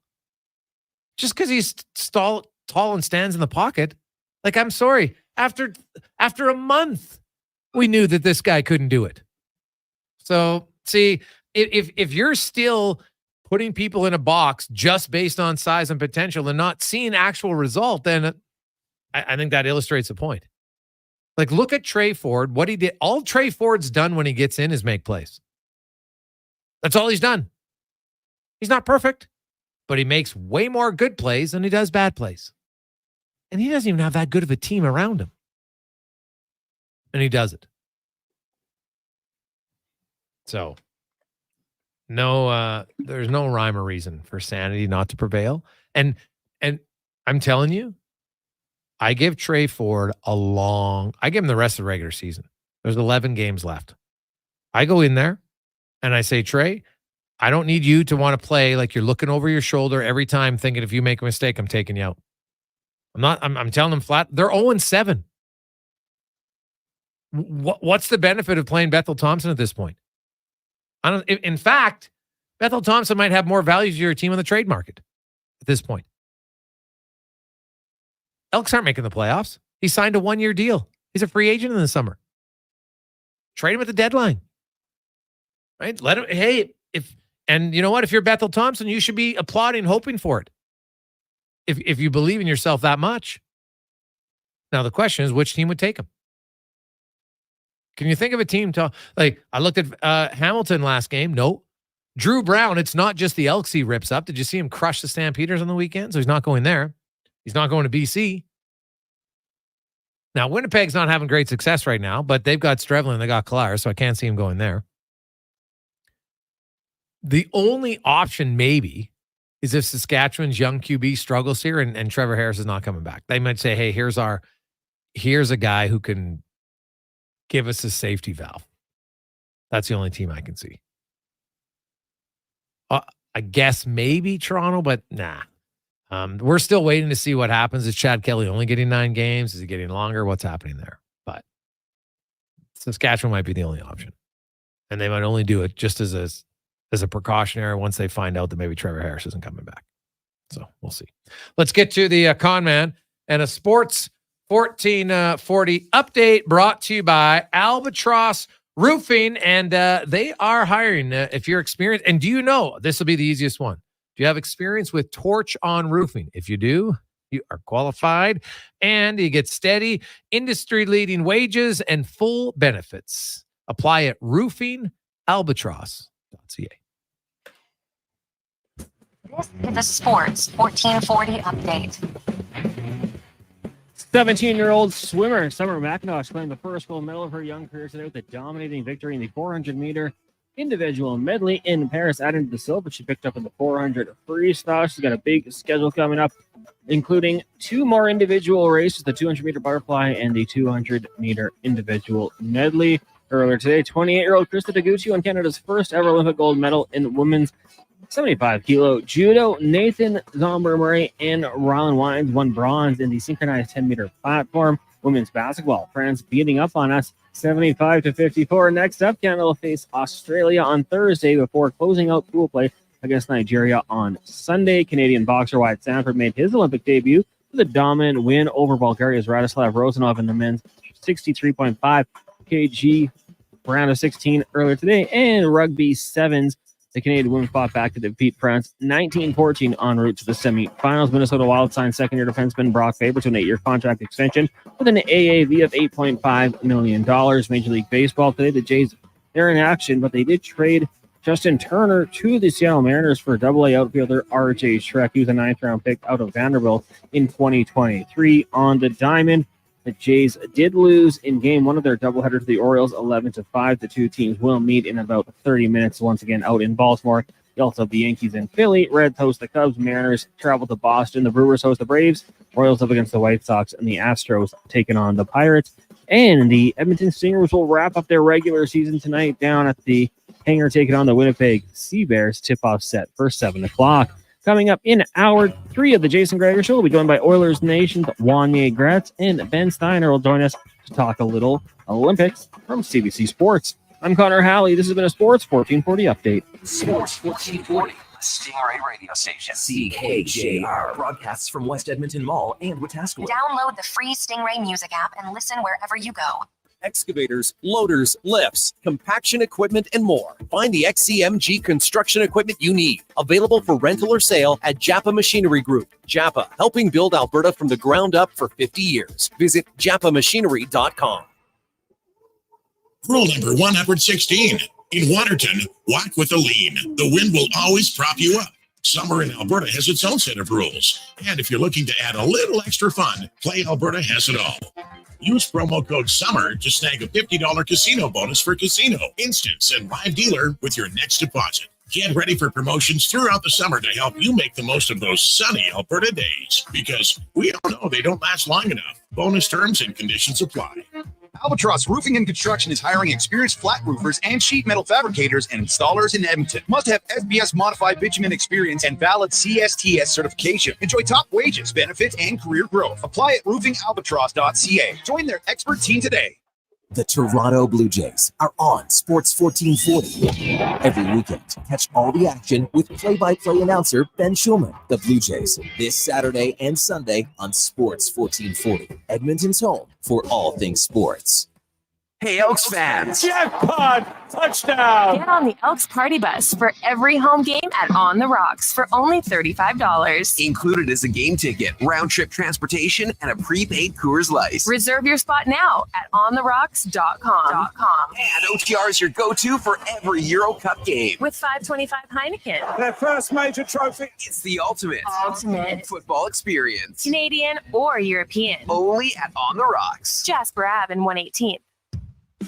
Just because he's tall and stands in the pocket. Like, I'm sorry. After a month, we knew that this guy couldn't do it. So, see, if you're still putting people in a box just based on size and potential and not seeing actual result, then I think that illustrates the point. Like, look at Trey Ford, what he did. All Trey Ford's done when he gets in is make plays. That's all he's done. He's not perfect, but he makes way more good plays than he does bad plays. And he doesn't even have that good of a team around him. And he does it. So, there's no rhyme or reason for sanity not to prevail. And I'm telling you, I give Trey Ford I give him the rest of the regular season. There's 11 games left. I go in there and I say, Trey, I don't need you to want to play like you're looking over your shoulder every time thinking if you make a mistake, I'm taking you out. I'm telling them flat. They're 0-7. What's the benefit of playing Bethel Thompson at this point? In fact, Bethel Thompson might have more value to your team on the trade market at this point. Elks aren't making the playoffs. He signed a 1-year deal. He's a free agent in the summer. Trade him at the deadline. Right? Let him, and you know what? If you're Bethel Thompson, you should be applauding, hoping for it. If you believe in yourself that much. Now the question is, which team would take him? Can you think of a team like I looked at Hamilton last game? No. Drew Brown, it's not just the Elks he rips up. Did you see him crush the Stampeders on the weekend? So he's not going there. He's not going to BC. Now, Winnipeg's not having great success right now, but they've got Strevlin, they got Collar, so I can't see him going there. The only option maybe is if Saskatchewan's young QB struggles here and Trevor Harris is not coming back. They might say, hey, here's a guy who can give us a safety valve. That's the only team I can see. I guess maybe Toronto, but nah. We're still waiting to see what happens. Is Chad Kelly only getting 9 games? Is he getting longer? What's happening there? But Saskatchewan might be the only option. And they might only do it just as a precautionary once they find out that maybe Trevor Harris isn't coming back. So we'll see. Let's get to the con man and a Sports 1440 update brought to you by Albatross Roofing. And they are hiring. If you're experienced, and do you know, this will be the easiest one. Do you have experience with torch on roofing? If you do, you are qualified and you get steady industry-leading wages and full benefits. Apply at roofingalbatross.ca. This is a Sports 1440 update. 17-year-old swimmer Summer McIntosh claimed the first gold medal of her young career today with a dominating victory in the 400-meter individual medley in Paris, adding to the silver she picked up in the 400 freestyle. She's got a big schedule coming up, including 2 more individual races, the 200-meter butterfly and the 200-meter individual medley. Earlier today, 28-year-old Krista Taguchi won Canada's first ever Olympic gold medal in women's 75-kilo judo. Nathan Zomber-Murray and Rylan Wines won bronze in the synchronized 10-meter platform. Women's basketball, France beating up on us 75-54. Next up, Canada will face Australia on Thursday before closing out pool play against Nigeria on Sunday. Canadian boxer Wyatt Sanford made his Olympic debut with a dominant win over Bulgaria's Radislav Rosanov in the men's 63.5 kg round of 16 earlier today. And rugby sevens, the Canadian women fought back to defeat France 19-14 en route to the semifinals. Minnesota Wild signed second-year defenseman Brock Faber to an 8-year contract extension with an AAV of $8.5 million. Major League Baseball today, the Jays, they're in action, but they did trade Justin Turner to the Seattle Mariners for AA outfielder R.J. Schreck. He was a 9th-round pick out of Vanderbilt in 2023. On the diamond, the Jays did lose in game 1 of their doubleheader to the Orioles, 11-5. The two teams will meet in about 30 minutes once again out in Baltimore. You also have the Yankees in Philly. Reds host the Cubs. Mariners travel to Boston. The Brewers host the Braves. Royals up against the White Sox. And the Astros taking on the Pirates. And the Edmonton Stingers will wrap up their regular season tonight down at the hangar, taking on the Winnipeg Sea Bears. Tip-off set for 7 o'clock. Coming up in hour 3 of the Jason Gregor Show, we'll be joined by Oilers Nation's Wanye Gretz, and Ben Steiner will join us to talk a little Olympics from CBC Sports. I'm Connor Halley. This has been a Sports 1440 update. Sports 1440, Stingray radio station. CKJR broadcasts from West Edmonton Mall and Wetaskiwin. Download the free Stingray music app and listen wherever you go. Excavators, loaders, lifts, compaction equipment, and more. Find the XCMG construction equipment you need. Available for rental or sale at Japa Machinery Group. Japa, helping build Alberta from the ground up for 50 years. Visit japamachinery.com. Rule number 116. In Waterton, walk with a lean. The wind will always prop you up. Summer in Alberta has its own set of rules. And if you're looking to add a little extra fun, Play Alberta has it all. Use promo code SUMMER to snag a $50 casino bonus for casino, instance, and live dealer with your next deposit. Get ready for promotions throughout the summer to help you make the most of those sunny Alberta days. Because we all know they don't last long enough. Bonus terms and conditions apply. Albatross Roofing and Construction is hiring experienced flat roofers and sheet metal fabricators and installers in Edmonton. Must have SBS modified bitumen experience and valid CSTS certification. Enjoy top wages, benefits, and career growth. Apply at roofingalbatross.ca. Join their expert team today. The Toronto Blue Jays are on Sports 1440. Every weekend, catch all the action with play-by-play announcer Ben Schulman. The Blue Jays, this Saturday and Sunday on Sports 1440. Edmonton's home for all things sports. Hey, Elks fans! Jackpot! Touchdown! Get on the Elks Party Bus for every home game at On the Rocks for only $35. Included is a game ticket, round-trip transportation, and a prepaid Coors Light. Reserve your spot now at ontherocks.com. And OTR is your go-to for every Euro Cup game. With $5.25 Heineken. Their first major trophy. It's the ultimate football experience. Canadian or European. Only at On the Rocks. Jasper Ave and 118th.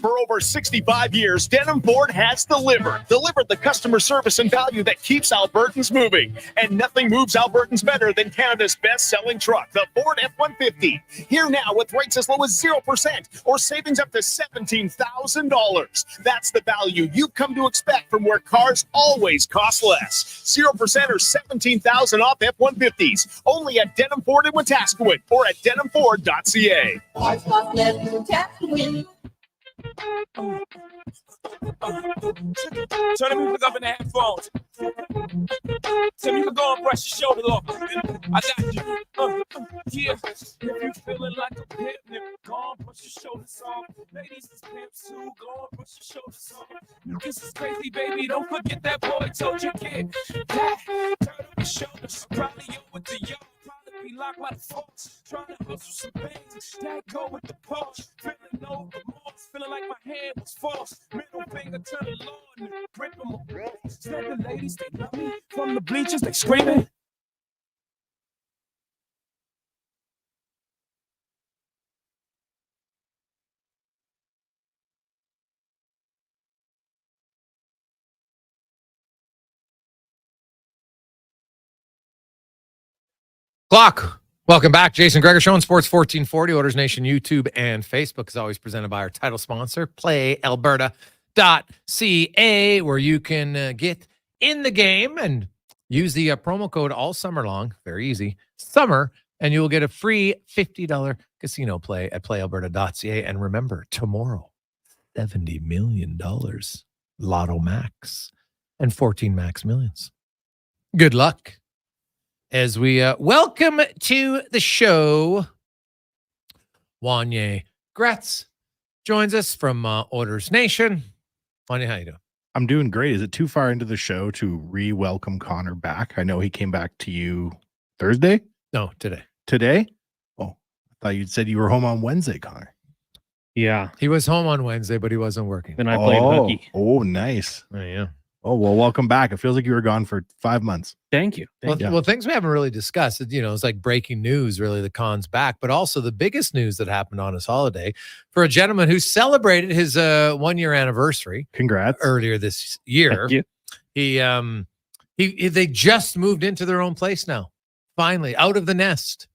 For over 65 years, Denim Ford has delivered the customer service and value that keeps Albertans moving. And nothing moves Albertans better than Canada's best-selling truck, the Ford F-150. Here now with rates as low as 0% or savings up to $17,000. That's the value you've come to expect from where cars always cost less. 0% or $17,000 off F-150s. Only at Denim Ford in Wetaskiwin or at denimford.ca. Turn the music up in the headphones. Tell me you can go and brush your shoulder off. I got you. Yeah. If you feeling like a pimp, go and brush your shoulders off. Ladies is pimps too. Go and brush your shoulders off. This is crazy, baby. Don't forget that boy told you get that. Turn on your shoulders. Probably you with the young. Be locked by the force, trying to hustle some things. That go with the Porsche, feeling no remorse, feeling like my hand was forced. Middle finger to the Lord, and grip him away. Said the ladies, they love me. From the bleachers, they screaming. Clock. Welcome back. Jason Gregor Show on Sports 1440, Oilers Nation YouTube and Facebook is always presented by our title sponsor, PlayAlberta.ca, where you can get in the game and use the promo code all summer long. Very easy. Summer, and you will get a free $50 casino play at PlayAlberta.ca. And remember, tomorrow, $70 million Lotto Max and 14 Max Millions. Good luck. As we welcome to the show, Wanye Gretz joins us from Oilers Nation. Wanye, how you doing? I'm doing great. Is it too far into the show to re-welcome Connor back? I know he came back to you Thursday? No, today. Today? Oh, I thought you'd said you were home on Wednesday, Connor. Yeah. He was home on Wednesday, but he wasn't working. Then I played hooky. Oh, nice. Oh, yeah. Oh, well, welcome back. It feels like you were gone for 5 months. Thank you. Well, things we haven't really discussed. It's like breaking news, really, the Con's back, but also the biggest news that happened on his holiday for a gentleman who celebrated his 1 year anniversary. Congrats. Earlier this year. Thank you. They just moved into their own place now. Finally, out of the nest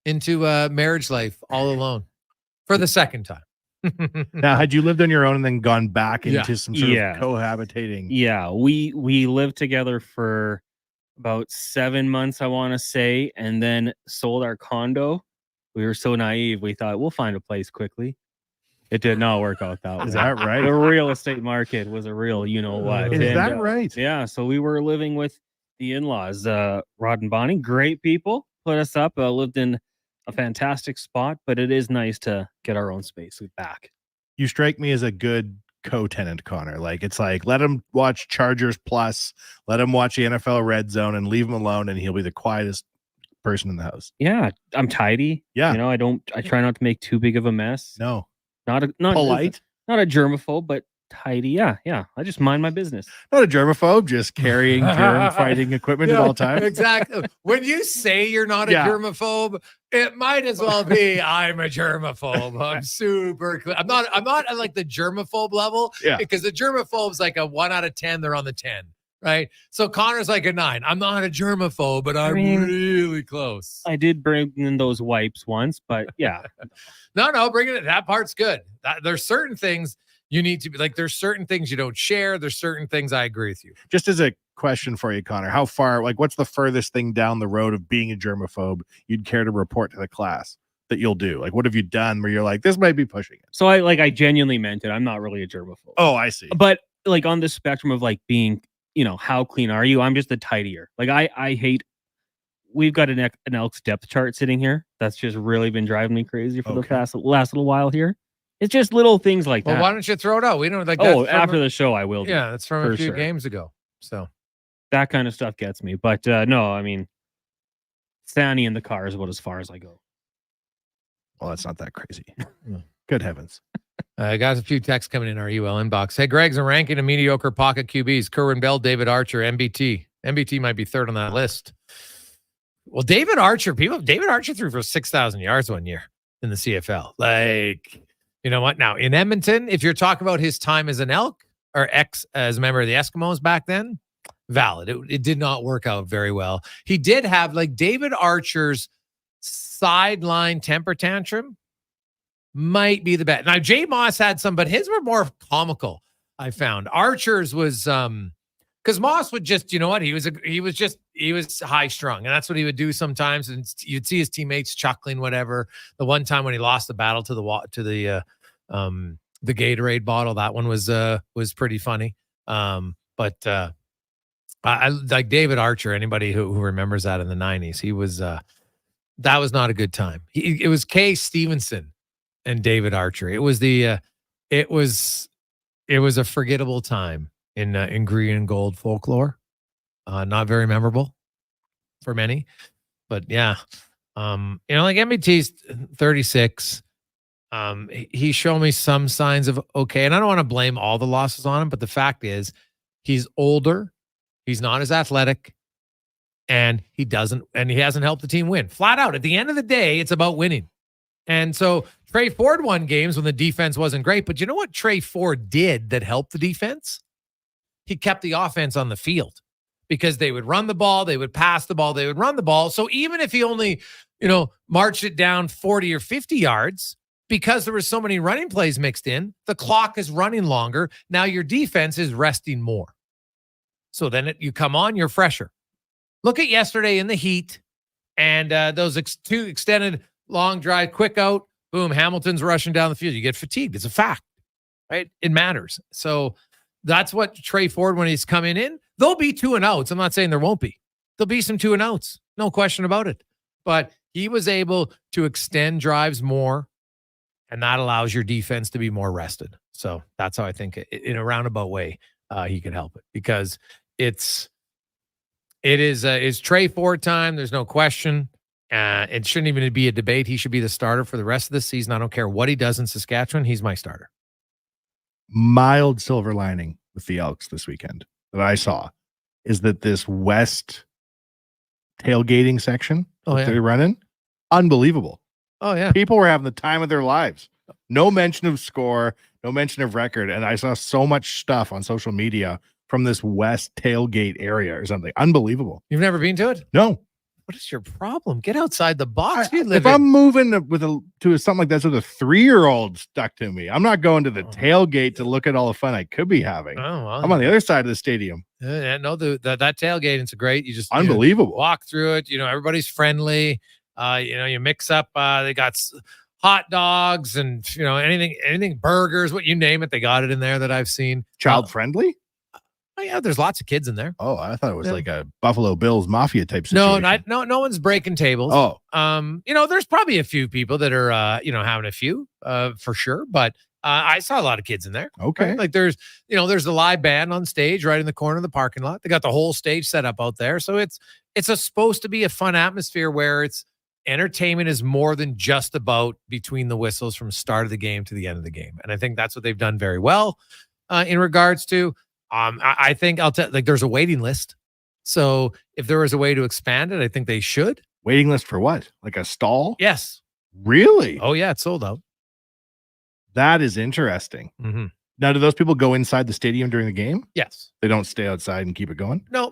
into marriage life all alone for the second time. Now, had you lived on your own and then gone back into Yeah. some sort of cohabitating? Yeah, we lived together for about 7 months, I want to say, and then sold our condo. We were so naive. We thought we'll find a place quickly. It did not work out that way. Is that right? The real estate market was a real, you know what. Is that right? Yeah, so we were living with the in-laws, Rod and Bonnie, great people, put us up, lived in a fantastic spot, but it is nice to get our own space back. You strike me as a good co-tenant, Connor. Like, it's like, let him watch Chargers Plus, let him watch the NFL Red Zone, and leave him alone, and he'll be the quietest person in the house. Yeah, I'm tidy. Yeah. You know, I try not to make too big of a mess. No. Not Polite. Not a germaphobe, but tidy. Yeah. I just mind my business. Not a germaphobe, just carrying germ-fighting equipment at all times. Exactly. When you say you're not a germaphobe, it might as well be I'm a germaphobe. I'm super clear. I'm not at like the germaphobe level, because the germaphobe's like a 1 out of 10. They're on the 10, right? So Connor's like a 9. I'm not a germaphobe, but I'm really close. I did bring in those wipes once, but yeah. No, bringing it. That part's good. There's certain things you need to be like, there's certain things you don't share. There's certain things I agree with you. Just as a question for you, Connor, how far, like, what's the furthest thing down the road of being a germaphobe you'd care to report to the class that you'll do? Like, what have you done where you're like, this might be pushing it? So I genuinely meant it. I'm not really a germaphobe. Oh, I see. But like on the spectrum of like being, you know, how clean are you? I'm just a tidier. Like I hate, we've got an Elks depth chart sitting here. That's just really been driving me crazy for the last little while here. It's just little things like Well, that. why don't you throw it out? We don't like. Oh, that's from after a- the show, I will. Yeah, that's from a for few sure. games ago. So That kind of stuff gets me. But no, I mean, Sandy in the car is about as far as I go. Well, that's not that crazy. Good heavens. I got a few texts coming in our UL inbox. Hey, Greg's a ranking of mediocre pocket QBs. Kerwin Bell, David Archer, MBT. MBT might be third on that list. Well, David Archer threw for 6,000 yards one year in the CFL. Like, you know what? Now, in Edmonton, if you're talking about his time as an Elk or as a member of the Eskimos back then, valid. It did not work out very well. He did have, like, David Archer's sideline temper tantrum might be the best. Now, Jay Moss had some, but his were more comical, I found. Archer's was because Moss would just, you know what, he was high strung, and that's what he would do sometimes. And you'd see his teammates chuckling, whatever. The one time when he lost the battle to the Gatorade bottle, that one was pretty funny. But I like David Archer. Anybody who remembers that in the 90s, he was that was not a good time. It was Kay Stevenson and David Archer. It was it was a forgettable time in green and gold folklore. Not very memorable for many, but yeah. Like MBT's 36. He showed me some signs of okay, and I don't want to blame all the losses on him, but the fact is he's older, he's not as athletic, and he hasn't helped the team win. Flat out, at the end of the day, it's about winning. And so Trey Ford won games when the defense wasn't great, but you know what Trey Ford did that helped the defense? He kept the offense on the field because they would run the ball, they would pass the ball, they would run the ball. So even if he only, marched it down 40 or 50 yards, because there were so many running plays mixed in, the clock is running longer. Now your defense is resting more. So then you come on, you're fresher. Look at yesterday in the heat and those two extended long drive, quick out, boom, Hamilton's rushing down the field. You get fatigued. It's a fact, right? It matters. So that's what Trey Ford, when he's coming in, there'll be 2 and outs. I'm not saying there won't be. There'll be some 2 and outs. No question about it. But he was able to extend drives more, and that allows your defense to be more rested. So that's how I think in a roundabout way he could help it, because it's Trey Ford time. There's no question. It shouldn't even be a debate. He should be the starter for the rest of the season. I don't care what he does in Saskatchewan. He's my starter. Mild silver lining with the Elks this weekend that I saw is that this west tailgating section they're running, unbelievable. Oh, yeah. People were having the time of their lives. No mention of score, no mention of record. And I saw so much stuff on social media from this west tailgate area or something. Unbelievable. You've never been to it? No. What is your problem? Get outside the box. If I'm moving to something like that with a 3-year-old stuck to me, I'm not going to the tailgate to look at all the fun I could be having. Oh, well. I'm on the other side of the stadium. No, that tailgate, it's great. You just unbelievable. Walk through it. Everybody's friendly. You mix up. They got hot dogs and anything, burgers, what you name it. They got it in there that I've seen. Child friendly. Oh, yeah, there's lots of kids in there. Oh, I thought it was like a Buffalo Bills mafia type situation. No one's breaking tables. Oh, there's probably a few people that are, having a few, for sure. But I saw a lot of kids in there. Okay. Right? Like there's the live band on stage right in the corner of the parking lot. They got the whole stage set up out there. So it's supposed to be a fun atmosphere where it's entertainment is more than just about between the whistles from start of the game to the end of the game. And I think that's what they've done very well in regards to. I think there's a waiting list. So if there was a way to expand it, I think they should. Waiting list for what? Like a stall? Yes. Really? Oh, yeah. It's sold out. That is interesting. Mm-hmm. Now, do those people go inside the stadium during the game? Yes. They don't stay outside and keep it going? No,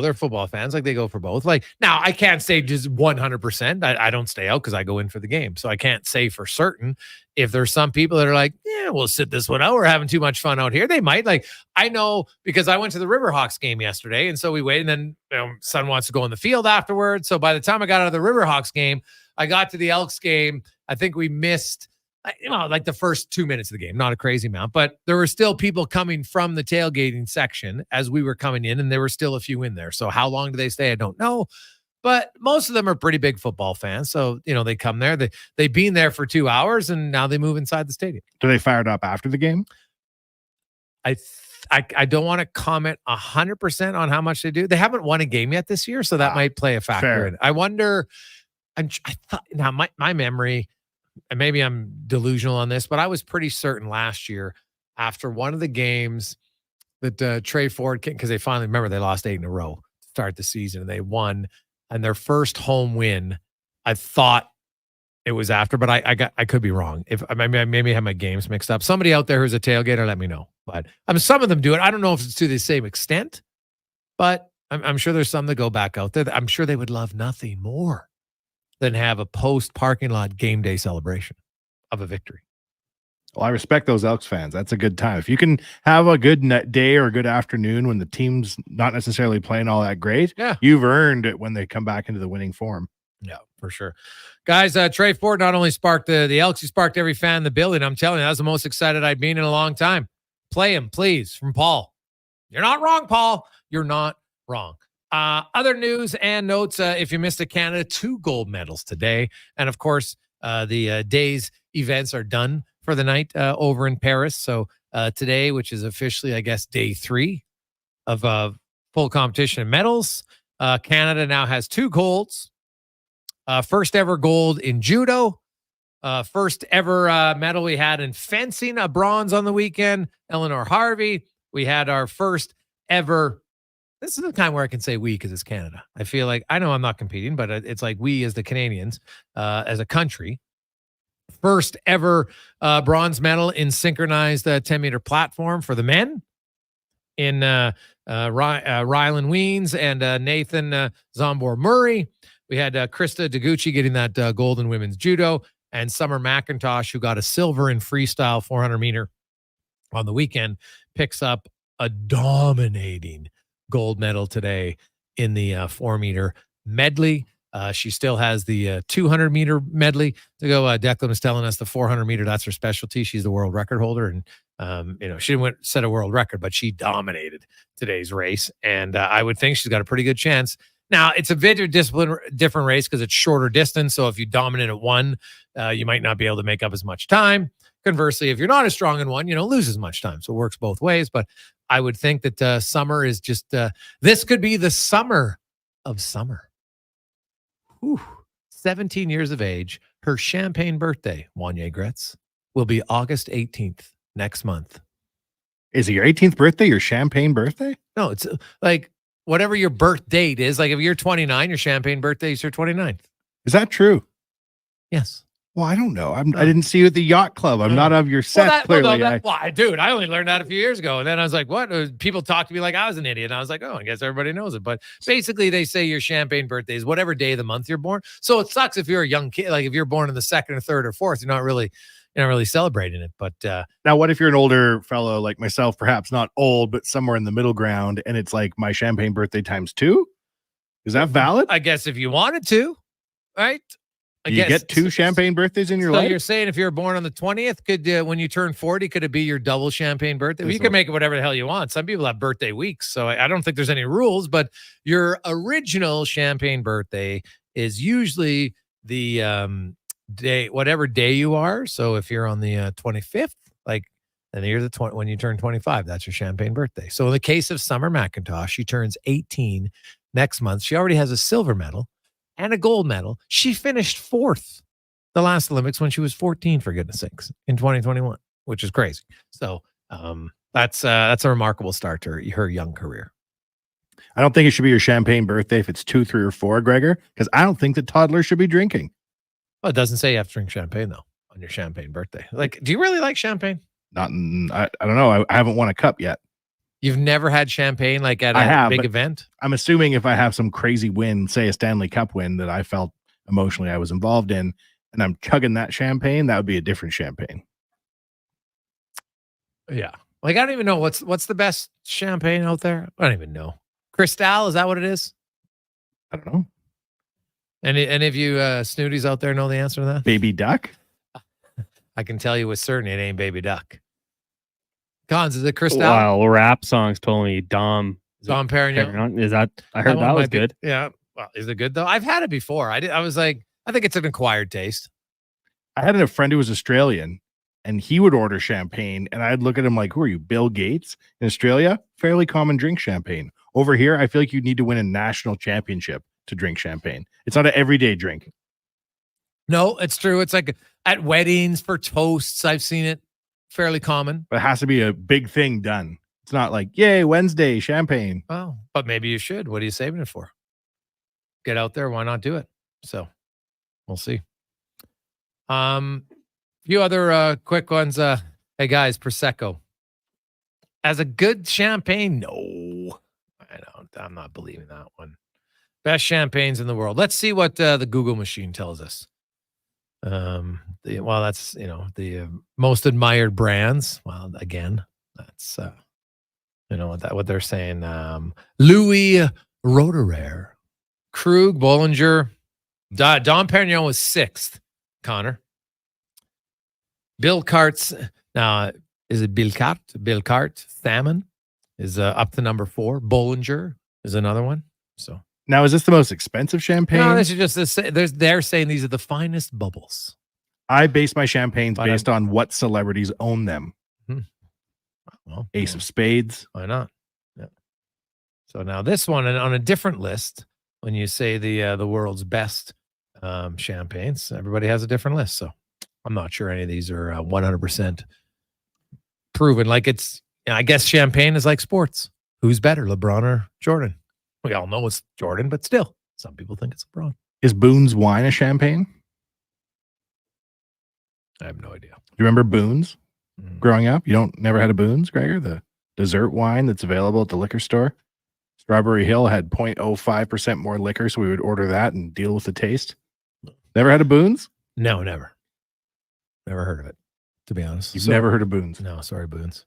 they're football fans. Like they go for both. Like now I can't say just 100%. I don't stay out because I go in for the game. So I can't say for certain. If there's some people that are like, yeah, we'll sit this one out. We're having too much fun out here. They might. Like I know because I went to the Riverhawks game yesterday. And so we waited, and then son wants to go in the field afterwards. So by the time I got out of the Riverhawks game, I got to the Elks game. I think we missed like the first 2 minutes of the game, not a crazy amount, but there were still people coming from the tailgating section as we were coming in, and there were still a few in there. So how long do they stay? I don't know. But most of them are pretty big football fans. So, they come there. They've been there for 2 hours, and now they move inside the stadium. Do they fire it up after the game? I don't want to comment 100% on how much they do. They haven't won a game yet this year, so that might play a factor in. I wonder. I thought now my memory, and maybe I'm delusional on this, but I was pretty certain last year after one of the games that Trey Ford, because they finally remember they lost 8 in a row to start the season, and they won, and their first home win. I thought it was after, but I could be wrong. If I maybe have my games mixed up. Somebody out there who's a tailgater, let me know. But some of them do it. I don't know if it's to the same extent, but I'm sure there's some that go back out there. I'm sure they would love nothing more than have a post parking lot game day celebration of a victory. Well, I respect those Elks fans. That's a good time. If you can have a good day or a good afternoon when the team's not necessarily playing all that great, you've earned it when they come back into the winning form. Yeah, for sure. Guys, Trey Ford not only sparked the Elks, he sparked every fan in the building. I'm telling you, that was the most excited I'd been in a long time. Play him, please, from Paul. You're not wrong, Paul. You're not wrong. Other news and notes, if you missed it, Canada, 2 gold medals today. And, of course, the day's events are done for the night over in Paris. So today, which is officially, I guess, day 3 of full competition and medals, Canada now has 2 golds. First ever gold in judo. First ever medal we had in fencing, a bronze on the weekend. Eleanor Harvey. We had our first ever. This is the time where I can say we because it's Canada. I feel like I know I'm not competing, but it's like we as the Canadians, as a country. First ever bronze medal in synchronized 10-meter platform for the men in Rylan Weens and Nathan Zombor Murray. We had Krista Deguchi getting that gold in women's judo, and Summer McIntosh, who got a silver in freestyle 400-meter on the weekend, picks up a dominating gold medal today in the 4-meter medley. She still has the 200-meter medley to go. Declan was telling us the 400-meter, that's her specialty. She's the world record holder, and she didn't set a world record, but she dominated today's race, and I would think she's got a pretty good chance. Now, it's a very different race because it's shorter distance. So if you dominate at one, you might not be able to make up as much time. Conversely, if you're not as strong in one, lose as much time. So it works both ways. But I would think that summer is just, this could be the summer of summer. Whew. 17 years of age. Her champagne birthday, Wanye Gretz, will be August 18th next month. Is it your 18th birthday, your champagne birthday? No, it's like, whatever your birth date is, like if you're 29, your champagne birthday is your 29th. Is that true? Yes. Well, I don't know. I didn't see you at the yacht club. I'm not of your set, clearly. Dude, I only learned that a few years ago. And then I was like, what? People talk to me like I was an idiot. And I was like, oh, I guess everybody knows it. But basically, they say your champagne birthday is whatever day of the month you're born. So it sucks if you're a young kid. Like if you're born in the 2nd or 3rd or 4th, you're not really celebrating it. But now what if you're an older fellow like myself, perhaps not old, but somewhere in the middle ground, and it's like my champagne birthday times 2? Is that valid? I guess if you wanted to, right? You get 2 champagne birthdays in your life? So you're saying if you're born on the 20th, could when you turn 40, could it be your double champagne birthday? Well, you can make it whatever the hell you want. Some people have birthday weeks, so I don't think there's any rules, but your original champagne birthday is usually the day, whatever day you are. So if you're on the 25th, then you're when you turn 25, that's your champagne birthday. So in the case of Summer McIntosh, she turns 18 next month. She already has a silver medal and a gold medal. She finished 4th the last Olympics when she was 14, for goodness sakes, in 2021, which is crazy. So that's a remarkable start to her young career. I don't think it should be your champagne birthday if it's 2, 3, or 4, Gregor, because I don't think that toddlers should be drinking. Well, it doesn't say you have to drink champagne, though, on your champagne birthday. Like, do you really like champagne? I don't know. I haven't won a cup yet. You've never had champagne like at a big event? I'm assuming if I have some crazy win, say a Stanley Cup win that I felt emotionally I was involved in, and I'm chugging that champagne, that would be a different champagne. Yeah. Like, I don't even know what's the best champagne out there. I don't even know. Cristal, is that what it is? I don't know. Any of you snooties out there know the answer to that? Baby Duck? I can tell you with certainty it ain't Baby Duck. Cons, is it Cristal? Wow, rap songs told me Dom Perignon. Is that? I heard that was good. Yeah. Well, is it good though? I've had it before. I was like, I think it's an acquired taste. I had a friend who was Australian, and he would order champagne, and I'd look at him like, who are you, Bill Gates? In Australia, fairly common drink champagne. Over here, I feel like you need to win a national championship to drink champagne. It's not an everyday drink. No, it's true. It's like at weddings for toasts. I've seen it fairly common. But it has to be a big thing done. It's not like, yay, Wednesday, champagne. Oh, but maybe you should. What are you saving it for? Get out there. Why not do it? So we'll see. Few other quick ones. Hey guys, Prosecco. As a good champagne? No, I'm not believing that one. Best champagnes in the world. Let's see what the Google machine tells us. That's the most admired brands. Well, again, that's what they're saying. Louis Roederer, Krug, Bollinger, Dom Perignon was 6th. Connor. Bill Cart's now is it Bill Cart? Bill Cart Salmon is up to number 4. Bollinger is another one. So now, is this the most expensive champagne? No, this is just they're saying these are the finest bubbles. I base my champagnes based on what celebrities own them. Well, Ace of Spades. Why not? Yeah. So now this one, and on a different list, when you say the world's best champagnes, everybody has a different list. So I'm not sure any of these are 100% proven. Like I guess champagne is like sports. Who's better, LeBron or Jordan? We all know it's Jordan, but still, some people think it's LeBron. Is Boone's wine a champagne? I have no idea. Do you remember Boone's growing up? You never had a Boone's, Gregor? The dessert wine that's available at the liquor store? Strawberry Hill had 0.05% more liquor, so we would order that and deal with the taste. Never had a Boone's? No, never. Never heard of it, to be honest. You've never heard of Boone's? No, sorry, Boone's.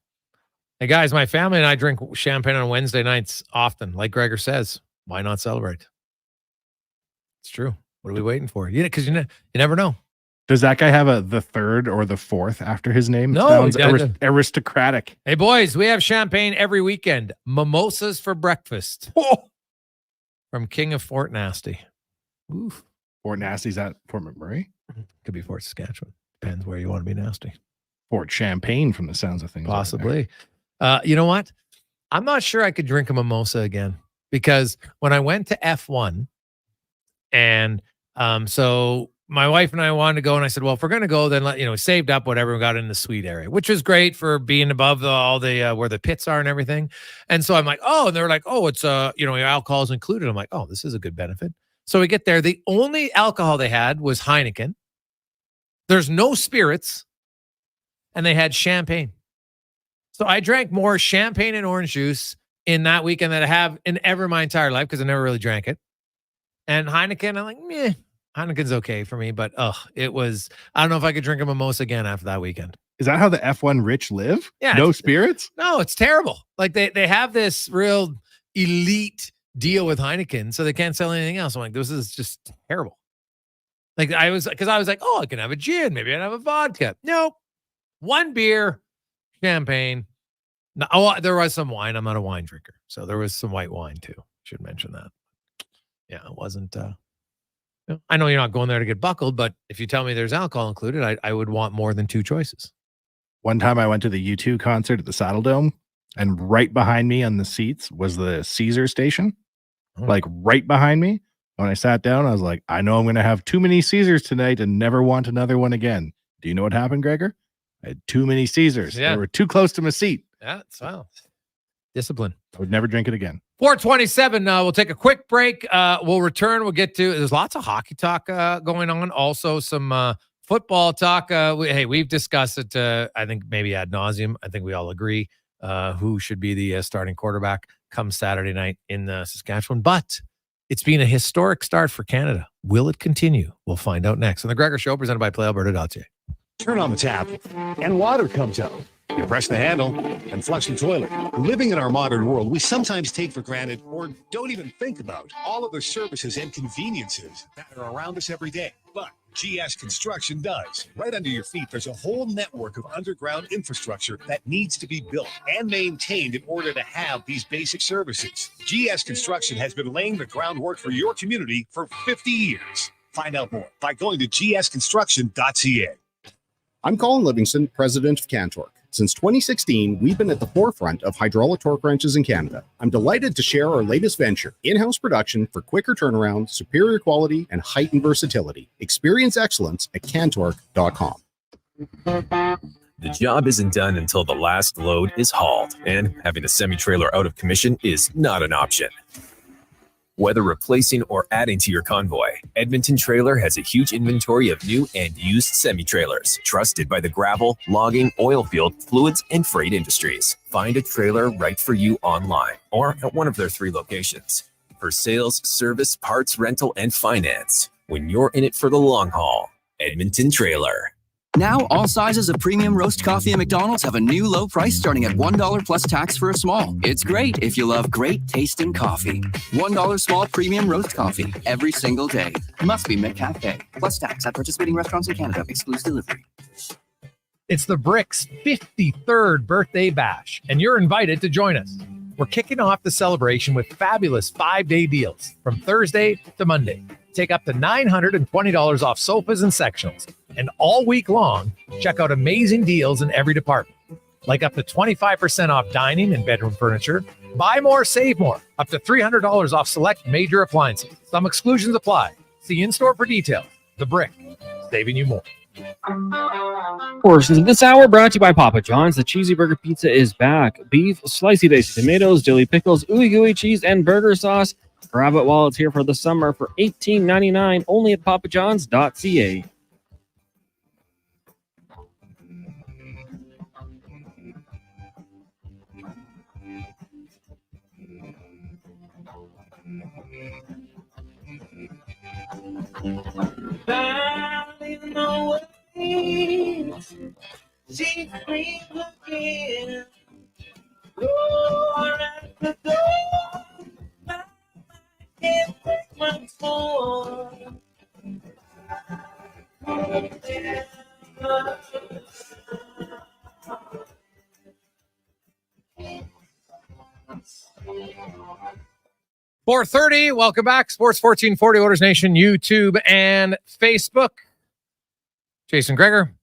Hey, guys, my family and I drink champagne on Wednesday nights often. Like Gregor says, why not celebrate? It's true. What are we waiting for? Because you never know. Does that guy have the 3rd or the 4th after his name? No. Sounds aristocratic. Hey, boys, we have champagne every weekend. Mimosas for breakfast. Oh. From King of Fort Nasty. Oof. Fort Nasty's at Fort McMurray? Could be Fort Saskatchewan. Depends where you want to be nasty. Fort Champagne from the sounds of things. Possibly. You know what? I'm not sure I could drink a mimosa again, because when I went to F1 and so my wife and I wanted to go, and I said, well, if we're going to go, then saved up whatever, we got in the suite area, which was great for being above all the where the pits are and everything. And so I'm like, oh, and they're like, oh, it's your alcohol is included. I'm like, oh, this is a good benefit. So we get there. The only alcohol they had was Heineken. There's no spirits, and they had champagne. So I drank more champagne and orange juice in that weekend than I have in ever my entire life, because I never really drank it. And Heineken, I'm like, meh. Heineken's okay for me, but it was, I don't know if I could drink a mimosa again after that weekend. Is that how the F1 rich live? Yeah. No spirits? No, it's terrible. Like they have this real elite deal with Heineken, so they can't sell anything else. I'm like, this is just terrible. Like I was like, oh, I can have a gin. Maybe I'd have a vodka. Nope. One beer, champagne. No, there was some wine. I'm not a wine drinker. So there was some white wine too. Should mention that. Yeah, it wasn't. I know you're not going there to get buckled, but if you tell me there's alcohol included, I would want more than 2 choices. One time I went to the U2 concert at the Saddle Dome, and right behind me on the seats was the Caesar station. Like right behind me. When I sat down, I was like, I know I'm going to have too many Caesars tonight and never want another one again. Do you know what happened, Gregor? I had too many Caesars. Yeah. They were too close to my seat. Yeah, well, discipline. I would never drink it again. 4:27. We'll take a quick break. We'll return. We'll get to, there's lots of hockey talk going on. Also some football talk. We've discussed it, I think maybe ad nauseum. I think we all agree who should be the starting quarterback come Saturday night in Saskatchewan. But it's been a historic start for Canada. Will it continue? We'll find out next on the Gregor Show, presented by PlayAlberta.ca. Turn on the tap and water comes out. You press the handle and flush the toilet. Living in our modern world, we sometimes take for granted or don't even think about all of the services and conveniences that are around us every day. But GS Construction does. Right under your feet, there's a whole network of underground infrastructure that needs to be built and maintained in order to have these basic services. GS Construction has been laying the groundwork for your community for 50 years. Find out more by going to gsconstruction.ca. I'm Colin Livingston, president of Cantork. Since 2016, we've been at the forefront of hydraulic torque wrenches in Canada. I'm delighted to share our latest venture, in-house production for quicker turnaround, superior quality, and heightened versatility. Experience excellence at cantork.com. The job isn't done until the last load is hauled, and having a semi-trailer out of commission is not an option. Whether replacing or adding to your convoy, Edmonton Trailer has a huge inventory of new and used semi-trailers, trusted by the gravel, logging, oil field, fluids, and freight industries. Find a trailer right for you online or at one of their 3 locations. For sales, service, parts, rental, and finance, when you're in it for the long haul, Edmonton Trailer. Now, all sizes of premium roast coffee at McDonald's have a new low price starting at $1 plus tax for a small. It's great if you love great tasting coffee. $1 small premium roast coffee every single day. Must be McCafe. Plus tax at participating restaurants in Canada. Excludes delivery. It's the Brick's 53rd birthday bash, and you're invited to join us. We're kicking off the celebration with fabulous 5-day deals from Thursday to Monday. Take up to $920 off sofas and sectionals. And all week long, check out amazing deals in every department, like up to 25% off dining and bedroom furniture. Buy more, save more. Up to $300 off select major appliances. Some exclusions apply. See in-store for details. The Brick, saving you more. Portions of this hour brought to you by Papa John's. The Cheesy Burger Pizza is back. Beef, slicey dicey tomatoes, dilly pickles, ooey gooey cheese, and burger sauce. Grab it while it's here for the summer for $18.99 only at papajohns.ca. She screams again. Roar at the door. I can't take much more. $4:30. Welcome back. Sports 1440, Oilers Nation, YouTube and Facebook. Jason Gregor,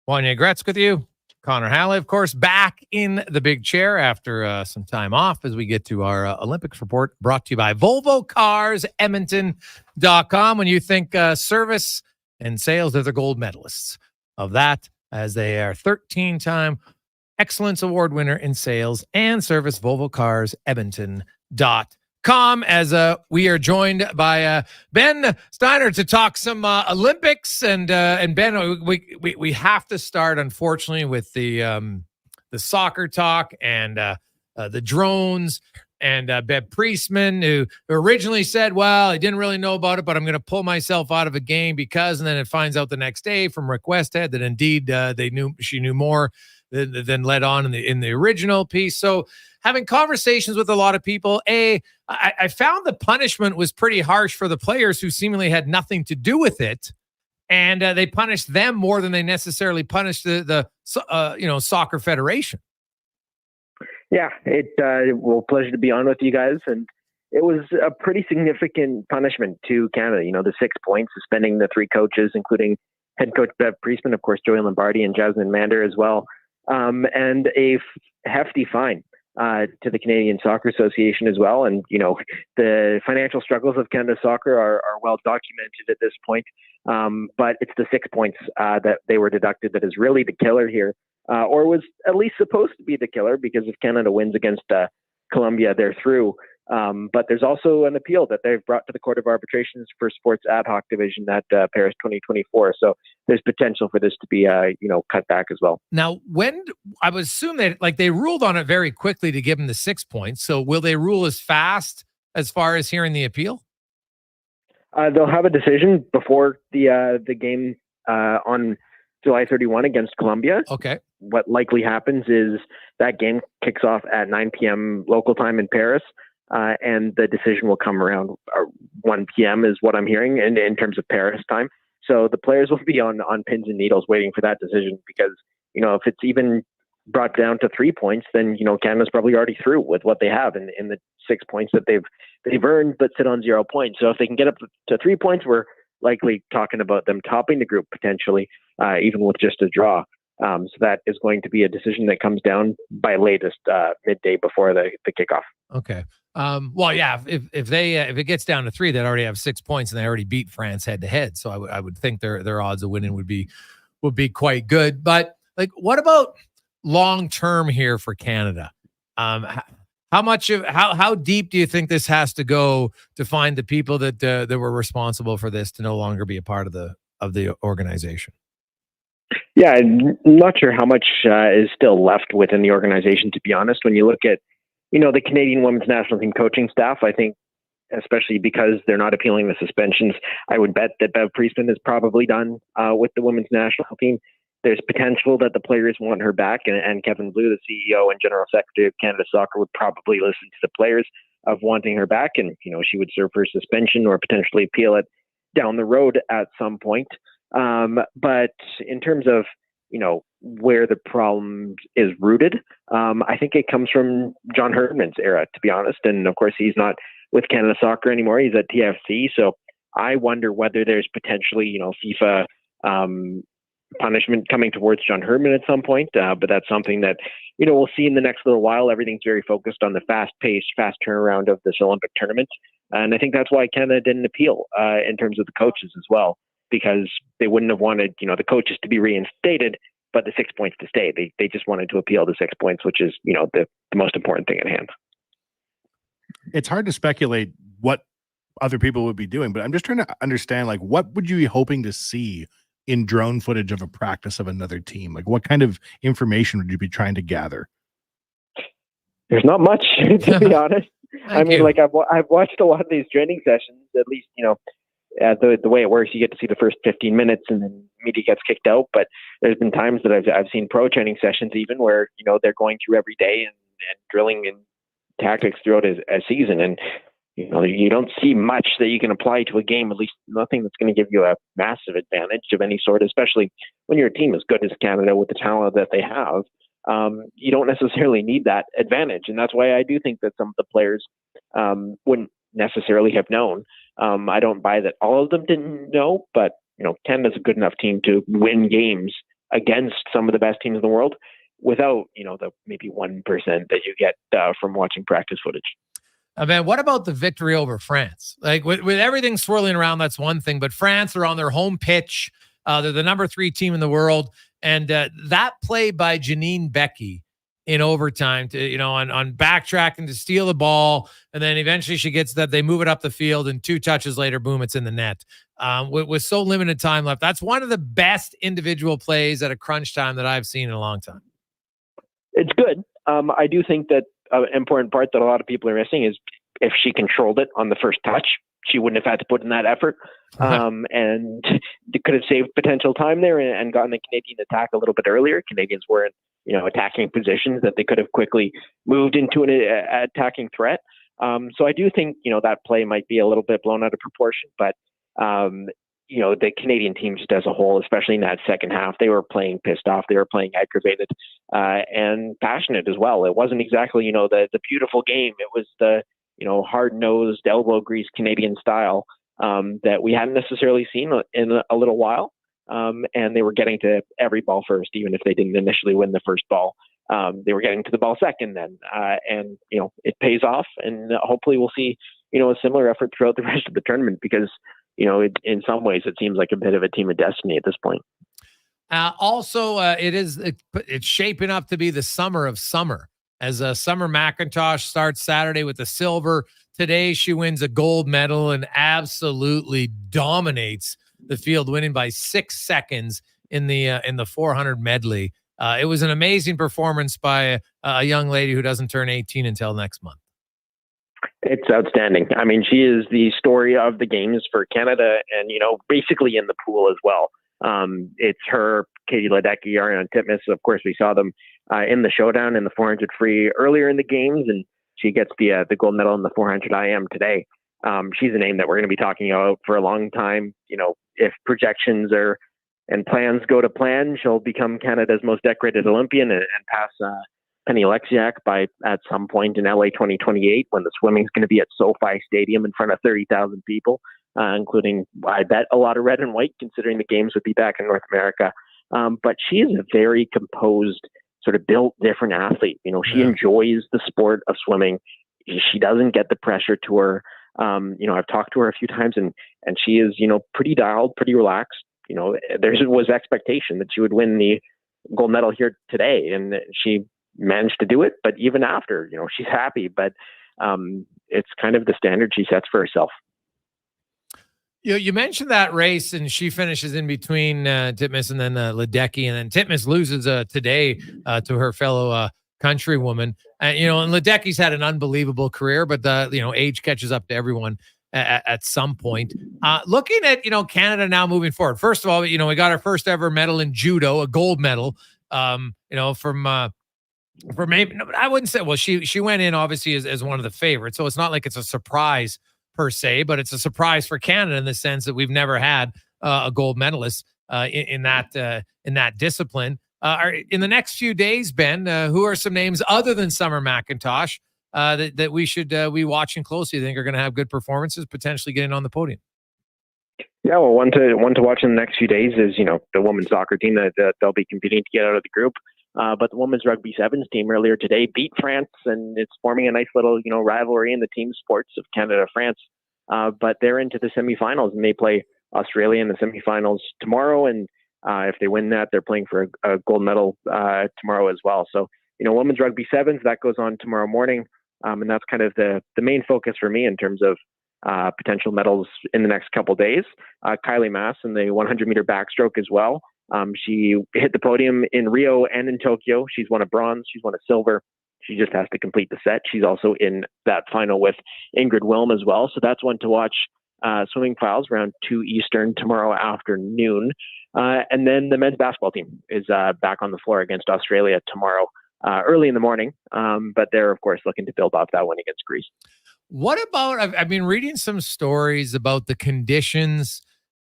Wanye Gretz with you. Connor Halley, of course, back in the big chair after some time off as we get to our Olympics report, brought to you by Volvo Cars, Edmonton.com. When you think service and sales, they're the gold medalists of that, as they are 13-time Excellence Award winner in sales and service. Volvo Cars, Edmonton.com. As we are joined by Ben Steiner to talk some Olympics, and Ben, we have to start, unfortunately, with the soccer talk and the drones and Ben Priestman, who originally said, well, I didn't really know about it, but I'm going to pull myself out of a game because, and then it finds out the next day from Rick Westhead that indeed she knew more than led on in the original piece. So having conversations with a lot of people, I found the punishment was pretty harsh for the players who seemingly had nothing to do with it. And they punished them more than they necessarily punished the soccer federation. Yeah, well, pleasure to be on with you guys. And it was a pretty significant punishment to Canada. You know, the 6 points, suspending the 3 coaches, including head coach Bev Priestman, of course, Joey Lombardi and Jasmine Mander as well. And a hefty fine to the Canadian Soccer Association as well. And, you know, the financial struggles of Canada Soccer are well documented at this point. But it's the 6 points that they were deducted that is really the killer here, or was at least supposed to be the killer, because if Canada wins against Colombia, they're through. But there's also an appeal that they've brought to the Court of Arbitrations for Sports Ad Hoc Division at Paris 2024. So there's potential for this to be, cut back as well. Now, when I would assume that they ruled on it very quickly to give them the 6 points. So will they rule as fast as far as hearing the appeal? They'll have a decision before the game on July 31 against Colombia. Okay. what likely happens is that game kicks off at 9 p.m. local time in Paris, and the decision will come around 1 p.m. is what I'm hearing in terms of Paris time. So the players will be on pins and needles waiting for that decision because, if it's even brought down to 3 points, then, Canada's probably already through with what they have in the 6 points that they've earned, but sit on 0 points. So if they can get up to 3 points, we're likely talking about them topping the group potentially, even with just a draw. So that is going to be a decision that comes down by latest midday before the kickoff. Okay. Well, yeah, if it gets down to 3, they'd already have 6 points and they already beat France head to head. So I would think their odds of winning would be quite good. But like, what about long term here for Canada? How deep do you think this has to go to find the people that were responsible for this to no longer be a part of the organization? Yeah, I'm not sure how much is still left within the organization, to be honest. When you look at, the Canadian women's national team coaching staff, I think, especially because they're not appealing the suspensions, I would bet that Bev Priestman is probably done with the women's national team. There's potential that the players want her back, and Kevin Blue, the CEO and General Secretary of Canada Soccer, would probably listen to the players of wanting her back, and she would serve her suspension or potentially appeal it down the road at some point. But in terms of where the problem is rooted, I think it comes from John Herdman's era, to be honest. And of course, he's not with Canada Soccer anymore; he's at TFC. So I wonder whether there's potentially FIFA punishment coming towards John Herdman at some point, but that's something that we'll see in the next little while. Everything's very focused on the fast turnaround of this Olympic tournament, and I think that's why Canada didn't appeal in terms of the coaches as well, because they wouldn't have wanted the coaches to be reinstated, but the 6 points to stay. They just wanted to appeal the 6 points, which is the most important thing at hand. It's hard to speculate what other people would be doing, but I'm just trying to understand, like, what would you be hoping to see in drone footage of a practice of another team? Like, what kind of information would you be trying to gather? There's not much, to be honest. I mean, like, I've watched a lot of these training sessions, at least, the way it works, you get to see the first 15 minutes and then media gets kicked out. But there's been times that I've seen pro training sessions even where, they're going through every day and drilling and tactics throughout a season. And, you don't see much that you can apply to a game, at least nothing that's going to give you a massive advantage of any sort, especially when you're a team as good as Canada with the talent that they have. You don't necessarily need that advantage. And that's why I do think that some of the players wouldn't necessarily have known. I don't buy that all of them didn't know, but Canada's a good enough team to win games against some of the best teams in the world without the maybe 1% that you get from watching practice footage. Man, what about the victory over France? Like with everything swirling around, that's one thing, but France are on their home pitch. They're the number 3 team in the world, and that play by Janine Becky in overtime to, on backtracking to steal the ball. And then eventually she gets that, they move it up the field, and 2 touches later, boom, it's in the net. With so limited time left. That's one of the best individual plays at a crunch time that I've seen in a long time. It's good. I do think that an important part that a lot of people are missing is if she controlled it on the first touch, she wouldn't have had to put in that effort. And could have saved potential time there and gotten the Canadian attack a little bit earlier. Canadians were in, attacking positions that they could have quickly moved into an attacking threat. So I do think, that play might be a little bit blown out of proportion, but, the Canadian team just as a whole, especially in that second half, they were playing pissed off. They were playing aggravated and passionate as well. It wasn't exactly, the beautiful game. It was the, hard-nosed, elbow grease Canadian style that we hadn't necessarily seen in a little while. And they were getting to every ball first, even if they didn't initially win the first ball. They were getting to the ball second then. And, it pays off. And hopefully we'll see, a similar effort throughout the rest of the tournament because, in some ways it seems like a bit of a team of destiny at this point. It's shaping up to be the summer of summer as Summer McIntosh starts Saturday with the silver. Today she wins a gold medal and absolutely dominates the field, winning by 6 seconds in the 400 medley. It was an amazing performance by a young lady who doesn't turn 18 until next month. It's outstanding. I mean, she is the story of the games for Canada and, basically in the pool as well. It's her, Katie Ledecky, Ariane Titmus. Of course, we saw them in the showdown in the 400 free earlier in the games, and she gets the gold medal in the 400 IM today. She's a name that we're going to be talking about for a long time. You know, if projections and plans go to plan, she'll become Canada's most decorated Olympian and pass Penny Oleksiak at some point in LA 2028 when the swimming's going to be at SoFi Stadium in front of 30,000 people, including, I bet, a lot of red and white, considering the games would be back in North America. But she is a very composed, sort of built different athlete. You know, she enjoys the sport of swimming. She doesn't get the pressure to her. You know, I've talked to her a few times, and she is, you know, pretty dialed, pretty relaxed. You know, there was expectation that she would win the gold medal here today, and she managed to do it. But even after, you know, she's happy. But it's kind of the standard she sets for herself. You mentioned that race, and she finishes in between Titmus and then Ledecky, and then Titmus loses today to her fellow countrywoman. You know, and Ledecky's had an unbelievable career, but you know, age catches up to everyone at some point. Looking at, you know, Canada now moving forward. First of all, you know, we got our first ever medal in judo, a gold medal. You know, from maybe, no, I wouldn't say. Well, she went in obviously as one of the favorites, so it's not like it's a surprise per se, but it's a surprise for Canada in the sense that we've never had a gold medalist in that discipline. In the next few days, Ben, who are some names other than Summer McIntosh that we should be watching closely? I think are going to have good performances, potentially getting on the podium. Yeah, well, one to watch in the next few days is, you know, the women's soccer team that they'll be competing to get out of the group. But the women's rugby sevens team earlier today beat France, and it's forming a nice little, you know, rivalry in the team sports of Canada-France. But they're into the semifinals, and they play Australia in the semifinals tomorrow. And if they win that, they're playing for a gold medal tomorrow as well. So, you know, women's rugby sevens, that goes on tomorrow morning. And that's kind of the main focus for me in terms of potential medals in the next couple days. Kylie Mass in the 100-meter backstroke as well. She hit the podium in Rio and in Tokyo. She's won a bronze. She's won a silver. She just has to complete the set. She's also in that final with Ingrid Wilm as well. So that's one to watch. Swimming files around 2 Eastern tomorrow afternoon. And then the men's basketball team is back on the floor against Australia tomorrow early in the morning. But they're, of course, looking to build off that win against Greece. What about, I've been reading some stories about the conditions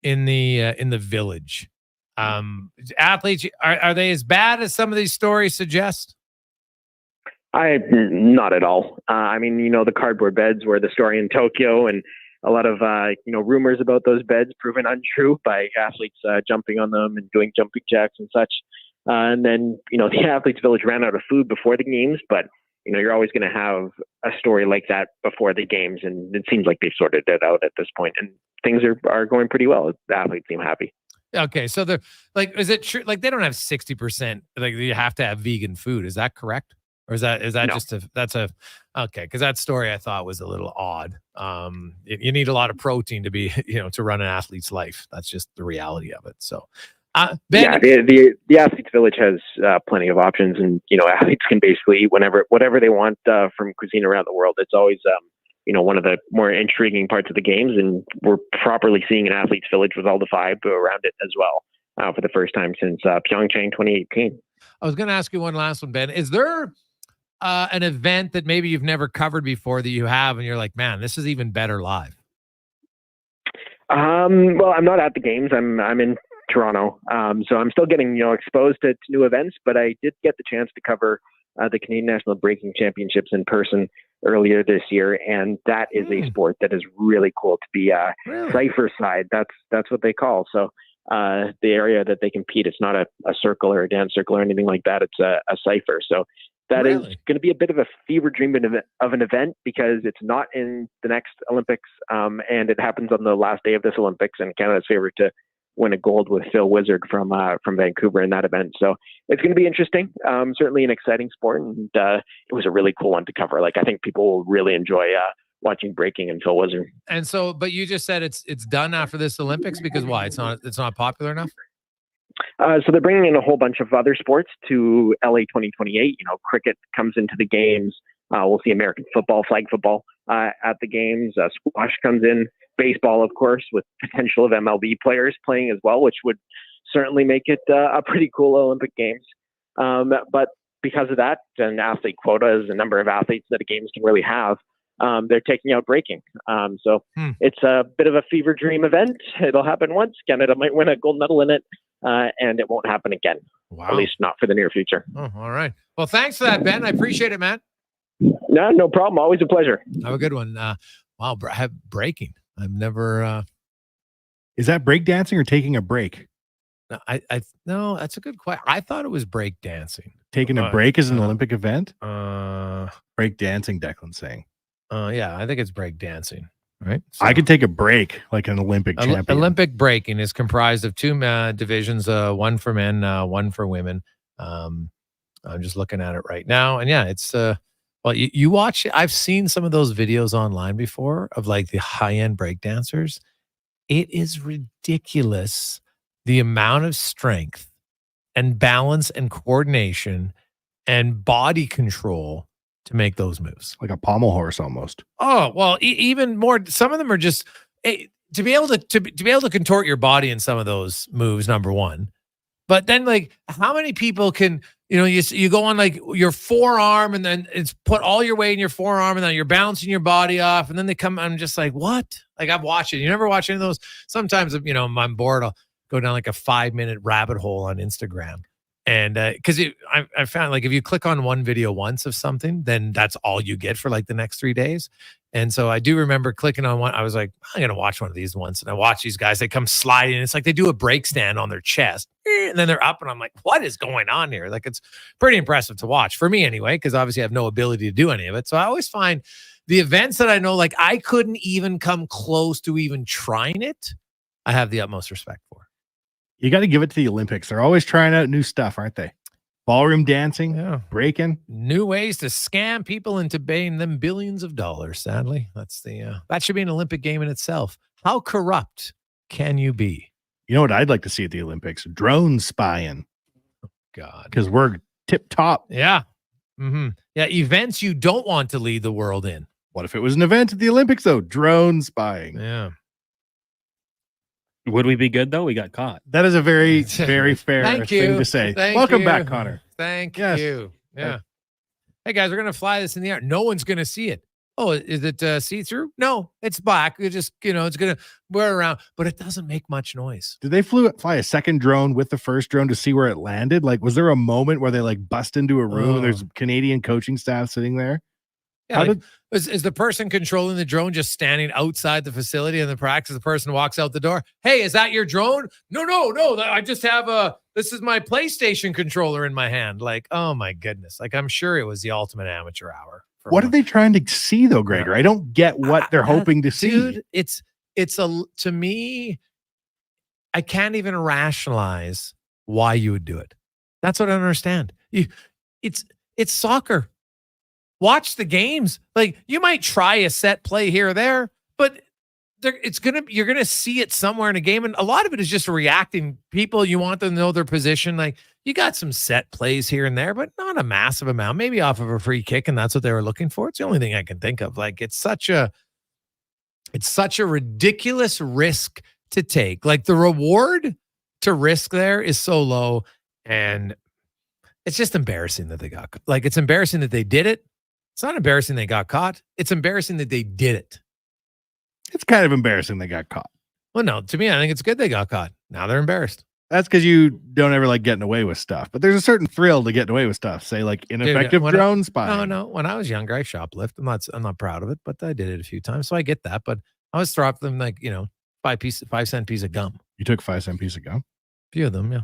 in the village. Athletes, are they as bad as some of these stories suggest? Not at all. I mean, you know, the cardboard beds were the story in Tokyo, and a lot of, you know, rumors about those beds proven untrue by athletes jumping on them and doing jumping jacks and such. And then, you know, the athletes village ran out of food before the games, but, you know, you're always going to have a story like that before the games. And it seems like they've sorted it out at this point, and things are going pretty well. The athletes seem happy. Okay. So they're like, is it true? Like, they don't have 60%, like you have to have vegan food. Is that correct? Or is that no. Okay. Cause that story I thought was a little odd. You need a lot of protein to be, you know, to run an athlete's life. That's just the reality of it. So, Ben, yeah, the athletes village has plenty of options, and, you know, athletes can basically eat whatever they want from cuisine around the world. It's always, you know, one of the more intriguing parts of the games, and we're properly seeing an athletes village with all the vibe around it as well for the first time since Pyeongchang 2018. I was going to ask you one last one, Ben. Is there an event that maybe you've never covered before that you have, and you're like, man, this is even better live? Well, I'm not at the games. I'm in Toronto. So I'm still getting, you know, exposed to new events, but I did get the chance to cover the Canadian National Breaking Championships in person earlier this year. And that is a sport that is really cool to be cipher side. That's what they call. So the area that they compete, it's not a circle or a dance circle or anything like that. It's a cipher. So that is going to be a bit of a fever dream of an event, because it's not in the next Olympics. And it happens on the last day of this Olympics, and Canada's favorite to win a gold with Phil Wizard from Vancouver in that event. So it's going to be interesting. Certainly an exciting sport. And it was a really cool one to cover. Like, I think people will really enjoy watching breaking and Phil Wizard. And so, but you just said it's done after this Olympics, because why? It's not popular enough? So they're bringing in a whole bunch of other sports to LA 2028. You know, cricket comes into the games. We'll see American football, flag football at the games. Squash comes in. Baseball, of course, with potential of MLB players playing as well, which would certainly make it a pretty cool Olympic Games. But because of that, and athlete quotas, the number of athletes that a Games can really have, they're taking out breaking. So it's a bit of a fever dream event. It'll happen once. Canada might win a gold medal in it, and it won't happen again. Wow. At least not for the near future. Oh, all right. Well, thanks for that, Ben. I appreciate it, man. No problem. Always a pleasure. Have a good one. Wow, I have breaking. I've never. Is that break dancing or taking a break? No, no, that's a good question. I thought it was break dancing. Taking a break is an Olympic event? Break dancing, Declan's saying. Yeah, I think it's break dancing. Right. So, I could take a break like an Olympic champion. Olympic breaking is comprised of two divisions, one for men, one for women. I'm just looking at it right now. And yeah, it's well, you watch, I've seen some of those videos online before of like the high-end break dancers. It is ridiculous the amount of strength and balance and coordination and body control to make those moves. Like a pommel horse almost. Oh, well, even more. Some of them are just to be able to contort your body in some of those moves, number one. But then, like, how many people can, you go on like your forearm and then it's put all your weight in your forearm and then you're bouncing your body off and then they come, I'm just like, what? Like, I've watched it. You never watch any of those? Sometimes, I'm bored, I'll go down like a 5-minute rabbit hole on Instagram. And because I found like if you click on one video once of something, then that's all you get for like the next 3 days. And so I do remember clicking on one. I was like, I'm going to watch one of these once. And I watch these guys, they come sliding. It's like they do a break stand on their chest and then they're up. And I'm like, what is going on here? Like, it's pretty impressive to watch for me anyway, because obviously I have no ability to do any of it. So I always find the events that I know, like I couldn't even come close to even trying it, I have the utmost respect for. You got to give it to the Olympics. They're always trying out new stuff, aren't they? Ballroom dancing, breaking. New ways to scam people into paying them billions of dollars, sadly. That's that should be an Olympic game in itself. How corrupt can you be? You know what I'd like to see at the Olympics? Drone spying. Oh, God. Because we're tip top. Yeah. Mm-hmm. Yeah, events you don't want to lead the world in. What if it was an event at the Olympics, though? Drone spying. Yeah. Would we be good, though? We got caught. That is a very, very fair thing to say. Welcome back, Connor. Thank you. Yeah. Hey, guys, we're going to fly this in the air. No one's going to see it. Oh, is it see-through? No, it's black. You just, it's going to wear around, but it doesn't make much noise. Did they fly a second drone with the first drone to see where it landed? Like, was there a moment where they like bust into a room and there's Canadian coaching staff sitting there? Yeah, is the person controlling the drone just standing outside the facility in the practice? The person walks out the door. Hey, is that your drone? No. I just have this is my PlayStation controller in my hand. Like, oh my goodness. Like, I'm sure it was the ultimate amateur hour. What are they trying to see though, Gregor? I don't get what they're hoping to see. Dude, to me, I can't even rationalize why you would do it. That's what I don't understand. It's soccer. Watch the games. Like, you might try a set play here or there, but you're gonna see it somewhere in a game, and a lot of it is just reacting. People, you want them to know their position. Like, you got some set plays here and there, but not a massive amount. Maybe off of a free kick, and that's what they were looking for. It's the only thing I can think of. Like, it's such a ridiculous risk to take. Like, the reward to risk there is so low, and it's just embarrassing that they got. Like, it's embarrassing that they did it. It's not embarrassing they got caught. It's embarrassing that they did it. It's kind of embarrassing they got caught. Well, no, to me, I think it's good they got caught. Now they're embarrassed. That's because you don't ever like getting away with stuff. But there's a certain thrill to getting away with stuff. Say like ineffective drone spying. No. When I was younger, I shoplift. I'm not proud of it, but I did it a few times. So I get that. But I was throwing them like, 5-cent piece of gum. You took 5-cent piece of gum? A few of them, yeah.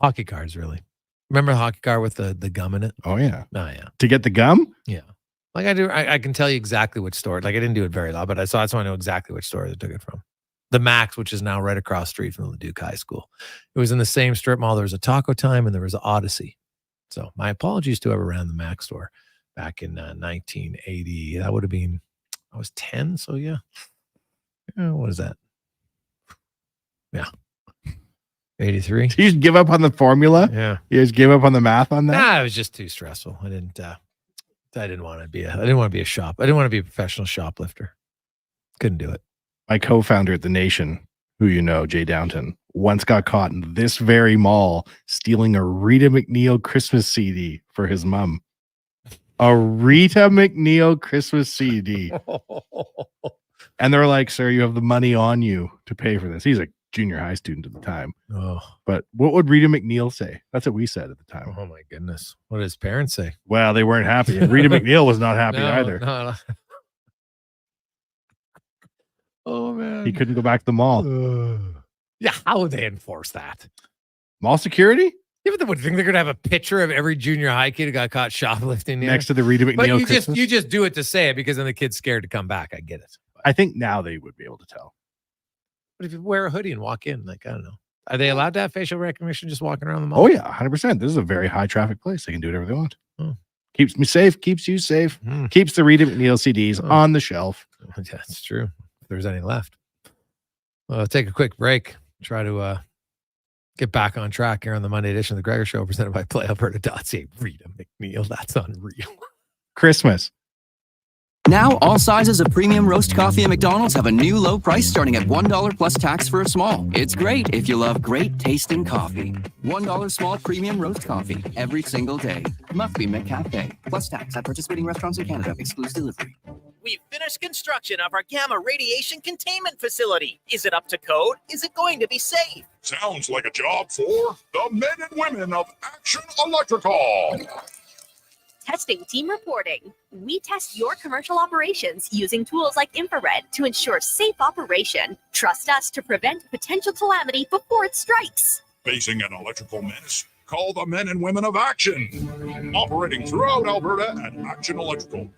Hockey cards, really. Remember the hockey card with the gum in it? Oh, yeah. Oh, yeah. To get the gum? Yeah. Like I do, I can tell you exactly which store. Like, I didn't do it very loud, but that's why I know exactly which store they took it from. The Max, which is now right across the street from the Leduc High School. It was in the same strip mall. There was a Taco Time and there was an Odyssey. So my apologies to whoever ran the Max store back in 1980. That would have been, I was 10. So yeah. What is that? Yeah. 83. You just give up on the formula? Yeah. You just give up on the math on that? Nah, it was just too stressful. I didn't want to be a shop. I didn't want to be a professional shoplifter. Couldn't do it. My co-founder at The Nation who you know, Jay Downton, once got caught in this very mall stealing a Rita McNeil Christmas CD for his mom. A Rita McNeil Christmas CD. And they're like, sir, you have the money on you to pay for this. He's a junior high student at the time. Oh. But what would Rita McNeil say? That's what we said at the time. Oh, my goodness. What did his parents say? Well, they weren't happy. And Rita McNeil was not happy either. No. Oh, man. He couldn't go back to the mall. Yeah, how would they enforce that? Mall security? Yeah, but they would think they're going to have a picture of every junior high kid who got caught shoplifting Next to the Rita McNeil But Christmas? you just do it to say it because then the kid's scared to come back. I get it. I think now they would be able to tell. But if you wear a hoodie and walk in, like, I don't know. Are they allowed to have facial recognition just walking around the mall? Oh, yeah, 100%. This is a very high traffic place. They can do whatever they want. Oh. Keeps me safe, keeps you safe, keeps the Rita McNeil CDs on the shelf. Yeah, that's true. If there's any left. Well, let's take a quick break. Try to get back on track here on the Monday edition of the Gregor Show, presented by PlayAlberta.ca. Rita McNeil, that's unreal. Christmas. Now, all sizes of premium roast coffee at McDonald's have a new low price starting at $1 plus tax for a small. It's great if you love great tasting coffee. $1 small premium roast coffee every single day. Must be McCafe. Plus tax at participating restaurants in Canada. Excludes delivery. We've finished construction of our gamma radiation containment facility. Is it up to code? Is it going to be safe? Sounds like a job for the men and women of Action Electrical. Testing team reporting. We test your commercial operations using tools like infrared to ensure safe operation. Trust us to prevent potential calamity before it strikes. Facing an electrical menace? Call the men and women of Action. Operating throughout Alberta at actionelectrical.net.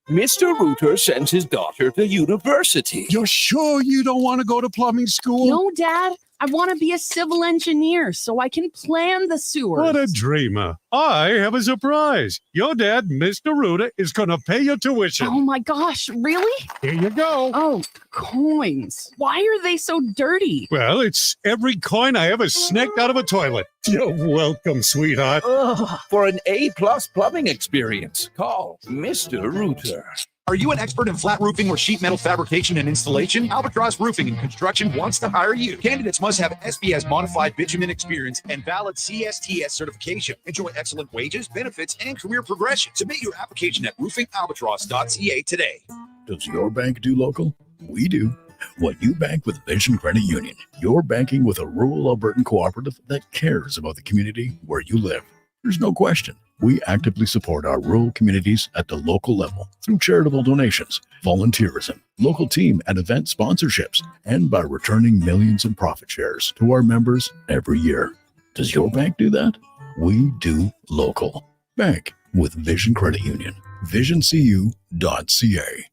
Mr. Rooter sends his daughter to university. You're sure you don't want to go to plumbing school? No, Dad. I want to be a civil engineer so I can plan the sewers. What a dreamer. I have a surprise. Your dad, Mr. Ruda, is going to pay your tuition. Oh my gosh, really? Here you go. Oh, coins. Why are they so dirty? Well, it's every coin I ever snaked out of a toilet. You're welcome, sweetheart. Ugh, for an A-plus plumbing experience, call Mr. Rooter. Are you an expert in flat roofing or sheet metal fabrication and installation? Albatross Roofing and Construction wants to hire you. Candidates must have SBS modified bitumen experience and valid CSTS certification. Enjoy excellent wages, benefits, and career progression. Submit your application at roofingalbatross.ca today. Does your bank do local? We do. When you bank with Vision Credit Union, you're banking with a rural Albertan cooperative that cares about the community where you live. There's no question. We actively support our rural communities at the local level through charitable donations, volunteerism, local team and event sponsorships, and by returning millions in profit shares to our members every year. Does your bank do that? We do local. Bank with Vision Credit Union. VisionCU.ca.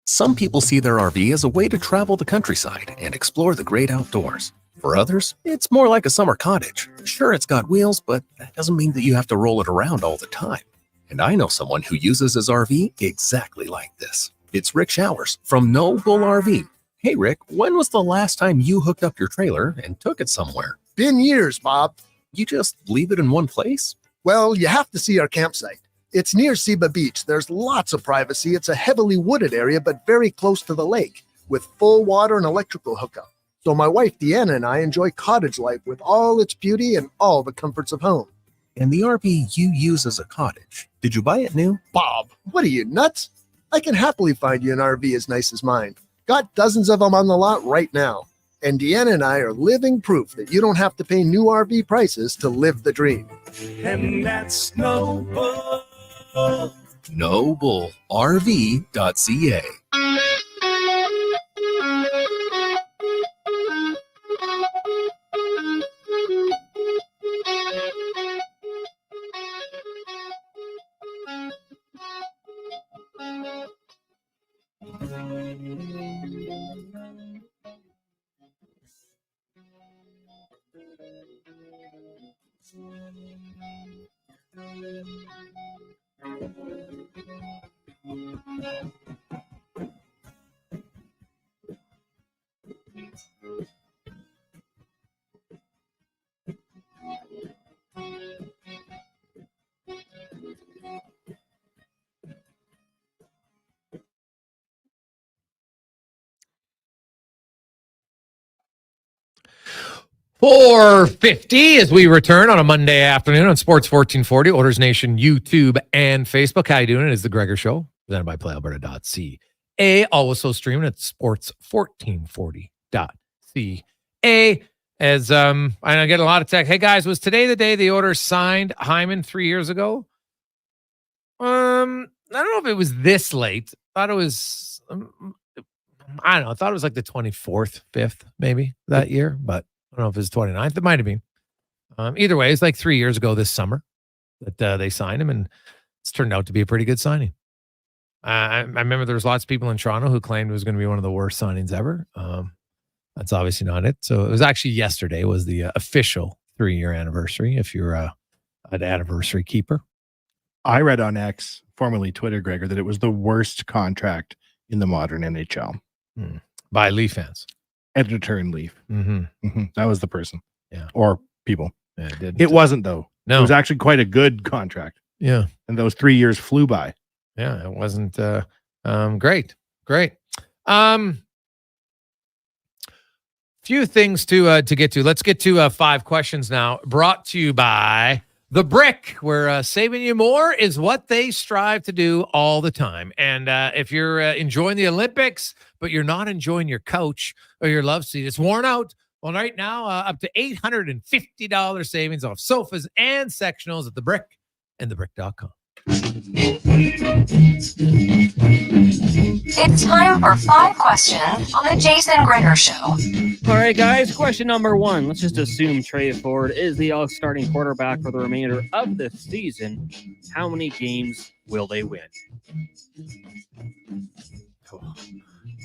Some people see their RV as a way to travel the countryside and explore the great outdoors. For others, it's more like a summer cottage. Sure, it's got wheels, but that doesn't mean that you have to roll it around all the time. And I know someone who uses his RV exactly like this. It's Rick Showers from No Bull RV. Hey, Rick, when was the last time you hooked up your trailer and took it somewhere? Been years, Bob. You just leave it in one place? Well, you have to see our campsite. It's near Seba Beach. There's lots of privacy. It's a heavily wooded area, but very close to the lake, with full water and electrical hookup. So my wife, Deanna, and I enjoy cottage life with all its beauty and all the comforts of home. And the RV you use as a cottage, did you buy it new? Bob, what are you, nuts? I can happily find you an RV as nice as mine. Got dozens of them on the lot right now. And Deanna and I are living proof that you don't have to pay new RV prices to live the dream. And that's No Bull. NobleRV.ca. 4:50 as we return on a Monday afternoon on Sports 1440, Oilers Nation, YouTube, and Facebook. How you doing? It is the Gregor Show, presented by PlayAlberta.ca. Also streaming at sports1440.ca. As I get a lot of text. Hey guys, was today the day the Oilers signed Hyman 3 years ago? I don't know if it was this late. I thought it was. I don't know. I thought it was like the 24th, 5th, maybe that year, but I don't know if it was 29th. It might have been. Either way, it's like 3 years ago this summer that they signed him, and it's turned out to be a pretty good signing. I remember there was lots of people in Toronto who claimed it was going to be one of the worst signings ever. That's obviously not it. So it was actually yesterday was the official 3-year anniversary, if you're an anniversary keeper. I read on X, formerly Twitter, Gregor, that it was the worst contract in the modern NHL. By Leaf fans. Editor in Leaf. That was the person. Yeah. Or people. Yeah, it wasn't, though. No. It was actually quite a good contract. Yeah. And those 3 years flew by. Yeah, it wasn't great. Few things to get to. Let's get to 5 questions now. Brought to you by The Brick, where saving you more is what they strive to do all the time. And if you're enjoying the Olympics, but you're not enjoying your couch or your love seat, it's worn out. Well, right now, up to $850 savings off sofas and sectionals at The Brick and thebrick.com. It's time for 5 questions on the Jason Gregor Show. All right, guys. Question number 1. Let's just assume Trey Ford is the Elks starting quarterback for the remainder of the season. How many games will they win?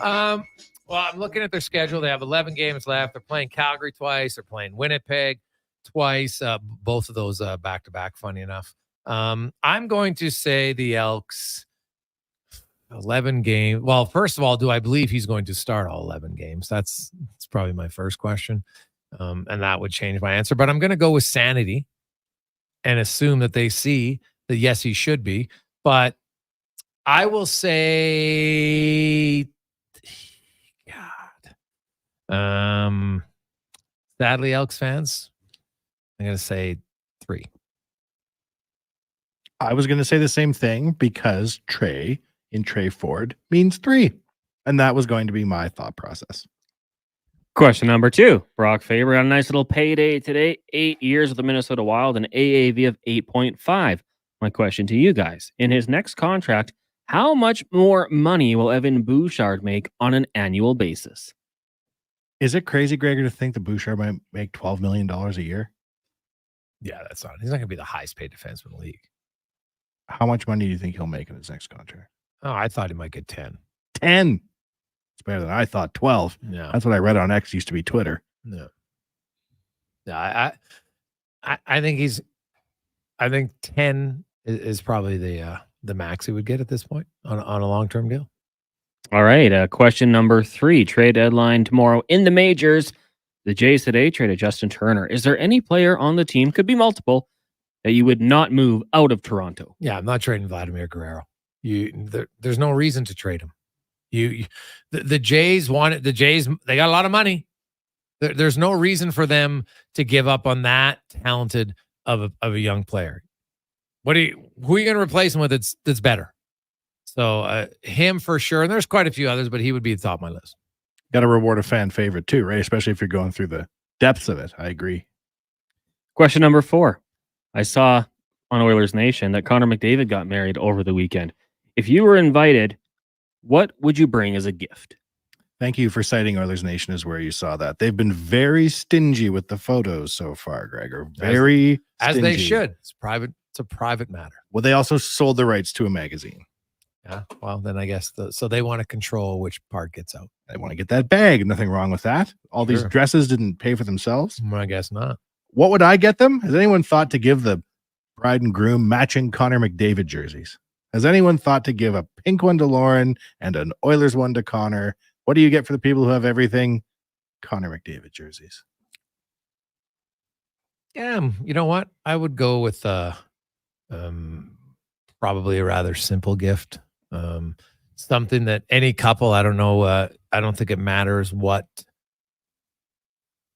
Well, I'm looking at their schedule. They have 11 games left. They're playing Calgary twice. They're playing Winnipeg twice. Both of those back-to-back, funny enough. I'm going to say the Elks 11 games. Well, first of all, do I believe he's going to start all 11 games? That's probably my first question. And that would change my answer. But I'm going to go with sanity and assume that they see that, yes, he should be. But I will say, sadly, Elks fans, I'm going to say 3. I was going to say the same thing because Trey in Trey Ford means 3. And that was going to be my thought process. Question number 2. Brock Faber got a nice little payday today. 8 years with the Minnesota Wild, an AAV of 8.5. My question to you guys, in his next contract, how much more money will Evan Bouchard make on an annual basis? Is it crazy, Gregor, to think that Bouchard might make $12 million a year? Yeah, he's not going to be the highest paid defenseman in the league. How much money do you think he'll make in his next contract? Oh, I thought he might get 10. 10. It's better than I thought. 12. No. That's what I read on X. Used to be Twitter. No. I think 10 is probably the max he would get at this point on a long-term deal. All right. Question number 3. Trade deadline tomorrow in the majors. The Jays today traded Justin Turner. Is there any player on the team, could be multiple, that you would not move out of Toronto? Yeah, I'm not trading Vladimir Guerrero. There's no reason to trade him. The Jays wanted the Jays. They got a lot of money. There's no reason for them to give up on that talented of a young player. Who are you going to replace him with? That's better. So him for sure. And there's quite a few others, but he would be at the top of my list. Got to reward a fan favorite too, right? Especially if you're going through the depths of it. I agree. Question number 4. I saw on Oilers Nation that Connor McDavid got married over the weekend. If you were invited, what would you bring as a gift? Thank you for citing Oilers Nation as where you saw that. They've been very stingy with the photos so far, Gregor. Very as stingy. they should. It's private. It's a private matter. Well, they also sold the rights to a magazine. Yeah. Well, then I guess so they want to control which part gets out. They want to get that bag. Nothing wrong with that. All these dresses didn't pay for themselves. I guess not. What would I get them? Has anyone thought to give the bride and groom matching Connor McDavid jerseys? Has anyone thought to give a pink one to Lauren and an Oilers one to Connor? What do you get for the people who have everything? Connor McDavid jerseys. Yeah, you know what? I would go with probably a rather simple gift. Something that any couple, I don't know, I don't think it matters what,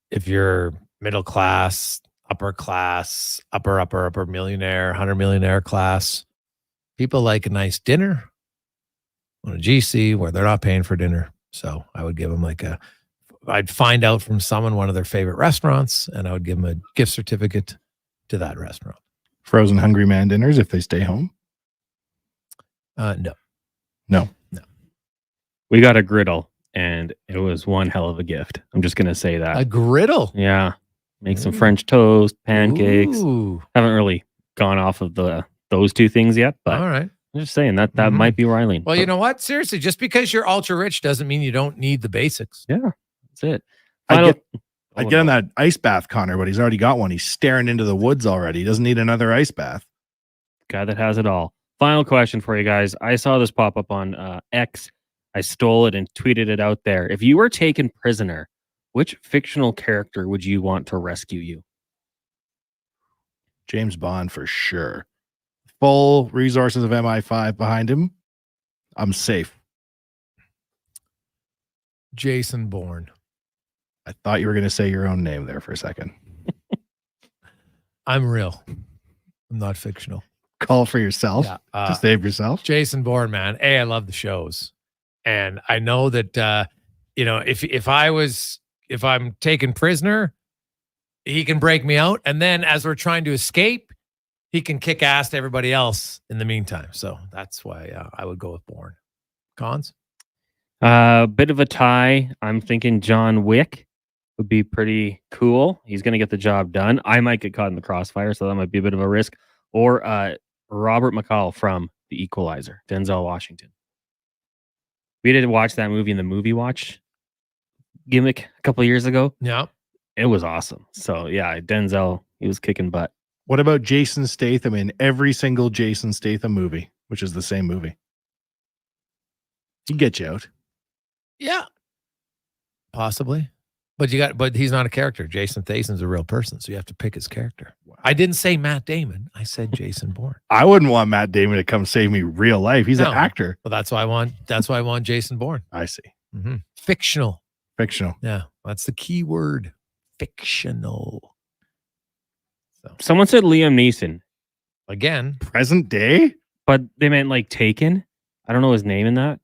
if you're middle class, upper millionaire, 100 millionaire class. People like a nice dinner on a GC where they're not paying for dinner. So I would give them I'd find out from someone one of their favorite restaurants, and I would give them a gift certificate to that restaurant. Frozen Hungry Man dinners if they stay home? No. We got a griddle, and it was one hell of a gift. I'm just going to say that. A griddle? Yeah. Make some French toast, pancakes. Ooh. Haven't really gone off of those two things yet, but all right. I'm just saying that might be where I lean. Well, you know what? Seriously, just because you're ultra rich doesn't mean you don't need the basics. Yeah, that's it. I'd get on that ice bath, Connor, but he's already got one. He's staring into the woods already. He doesn't need another ice bath. Guy that has it all. Final question for you guys. I saw this pop up on X. I stole it and tweeted it out there. If you were taken prisoner, which fictional character would you want to rescue you? James Bond for sure. Full resources of MI5 behind him. I'm safe. Jason Bourne. I thought you were going to say your own name there for a second. I'm real. I'm not fictional. Call for yourself to save yourself. Jason Bourne, man. I love the shows. And I know that, if I'm taken prisoner, he can break me out. And then as we're trying to escape, he can kick ass to everybody else in the meantime. So that's why I would go with Bourne. Cons? Bit of a tie. I'm thinking John Wick would be pretty cool. He's going to get the job done. I might get caught in the crossfire, so that might be a bit of a risk. Or Robert McCall from The Equalizer, Denzel Washington. We did watch that movie in the Movie Watch gimmick a couple of years ago. Yeah. It was awesome. So, yeah, Denzel, he was kicking butt. What about Jason Statham in every single Jason Statham movie, which is the same movie? He'd get you out. Yeah. Possibly. But he's not a character. Jason Statham's a real person, so you have to pick his character. Wow. I didn't say Matt Damon. I said Jason Bourne. I wouldn't want Matt Damon to come save me real life. He's an actor. Well, that's why I want Jason Bourne. I see. Mm-hmm. Fictional. Yeah, that's the key word. Fictional. So. Someone said Liam Neeson. Again. Present day? But they meant like Taken. I don't know his name in that.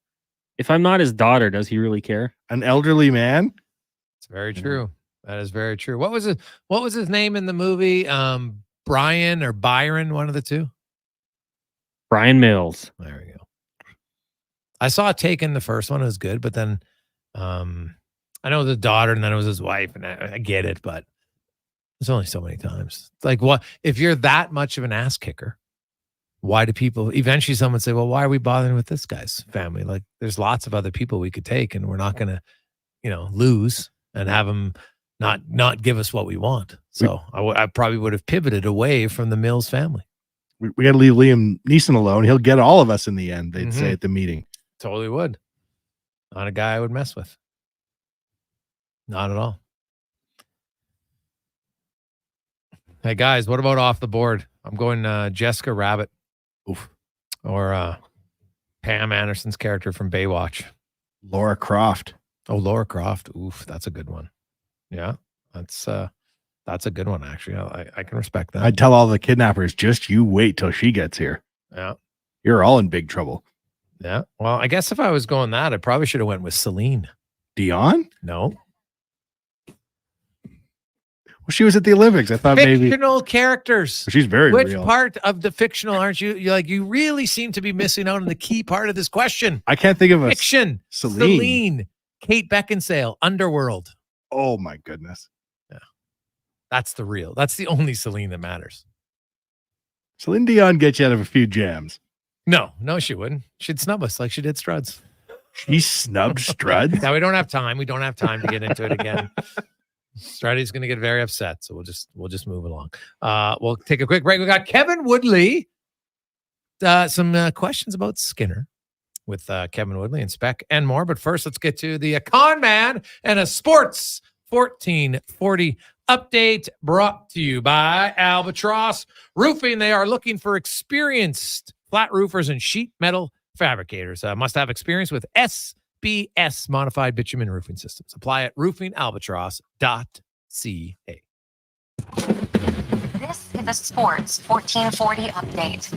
If I'm not his daughter, does he really care? An elderly man? It's very true. That is very true. What was his name in the movie? Brian or Byron, one of the two? Brian Mills. There we go. I saw Taken, the first one. It was good, but then I know the daughter and then it was his wife, and I get it, but there's only so many times. It's like, what if you're that much of an ass kicker? Why do people eventually someone say, well, why are we bothering with this guy's family? Like, there's lots of other people we could take, and we're not going to, lose and have them not give us what we want. So I probably would have pivoted away from the Mills family. We got to leave Liam Neeson alone. He'll get all of us in the end, they'd say at the meeting. Totally would. Not a guy I would mess with. Not at all. Hey, guys, what about off the board? I'm going Jessica Rabbit. Oof. Or Pam Anderson's character from Baywatch. Laura Croft. Oh, Laura Croft. Oof, that's a good one. Yeah, that's a good one, actually. I can respect that. I'd tell all the kidnappers, just you wait till she gets here. Yeah. You're all in big trouble. Yeah. Well, I guess if I was going that, I probably should have went with Celine Dion? No. Well, she was at the Olympics. I thought fictional characters. She's very Which real. part of the fictional aren't you? You really seem to be missing out on the key part of this question. I can't think of a fiction. Celine. Kate Beckinsale. Underworld. Oh my goodness. Yeah. That's the real. That's the only Celine that matters. Celine Dion gets you out of a few jams. No, she wouldn't. She'd snub us like she did Struds. She snubbed Struds? Now we don't have time. We don't have time to get into it again. Struddy's going to get very upset, so we'll just move along. We'll take a quick break. We got Kevin Woodley. Some questions about Skinner with Kevin Woodley and Spec and more. But first, let's get to the Con Man and a Sports 1440 update brought to you by Albatross Roofing. They are looking for experienced flat roofers and sheet metal fabricators. Must have experience with SBS modified bitumen roofing systems. Apply at roofingalbatross.ca. This is the Sports 1440 update.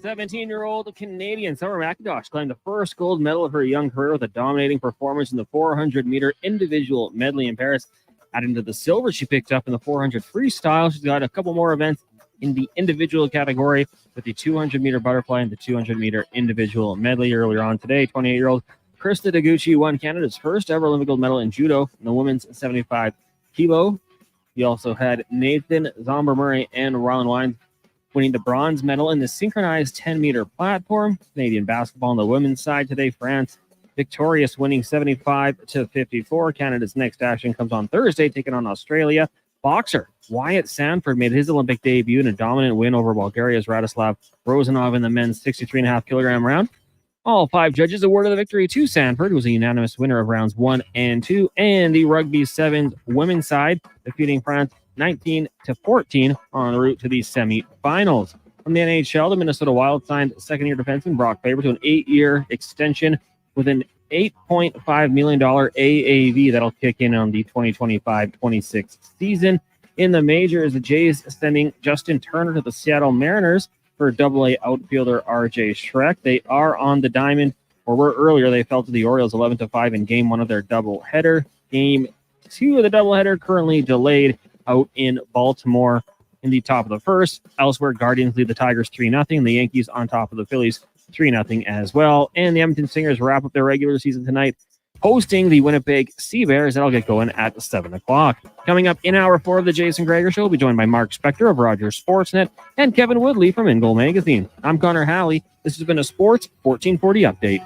17-year-old Canadian Summer McIntosh claimed the first gold medal of her young career with a dominating performance in the 400-meter individual medley in Paris. Adding to the silver she picked up in the 400 freestyle, she's got a couple more events in the individual category with the 200-meter butterfly and the 200-meter individual medley. Earlier on today, 28-year-old Krista Deguchi won Canada's first ever Olympic gold medal in judo in the women's 75 kilo. We also had Nathan Zomber-Murray and Rylan Wines winning the bronze medal in the synchronized 10-meter platform. Canadian basketball on the women's side today, France victorious, winning 75-54. Canada's next action comes on Thursday, taking on Australia. Boxer Wyatt Sanford made his Olympic debut in a dominant win over Bulgaria's Radislav Rozanov in the men's 63.5 kilogram round. All 5 judges awarded the victory to Sanford, who was a unanimous winner of rounds 1 and 2, and the rugby sevens women's side, defeating France 19-14 en route to the semifinals. From the NHL, the Minnesota Wild signed second-year defenseman Brock Faber to an 8-year extension with an $8.5 million AAV that'll kick in on the 2025-26 season. In the majors, the Jays sending Justin Turner to the Seattle Mariners for AA outfielder RJ Schreck. They are on the diamond, or were earlier. They fell to the Orioles 11-5 in game 1 of their doubleheader. Game 2 of the doubleheader currently delayed out in Baltimore in the top of the first. Elsewhere, Guardians lead the Tigers 3-0. The Yankees on top of the Phillies 3-0 as well. And the Edmonton Stingers wrap up their regular season tonight, hosting the Winnipeg Sea Bears. That'll get going at 7 o'clock. Coming up in hour 4 of the Jason Gregor Show, we'll be joined by Mark Spector of Rogers Sportsnet and Kevin Woodley from In Goal Magazine. I'm Connor Halley. This has been a Sports 1440 update.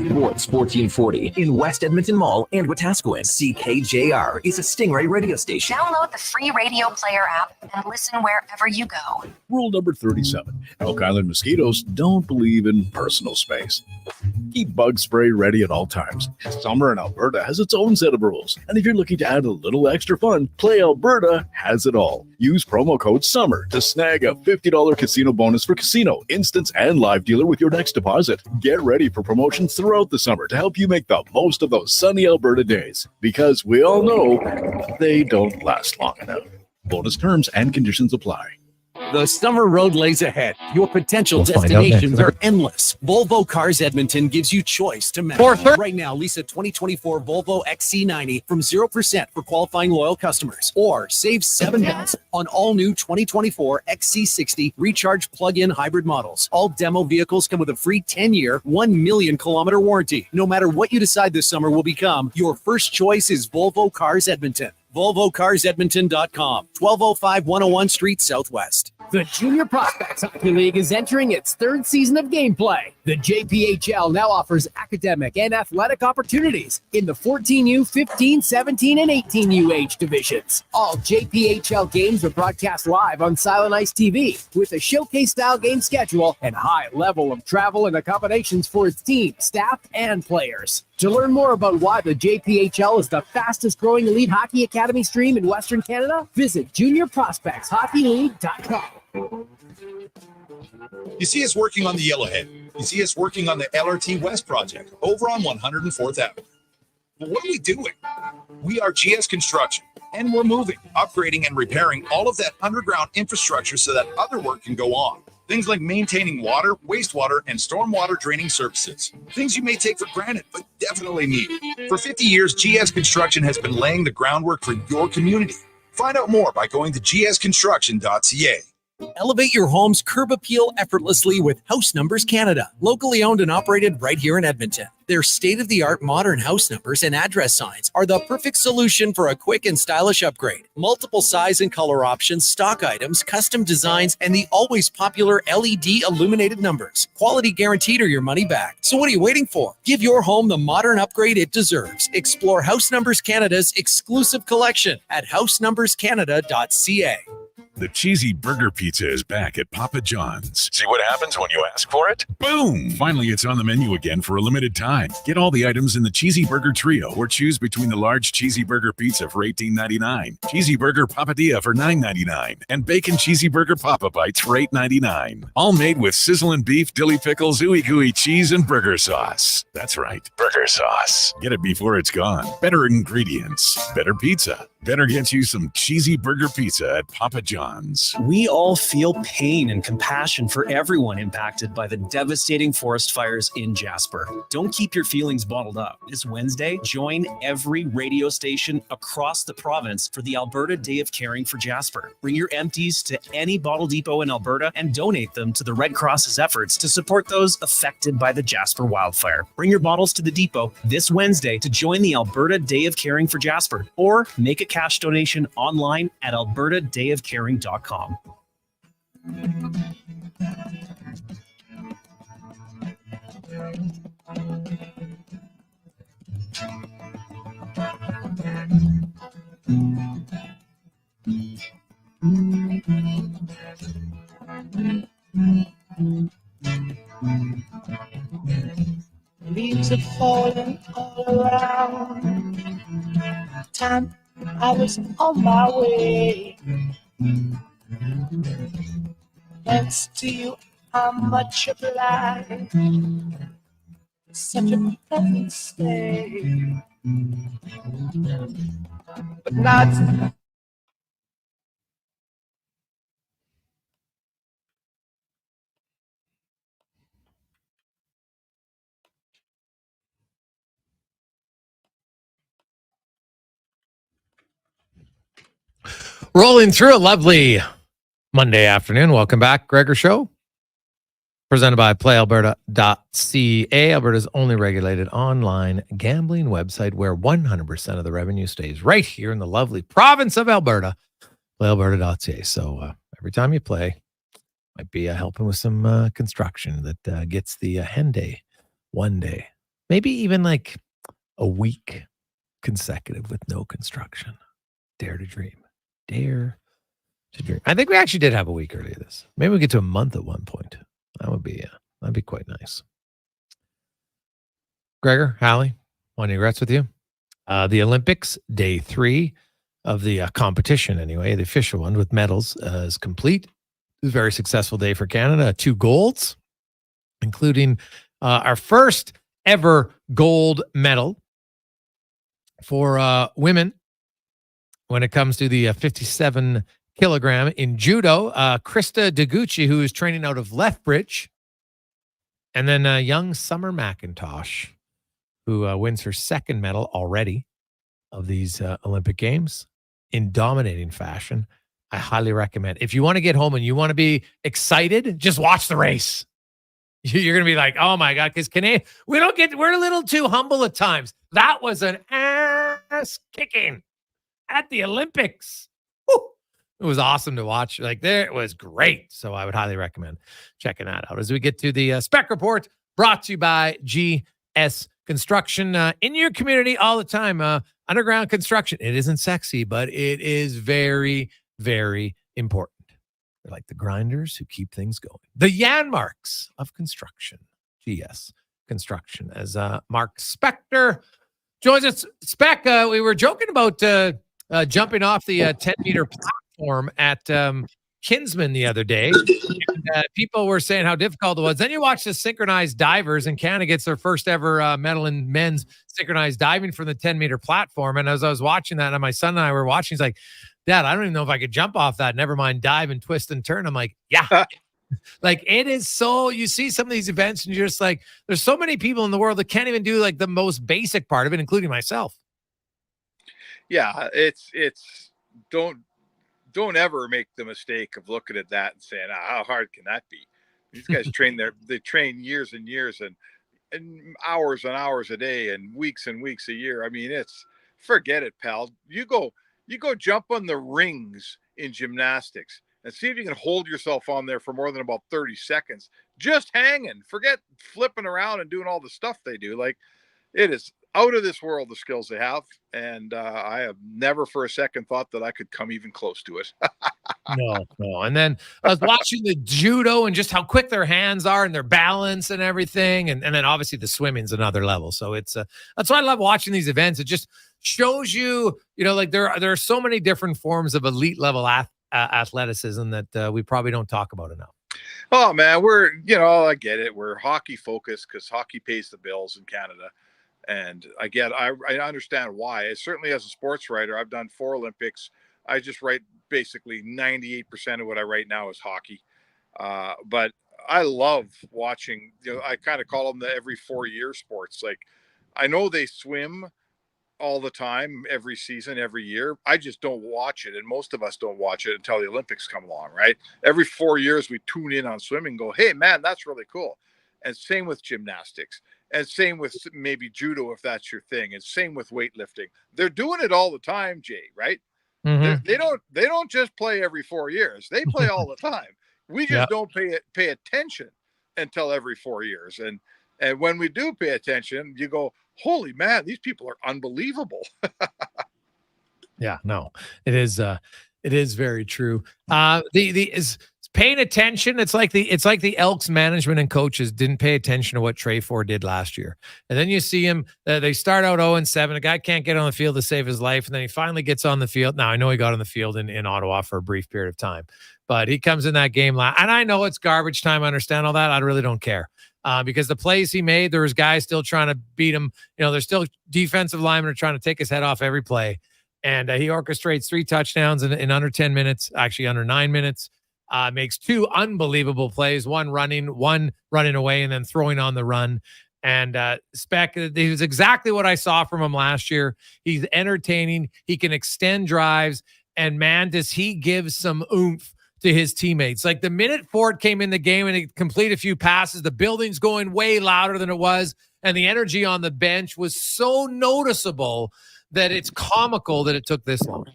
Sports 1440 in West Edmonton Mall and Wetaskiwin. CKJR is a Stingray radio station. Download the free radio player app and listen wherever you go. Rule number 37. Elk Island mosquitoes don't believe in personal space. Keep bug spray ready at all times. Summer in Alberta has its own set of rules. And if you're looking to add a little extra fun, Play Alberta has it all. Use promo code SUMMER to snag a $50 casino bonus for casino, instance, and live dealer with your next deposit. Get ready for promotions throughout the summer to help you make the most of those sunny Alberta days. Because we all know they don't last long enough. Bonus terms and conditions apply. The summer road lays ahead. Your potential destinations are endless. Volvo Cars Edmonton gives you choice to match. Right now, lease a 2024 Volvo XC90 from 0% for qualifying loyal customers. Or save $7 on all new 2024 XC60 recharge plug-in hybrid models. All demo vehicles come with a free 10-year, 1 million kilometer warranty. No matter what you decide this summer will become, your first choice is Volvo Cars Edmonton. VolvoCarsEdmonton.com, 1205 101 Street Southwest. The Junior Prospects Hockey League is entering its 3rd season of gameplay. The JPHL now offers academic and athletic opportunities in the 14U, 15, 17, and 18U age divisions. All JPHL games are broadcast live on Silent Ice TV with a showcase-style game schedule and high level of travel and accommodations for its team, staff, and players. To learn more about why the JPHL is the fastest-growing elite hockey academy stream in Western Canada, visit juniorprospectshockeyleague.com. You see us working on the Yellowhead. You see us working on the LRT West project over on 104th Avenue. Well, what are we doing? We are GS Construction, and we're moving, upgrading, and repairing all of that underground infrastructure so that other work can go on. Things like maintaining water, wastewater, and stormwater draining services. Things you may take for granted, but definitely need. For 50 years, GS Construction has been laying the groundwork for your community. Find out more by going to gsconstruction.ca. Elevate your home's curb appeal effortlessly with House Numbers Canada, locally owned and operated right here in Edmonton. Their state-of-the-art modern house numbers and address signs are the perfect solution for a quick and stylish upgrade. Multiple size and color options, stock items, custom designs, and the always popular LED illuminated numbers. Quality guaranteed or your money back. So what are you waiting for? Give your home the modern upgrade it deserves. Explore House Numbers Canada's exclusive collection at housenumberscanada.ca. The cheesy burger pizza is back at Papa John's. See what happens when you ask for it? Boom! Finally, it's on the menu again for a limited time. Get all the items in the cheesy burger trio or choose between the large cheesy burger pizza for $18.99, cheesy burger papadilla for $9.99, and bacon cheesy burger Papa Bites for $8.99. All made with sizzling beef, dilly pickles, ooey gooey cheese, and burger sauce. That's right, burger sauce. Get it before it's gone. Better ingredients, better pizza. Better get you some cheesy burger pizza at Papa John's. We all feel pain and compassion for everyone impacted by the devastating forest fires in Jasper. Don't keep your feelings bottled up. This Wednesday, join every radio station across the province for the Alberta Day of Caring for Jasper. Bring your empties to any bottle depot in Alberta and donate them to the Red Cross's efforts to support those affected by the Jasper wildfire. Bring your bottles to the depot this Wednesday to join the Alberta Day of Caring for Jasper, or make a cash donation online at albertadayofcaring.com. Leaves are falling all around. Time I was on my way. Thanks to you, I'm much obliged. Such a pleasant stay. But not. Rolling through a lovely Monday afternoon. Welcome back, Gregor Show. Presented by PlayAlberta.ca, Alberta's only regulated online gambling website where 100% of the revenue stays right here in the lovely province of Alberta. PlayAlberta.ca. So every time you play, might be helping with some construction that gets the hen day one day, maybe even like a week consecutive with no construction. Dare to dream. Dare to dream. I think we actually did have a week earlier this. Maybe we get to a month at one point. That'd be quite nice. Gregor, Halley, Wanye Gretz with you. The Olympics, day 3 of the competition anyway, the official one with medals is complete. It was a very successful day for Canada. 2 golds, including our first ever gold medal for women when it comes to the 57 kilogram in judo. Krista Deguchi, who is training out of Lethbridge. And then young Summer McIntosh, who wins her second medal already of these Olympic Games in dominating fashion. I highly recommend. If you want to get home and you want to be excited, just watch the race. You're going to be like, oh my God, because we're a little too humble at times. That was an ass kicking at the Olympics. Woo! It was awesome to watch. It was great. So I would highly recommend checking that out. As we get to the Spec Report, brought to you by GS Construction. In your community all the time, underground construction. It isn't sexy, but it is very, very important. They're like the grinders who keep things going. The Yanmarks of construction. GS Construction. As Mark Spector joins us. Spec, we were joking about jumping off the 10-meter platform at Kinsman the other day. And, people were saying how difficult it was. Then you watch the synchronized divers, and Canada gets their first ever medal in men's synchronized diving from the 10-meter platform. And as I was watching that, and my son and I were watching, he's like, Dad, I don't even know if I could jump off that. Never mind dive and twist and turn. I'm like, yeah. It is so, you see some of these events and you're just like, there's so many people in the world that can't even do the most basic part of it, including myself. Yeah, it's don't ever make the mistake of looking at that and saying, how hard can that be? These guys they train years and years and hours and hours a day and weeks a year. I mean, forget it, pal. You go jump on the rings in gymnastics and see if you can hold yourself on there for more than about 30 seconds, just hanging. Forget flipping around and doing all the stuff they do. It is out of this world, the skills they have. And I have never for a second thought that I could come even close to it. No. And then I was watching the judo and just how quick their hands are and their balance and everything. And then obviously the swimming's another level. So it's that's why I love watching these events. It just shows you, like there are so many different forms of elite level athleticism that we probably don't talk about enough. Oh man, I get it. We're hockey focused because hockey pays the bills in Canada. And I understand why. Certainly as a sports writer, I've done 4 Olympics. I just write basically 98% of what I write now is hockey. But I love watching, I kind of call them the every 4-year sports. Like I know they swim all the time, every season, every year. I just don't watch it. And most of us don't watch it until the Olympics come along, right? Every 4 years we tune in on swimming and go, hey man, that's really cool. And same with gymnastics. And same with maybe judo, if that's your thing. And same with weightlifting. They're doing it all the time, Jay, right? Mm-hmm. They don't just play every 4 years. They play all the time. We just don't pay attention until every 4 years. And when we do pay attention, you go, holy man, these people are unbelievable. Yeah, no, it is very true. Is paying attention. It's like the Elks management and coaches didn't pay attention to what Trey Ford did last year. And then you see him, they start out 0-7. A guy can't get on the field to save his life. And then he finally gets on the field. Now I know he got on the field in Ottawa for a brief period of time, but he comes in that game. And I know it's garbage time. I understand all that. I really don't care. Because the plays he made, there was guys still trying to beat him. There's still defensive linemen are trying to take his head off every play. And he orchestrates 3 touchdowns in under 10 minutes, actually under 9 minutes. Makes 2 unbelievable plays, one running away, and then throwing on the run. And Spec, he was exactly what I saw from him last year. He's entertaining. He can extend drives. And man, does he give some oomph to his teammates. Like the minute Ford came in the game and he completed a few passes, the building's going way louder than it was. And the energy on the bench was so noticeable that it's comical that it took this long.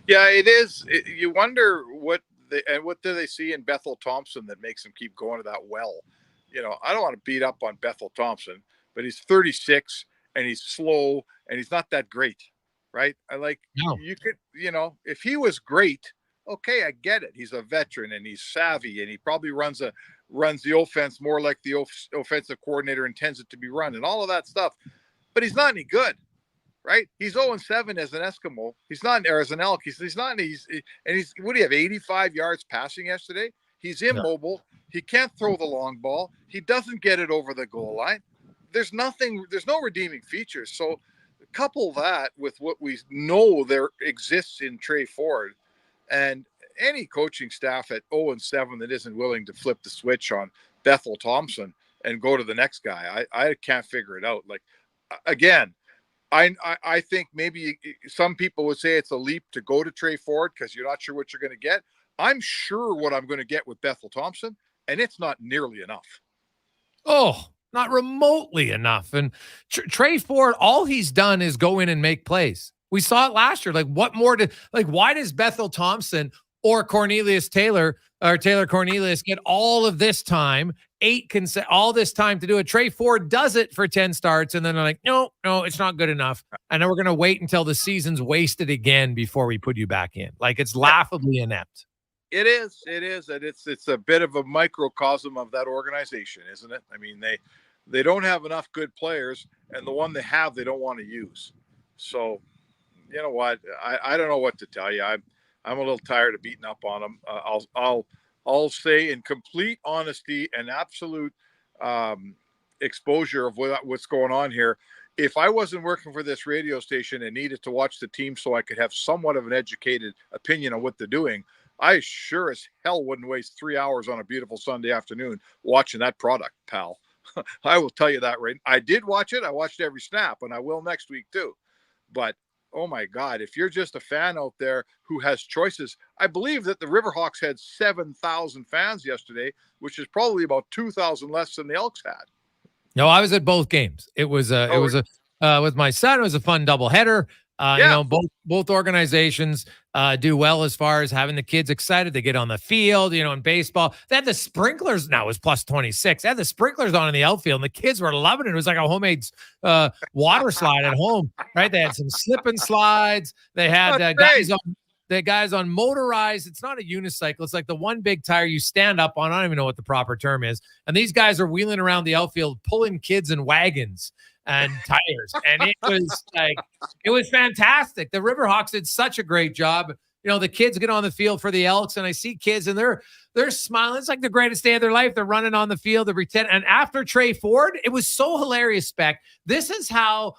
Yeah, it is. You wonder what do they see in Bethel Thompson that makes him keep going to that well? I don't want to beat up on Bethel Thompson, but he's 36 and he's slow and he's not that great, right? You could, if he was great, okay, I get it. He's a veteran and he's savvy and he probably runs the offense more like the offensive coordinator intends it to be run and all of that stuff. But he's not any good, right? He's 0-7 as an Eskimo. He's not, or as an Elk. He's not. What do you have? 85 yards passing yesterday. He's immobile. He can't throw the long ball. He doesn't get it over the goal line. There's no redeeming features. So couple that with what we know there exists in Trey Ford. And any coaching staff at 0-7 that isn't willing to flip the switch on Bethel Thompson and go to the next guy, I can't figure it out. Like, again, I think maybe some people would say it's a leap to go to Trey Ford because you're not sure what you're going to get. I'm sure what I'm going to get with Bethel Thompson, and it's not nearly enough. Oh, not remotely enough. And Trey Ford, all he's done is go in and make plays. We saw it last year. Like, what more why does Bethel Thompson or Cornelius Taylor or Taylor Cornelius get all of this time, all this time to do it? Trey Ford does it for 10 starts, and then they're like, no, it's not good enough. And then we're going to wait until the season's wasted again before we put you back in. Like, it's laughably inept. It is. And it's a bit of a microcosm of that organization, isn't it? I mean, they don't have enough good players, and the one they have, they don't want to use. So, you know what? I don't know what to tell you. I'm a little tired of beating up on them. I'll say in complete honesty and absolute exposure of what's going on here. If I wasn't working for this radio station and needed to watch the team so I could have somewhat of an educated opinion on what they're doing, I sure as hell wouldn't waste 3 hours on a beautiful Sunday afternoon watching that product, pal. I will tell you that right. I did watch it. I watched every snap, and I will next week too. But oh my God, if you're just a fan out there who has choices, I believe that the Riverhawks had 7,000 fans yesterday, which is probably about 2,000 less than the Elks had. No, I was at both games. It was with my son. It was a fun doubleheader. You know, both organizations do well as far as having the kids excited. They get on the field, you know, in baseball. They had the sprinklers. Now it was plus 26. They had the sprinklers on in the outfield, and the kids were loving it. It was like a homemade water slide at home, right? They had some slip and slides. They had The guys on motorized, it's not a unicycle. It's like the one big tire you stand up on. I don't even know what the proper term is. And these guys are wheeling around the outfield, pulling kids in wagons and tires. And it was fantastic. The Riverhawks did such a great job. The kids get on the field for the Elks, and I see kids, and they're smiling. It's like the greatest day of their life. They're running on the field. They're pretending. And after Trey Ford, it was so hilarious, Spec. This is how,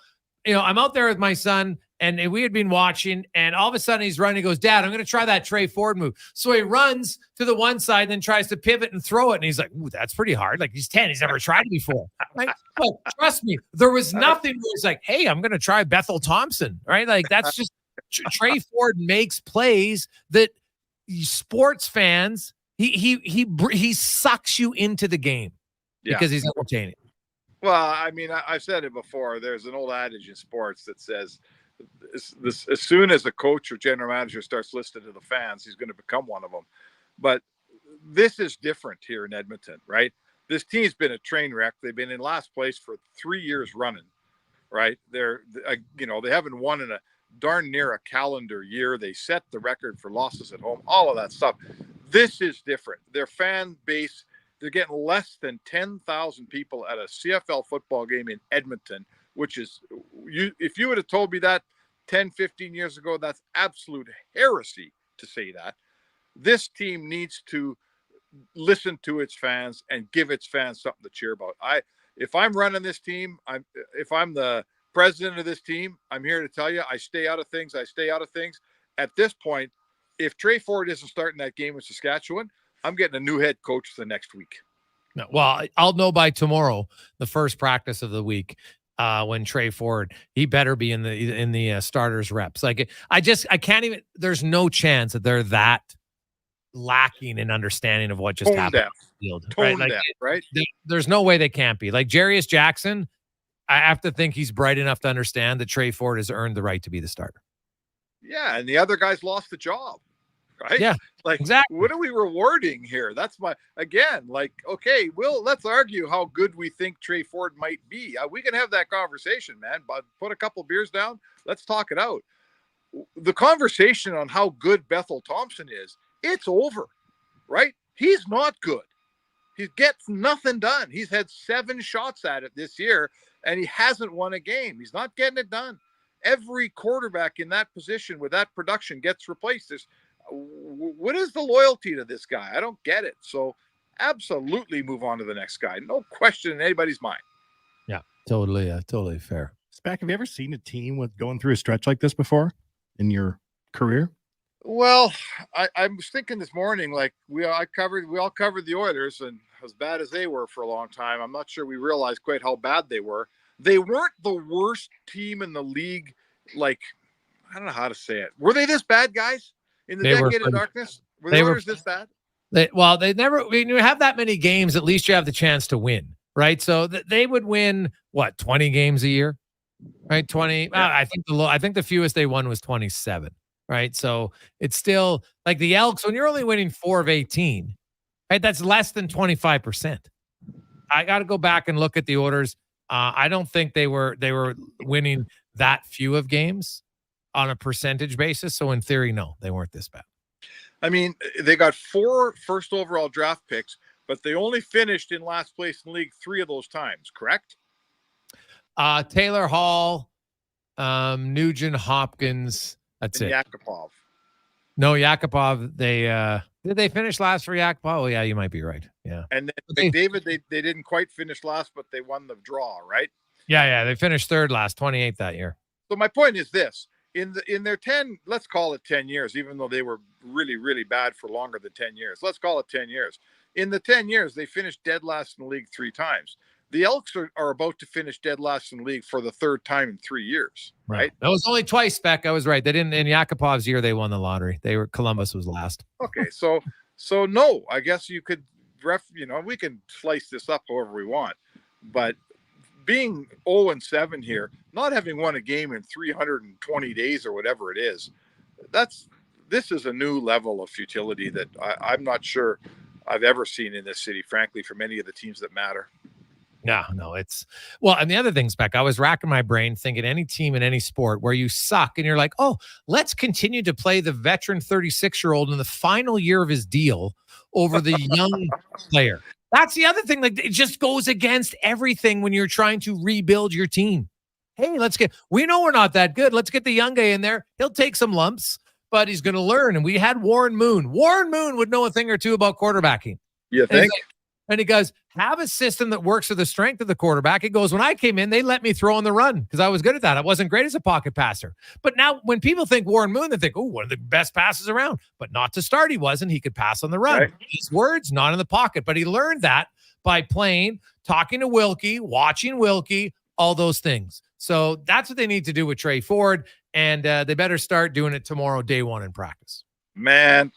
I'm out there with my son, and we had been watching, and all of a sudden he's running. He goes, Dad, I'm going to try that Trey Ford move. So he runs to the one side, then tries to pivot and throw it. And he's like, ooh, that's pretty hard. Like, he's 10. He's never tried it before. Like, but trust me, there was nothing where he's like, hey, I'm going to try Bethel Thompson, right? Like, that's just Trey Ford makes plays that sports fans, he sucks you into the game because he's entertaining. Well, I mean, I've said it before. There's an old adage in sports that says, as soon as a coach or general manager starts listening to the fans, he's going to become one of them. But this is different here in Edmonton, right? This team's been a train wreck. They've been in last place for 3 years running, right? They haven't won in a darn near a calendar year. They set the record for losses at home, all of that stuff. This is different. Their fan base, they're getting less than 10,000 people at a CFL football game in Edmonton, which is, if you would have told me that 10, 15 years ago, that's absolute heresy to say that. This team needs to listen to its fans and give its fans something to cheer about. If I'm running this team, if I'm the president of this team, I'm here to tell you, I stay out of things. At this point, if Trey Ford isn't starting that game with Saskatchewan, I'm getting a new head coach the next week. No, well, I'll know by tomorrow, the first practice of the week, when Trey Ford, he better be in the starters reps. Like, I can't even. There's no chance that they're that lacking in understanding of what just happened on the field. Right? Like, right? There's no way they can't be. Like Jarius Jackson, I have to think he's bright enough to understand that Trey Ford has earned the right to be the starter. Yeah, and the other guys lost the job. Right? Yeah, like, exactly. What are we rewarding here? That's okay, let's argue how good we think Trey Ford might be. We can have that conversation, man, but put a couple beers down. Let's talk it out. The conversation on how good Bethel Thompson is, it's over, right? He's not good. He gets nothing done. He's had 7 shots at it this year, and he hasn't won a game. He's not getting it done. Every quarterback in that position with that production gets replaced. What is the loyalty to this guy? I don't get it. So absolutely move on to the next guy. No question in anybody's mind. Yeah, totally fair. Spec, have you ever seen a team with going through a stretch like this before in your career? Well, I was thinking this morning, like we all covered the Oilers, and as bad as they were for a long time, I'm not sure we realized quite how bad they were. They weren't the worst team in the league. Like, I don't know how to say it. Were they this bad, guys? In the decade of darkness, were the Oilers this bad? They never. When you have that many games, at least you have the chance to win, right? So they would win 20 games a year, right? 20. Yeah. I think the fewest they won was 27, right? So it's still like the Elks. When you're only winning 4 of 18, right? That's less than 25%. I got to go back and look at the orders. I don't think they were winning that few of games on a percentage basis. So in theory, no, they weren't this bad. I mean, they got 4 first overall draft picks, but they only finished in last place in the league 3 of those times, correct? Taylor Hall, Nugent Hopkins. That's and it. Yakupov. No, Yakupov. Did they finish last for Yakupov? Oh, yeah, you might be right. Yeah. And then McDavid, they didn't quite finish last, but they won the draw, right? Yeah. They finished 3rd last, 28th that year. So my point is this. In their 10, let's call it 10 years, even though they were really, really bad for longer than 10 years. Let's call it 10 years. In the 10 years, they finished dead last in the league 3 times. The Elks are about to finish dead last in the league for the 3rd time in 3 years, right? That was only twice, Spec. I was right. They didn't. In Yakupov's year, they won the lottery. Columbus was last. Okay, so no, I guess you could we can slice this up however we want, but being 0-7 here, not having won a game in 320 days or whatever it is, this is a new level of futility that I'm not sure I've ever seen in this city, frankly, from any of the teams that matter. No, it's well, and the other thing, Spec, I was racking my brain thinking any team in any sport where you suck and you're like, oh, let's continue to play the veteran 36-year-old in the final year of his deal over the young player. That's the other thing. Like, it just goes against everything when you're trying to rebuild your team. Hey, we know we're not that good. Let's get the young guy in there. He'll take some lumps, but he's going to learn. And we had Warren Moon. Warren Moon would know a thing or two about quarterbacking. You think? And he goes, have a system that works to the strength of the quarterback. He goes, when I came in, they let me throw on the run because I was good at that. I wasn't great as a pocket passer. But now when people think Warren Moon, they think, oh, one of the best passes around. But not to start, he wasn't. He could pass on the run. Right. His words, not in the pocket. But he learned that by playing, talking to Wilkie, watching Wilkie, all those things. So that's what they need to do with Trey Ford. And they better start doing it tomorrow, day one in practice. Man,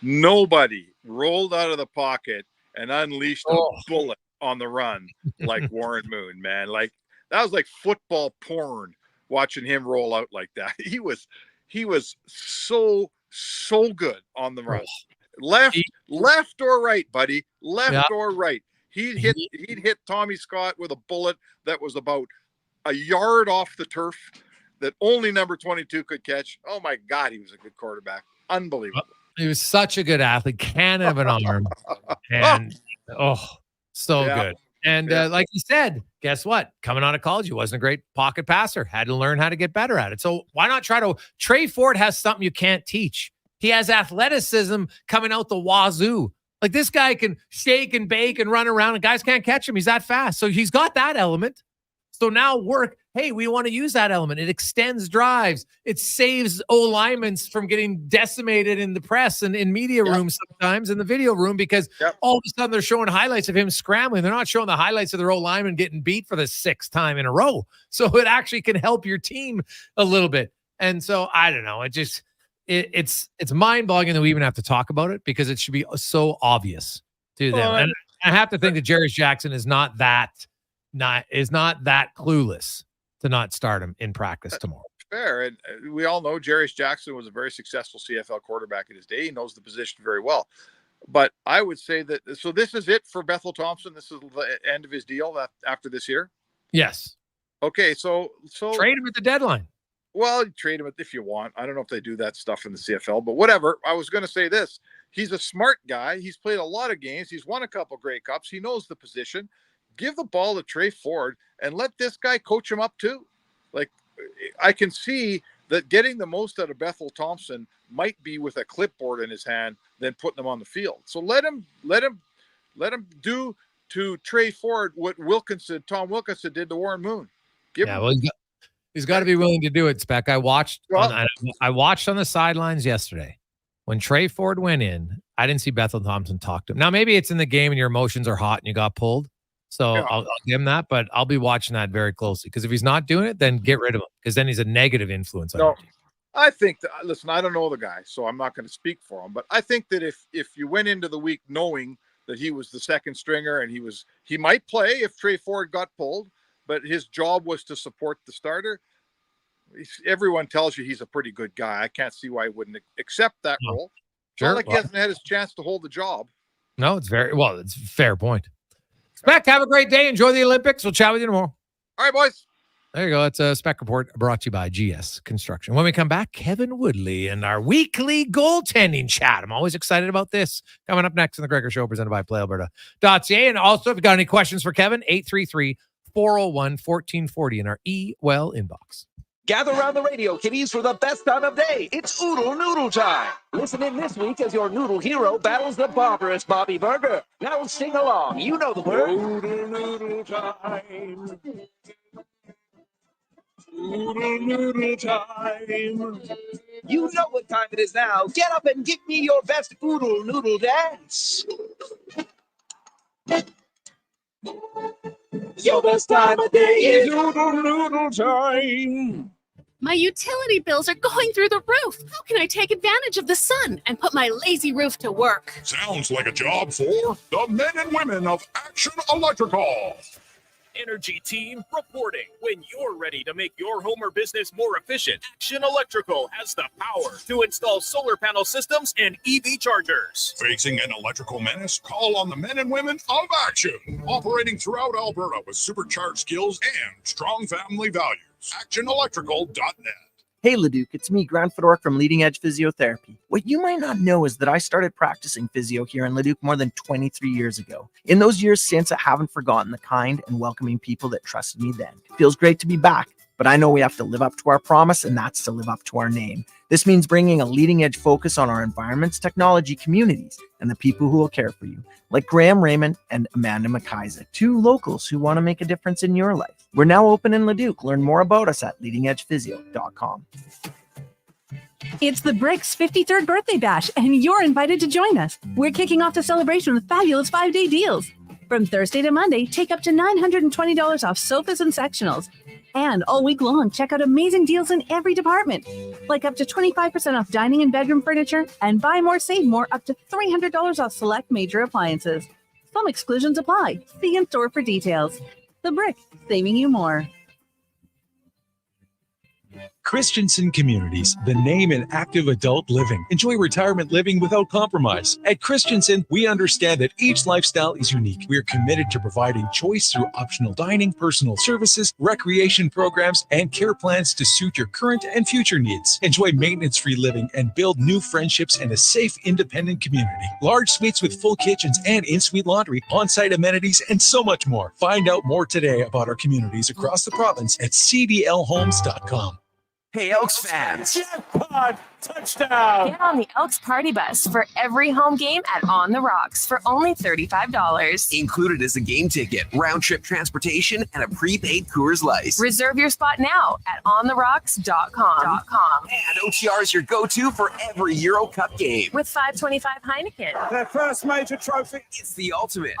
nobody rolled out of the pocket and unleashed a bullet on the run like Warren Moon, man. Like, that was like football porn watching him roll out like that. He was so good on the run. Left or right, buddy. Left or right. He'd hit Tommy Scott with a bullet that was about a yard off the turf that only number 22 could catch. Oh my God, he was a good quarterback. Unbelievable. He was such a good athlete, cannon of an arm, and so good. And like you said, guess what? Coming out of college, he wasn't a great pocket passer. Had to learn how to get better at it. So why not Trey Ford has something you can't teach. He has athleticism coming out the wazoo. Like, this guy can shake and bake and run around, and guys can't catch him. He's that fast. So he's got that element. So now hey, we want to use that element. It extends drives. It saves O-linemen from getting decimated in the press and in media rooms sometimes, in the video room, because all of a sudden they're showing highlights of him scrambling. They're not showing the highlights of their O-lineman getting beat for the 6th time in a row. So it actually can help your team a little bit. And so I don't know. It's mind-boggling that we even have to talk about it, because it should be so obvious to them. And I have to think that Jarius Jackson is not that clueless to not start him in practice tomorrow. Fair. And we all know Jarius Jackson was a very successful CFL quarterback in his day. He knows the position very well. But I would say that, so this is it for Bethel Thompson. This is the end of his deal after this year. Yes. Okay. So trade him at the deadline. Well, trade him if you want. I don't know if they do that stuff in the CFL, but whatever. I was going to say this. He's a smart guy. He's played a lot of games. He's won a couple Grey Cups. He knows the position. Give the ball to Trey Ford and let this guy coach him up too. Like, I can see that getting the most out of Bethel Thompson might be with a clipboard in his hand than putting him on the field. So let him do to Trey Ford what Tom Wilkinson did to Warren Moon. He's got to be willing to do it, Spec. I watched on the sidelines yesterday when Trey Ford went in. I didn't see Bethel Thompson talk to him. Now, maybe it's in the game and your emotions are hot and you got pulled. So I'll give him that, but I'll be watching that very closely, because if he's not doing it, then get rid of him, because then he's a negative influence on your team. I think that, listen, I don't know the guy, so I'm not going to speak for him, but I think that if you went into the week knowing that he was the second stringer and he might play if Trey Ford got pulled, but his job was to support the starter. Everyone tells you he's a pretty good guy. I can't see why he wouldn't accept that role. Sure. Not like he hasn't had his chance to hold the job. No, it's a fair point. Spec, have a great day. Enjoy the Olympics. We'll chat with you tomorrow. All right, boys. There you go. It's a Spec Report brought to you by GS Construction. When we come back, Kevin Woodley and our weekly goaltending chat. I'm always excited about this. Coming up next on the Gregor Show, presented by PlayAlberta.ca. And also, if you've got any questions for Kevin, 833-401-1440 in our E-Well inbox. Gather around the radio, kiddies, for the best time of day. It's Oodle Noodle time. Listen in this week as your noodle hero battles the barbarous Bobby Burger. Now sing along. You know the word. Oodle Noodle time. Oodle Noodle time. You know what time it is now. Get up and give me your best Oodle Noodle dance. Your best time of day is Oodle Noodle time. My utility bills are going through the roof. How can I take advantage of the sun and put my lazy roof to work? Sounds like a job for the men and women of Action Electrical. Energy team reporting. When you're ready to make your home or business more efficient, Action Electrical has the power to install solar panel systems and EV chargers. Facing an electrical menace? Call on the men and women of Action. Operating throughout Alberta with supercharged skills and strong family values. ActionElectrical.net. Hey Leduc, it's me, Grant Fedork from Leading Edge Physiotherapy. What you might not know is that I started practicing physio here in Leduc more than 23 years ago. In those years since, I haven't forgotten the kind and welcoming people that trusted me then. It feels great to be back, but I know we have to live up to our promise, and that's to live up to our name. This means bringing a leading edge focus on our environments, technology, communities, and the people who will care for you, like Graham Raymond and Amanda McIsaac, two locals who want to make a difference in your life. We're now open in Leduc. Learn more about us at leadingedgephysio.com. It's the Bricks 53rd birthday bash, and you're invited to join us. We're kicking off the celebration with fabulous 5-day deals. From Thursday to Monday, take up to $920 off sofas and sectionals. And all week long, check out amazing deals in every department, like up to 25% off dining and bedroom furniture, and buy more, save more, up to $300 off select major appliances. Some exclusions apply. See in store for details. The Brick, saving you more. Christensen Communities, the name in active adult living. Enjoy retirement living without compromise. At Christensen, we understand that each lifestyle is unique. We are committed to providing choice through optional dining, personal services, recreation programs, and care plans to suit your current and future needs. Enjoy maintenance-free living and build new friendships in a safe, independent community. Large suites with full kitchens and in-suite laundry, on-site amenities, and so much more. Find out more today about our communities across the province at cdlhomes.com. Hey, Elks fans! Jackpot! Touchdown! Get on the Elks party bus for every home game at On the Rocks for only $35. Included is a game ticket, round-trip transportation, and a prepaid Coors Light. Reserve your spot now at ontherocks.com. And OTR is your go-to for every Euro Cup game. With $5.25 Heineken. Their first major trophy. It's the ultimate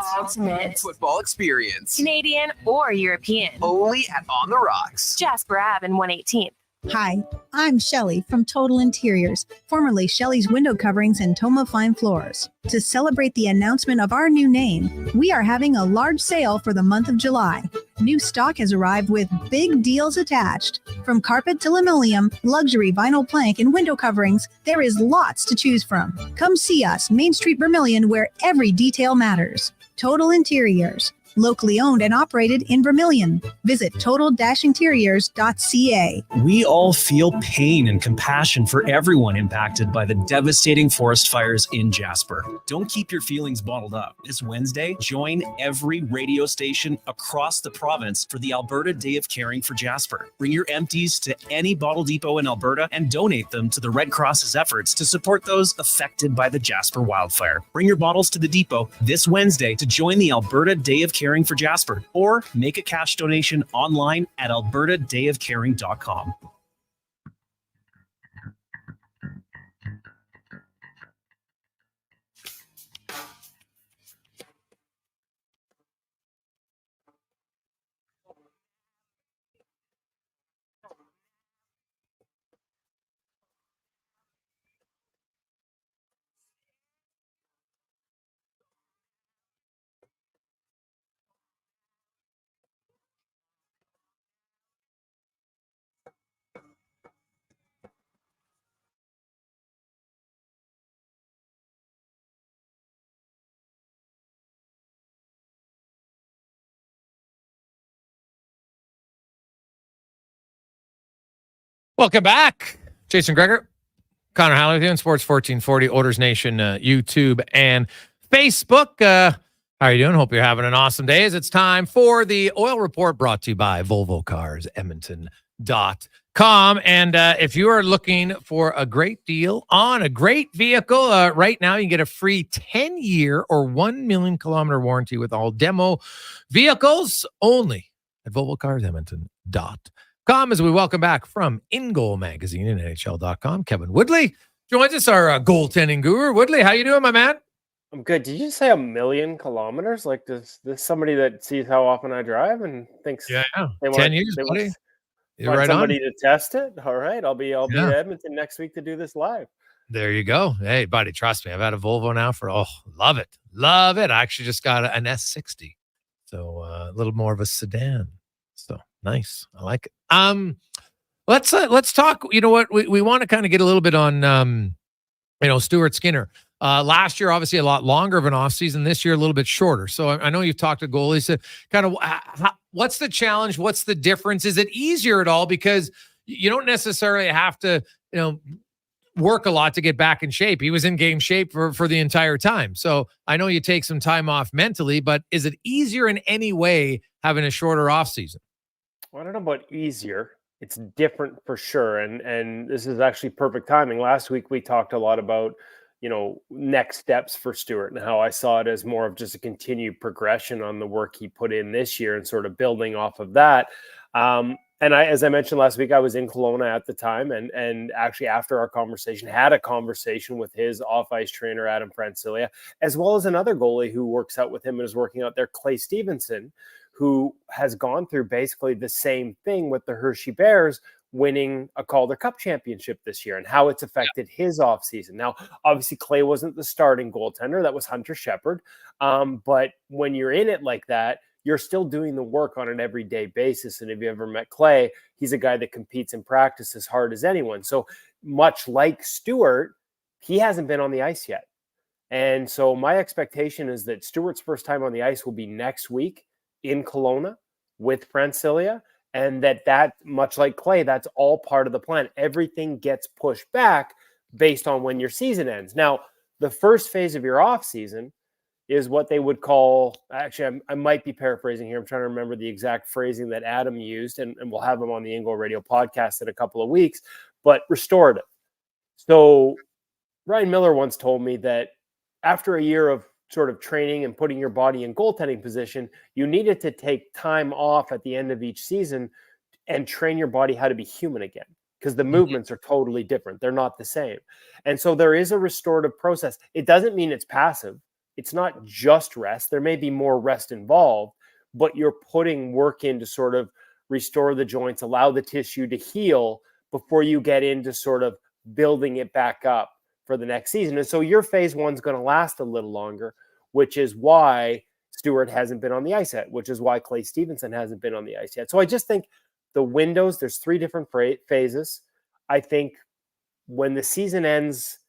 football experience. Canadian or European. Only at On the Rocks. Jasper Ave and 118th. Hi, I'm Shelly from Total Interiors, formerly Shelly's Window Coverings and Toma Fine Floors. To celebrate the announcement of our new name, we are having a large sale for the month of July. New stock has arrived with big deals attached. From carpet to linoleum, luxury vinyl plank, and window coverings, there is lots to choose from. Come see us, Main Street, Vermilion, where every detail matters. Total Interiors. Locally owned and operated in Vermilion. Visit total-interiors.ca. We all feel pain and compassion for everyone impacted by the devastating forest fires in Jasper. Don't keep your feelings bottled up. This Wednesday, join every radio station across the province for the Alberta Day of Caring for Jasper. Bring your empties to any bottle depot in Alberta and donate them to the Red Cross's efforts to support those affected by the Jasper wildfire. Bring your bottles to the depot this Wednesday to join the Alberta Day of Caring for Jasper, or make a cash donation online at albertadayofcaring.com. Welcome back. Jason Gregor, Connor Halley with you on Sports 1440, Orders Nation, YouTube, and Facebook. How are you doing? Hope you're having an awesome day. As it's time for the Oil Report, brought to you by Volvo Cars, Edmonton.com. And if you are looking for a great deal on a great vehicle, right now you can get a free 10-year or 1 million kilometer warranty with all demo vehicles only at Volvo Cars, Edmonton.com. As we welcome back from In Goal Magazine and NHL.com, Kevin Woodley joins us, our goaltending guru. Woodley, how you doing, my man? I'm good. Did you say 1 million kilometers? Like, does this somebody that sees how often I drive and thinks, yeah, they 10 years, buddy. You're right somebody on. to test it? All right, I'll be in Edmonton next week to do this live. There you go. Hey, buddy, trust me, I've had a Volvo now for love it. I actually just got an S60. So a little more of a sedan. So nice. I like it. Let's talk. You know what? We want to kind of get a little bit on Stuart Skinner. Last year, obviously, a lot longer of an offseason. This year, a little bit shorter. So I know you've talked to goalies. Kind of, what's the challenge? What's the difference? Is it easier at all? Because you don't necessarily have to, work a lot to get back in shape. He was in game shape for the entire time. So I know you take some time off mentally, but is it easier in any way having a shorter offseason? Well, I don't know about easier. It's different for sure. And this is actually perfect timing. Last week, we talked a lot about, next steps for Stuart and how I saw it as more of just a continued progression on the work he put in this year and sort of building off of that. And as I mentioned last week, I was in Kelowna at the time and actually after our conversation, had a conversation with his off-ice trainer, Adam Francilia, as well as another goalie who works out with him and is working out there, Clay Stevenson, who has gone through basically the same thing with the Hershey Bears, winning a Calder Cup championship this year and how it's affected his offseason. Now, obviously, Clay wasn't the starting goaltender. That was Hunter Shepard. But when you're in it like that, you're still doing the work on an everyday basis. And if you ever met Clay, he's a guy that competes in practice as hard as anyone. So much like Stuart, he hasn't been on the ice yet. And so my expectation is that Stuart's first time on the ice will be next week in Kelowna with Francilia. And that much like Clay, that's all part of the plan. Everything gets pushed back based on when your season ends. Now, the first phase of your off season is what they would call, actually, I might be paraphrasing here. I'm trying to remember the exact phrasing that Adam used, and we'll have him on the Ingo Radio podcast in a couple of weeks, but restorative. So Ryan Miller once told me that after a year of sort of training and putting your body in goaltending position, you needed to take time off at the end of each season and train your body how to be human again, because the movements are totally different. They're not the same. And so there is a restorative process. It doesn't mean it's passive. It's not just rest. There may be more rest involved, but you're putting work in to sort of restore the joints, allow the tissue to heal before you get into sort of building it back up for the next season. And so your phase one's going to last a little longer, which is why Stuart hasn't been on the ice yet, which is why Clay Stevenson hasn't been on the ice yet. So I just think the windows, there's three different phases. I think when the season ends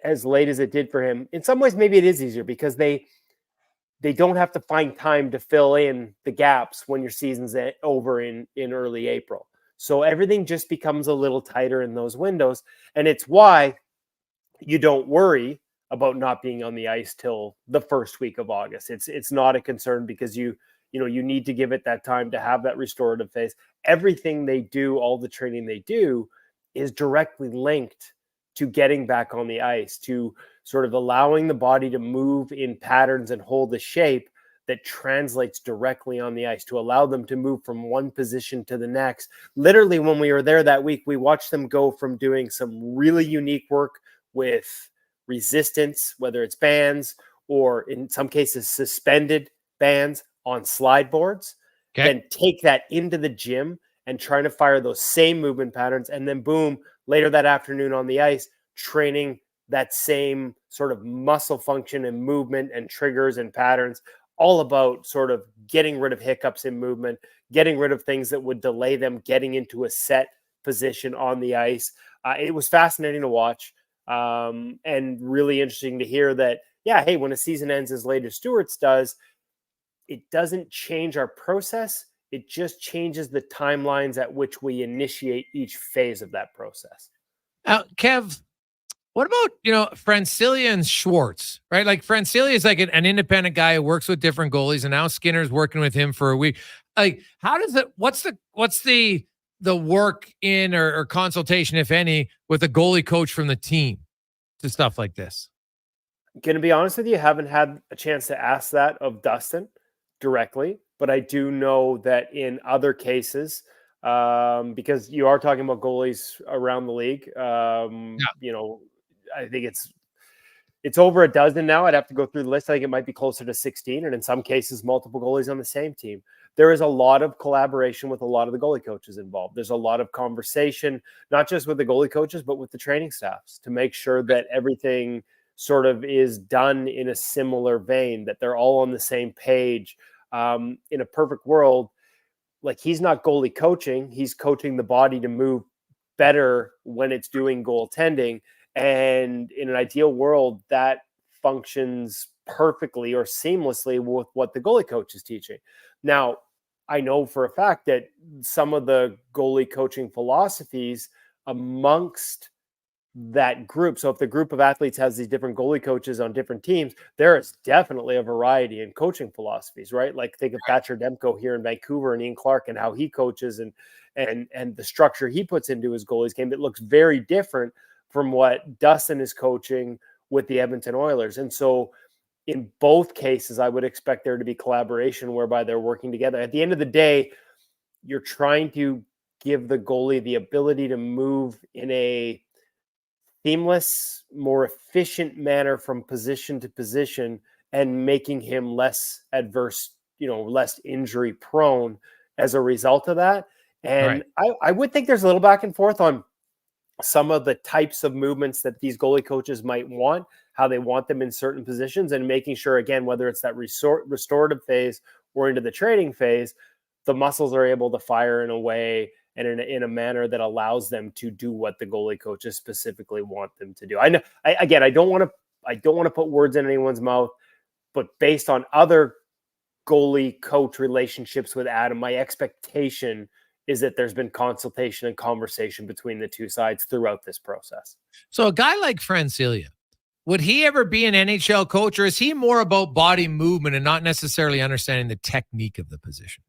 as late as it did for him, in some ways, maybe it is easier because they don't have to find time to fill in the gaps when your season's over in early April. So everything just becomes a little tighter in those windows. And it's why you don't worry about not being on the ice till the first week of August. It's not a concern because you need to give it that time to have that restorative phase. Everything they do, all the training they do is directly linked to getting back on the ice, to sort of allowing the body to move in patterns and hold the shape that translates directly on the ice, to allow them to move from one position to the next. Literally, when we were there that week, we watched them go from doing some really unique work with resistance, whether it's bands or in some cases suspended bands on slide boards, then take that into the gym and trying to fire those same movement patterns. And then boom, later that afternoon on the ice, training that same sort of muscle function and movement and triggers and patterns, all about sort of getting rid of hiccups in movement, getting rid of things that would delay them getting into a set position on the ice. It was fascinating to watch. And really interesting to hear that, yeah, hey, when a season ends as late as Stuart's does, it doesn't change our process. It just changes the timelines at which we initiate each phase of that process. Kev, what about, Francilia and Schwartz, right? Like Francilia is like an independent guy who works with different goalies, and now Skinner's working with him for a week. Like, how does it, what's the work in or consultation, if any, with a goalie coach from the team to stuff like this? Going to be honest with you, haven't had a chance to ask that of Dustin directly, but I do know that in other cases, because you are talking about goalies around the league, I think it's over a dozen now. I'd have to go through the list. I think it might be closer to 16, and in some cases, multiple goalies on the same team. There is a lot of collaboration with a lot of the goalie coaches involved. There's a lot of conversation, not just with the goalie coaches, but with the training staffs to make sure that everything sort of is done in a similar vein, that they're all on the same page. In a perfect world, like he's not goalie coaching, he's coaching the body to move better when it's doing goaltending. And in an ideal world, that functions perfectly or seamlessly with what the goalie coach is teaching. Now, I know for a fact that some of the goalie coaching philosophies amongst that group. So if the group of athletes has these different goalie coaches on different teams, there is definitely a variety in coaching philosophies, right? Like think of Thatcher Demko here in Vancouver and Ian Clark and how he coaches and the structure he puts into his goalies game. It looks very different from what Dustin is coaching with the Edmonton Oilers. And so in both cases, I would expect there to be collaboration whereby they're working together. At the end of the day, you're trying to give the goalie the ability to move in a seamless, more efficient manner from position to position and making him less adverse, less injury prone as a result of that. And I would think there's a little back and forth on some of the types of movements that these goalie coaches might want, how they want them in certain positions, and making sure, again, whether it's that restorative phase or into the training phase, the muscles are able to fire in a way and in a manner that allows them to do what the goalie coaches specifically want them to do. I know, I don't want to put words in anyone's mouth, but based on other goalie coach relationships with Adam, my expectation is that there's been consultation and conversation between the two sides throughout this process. So a guy like Francilia, would he ever be an NHL coach, or is he more about body movement and not necessarily understanding the technique of the position?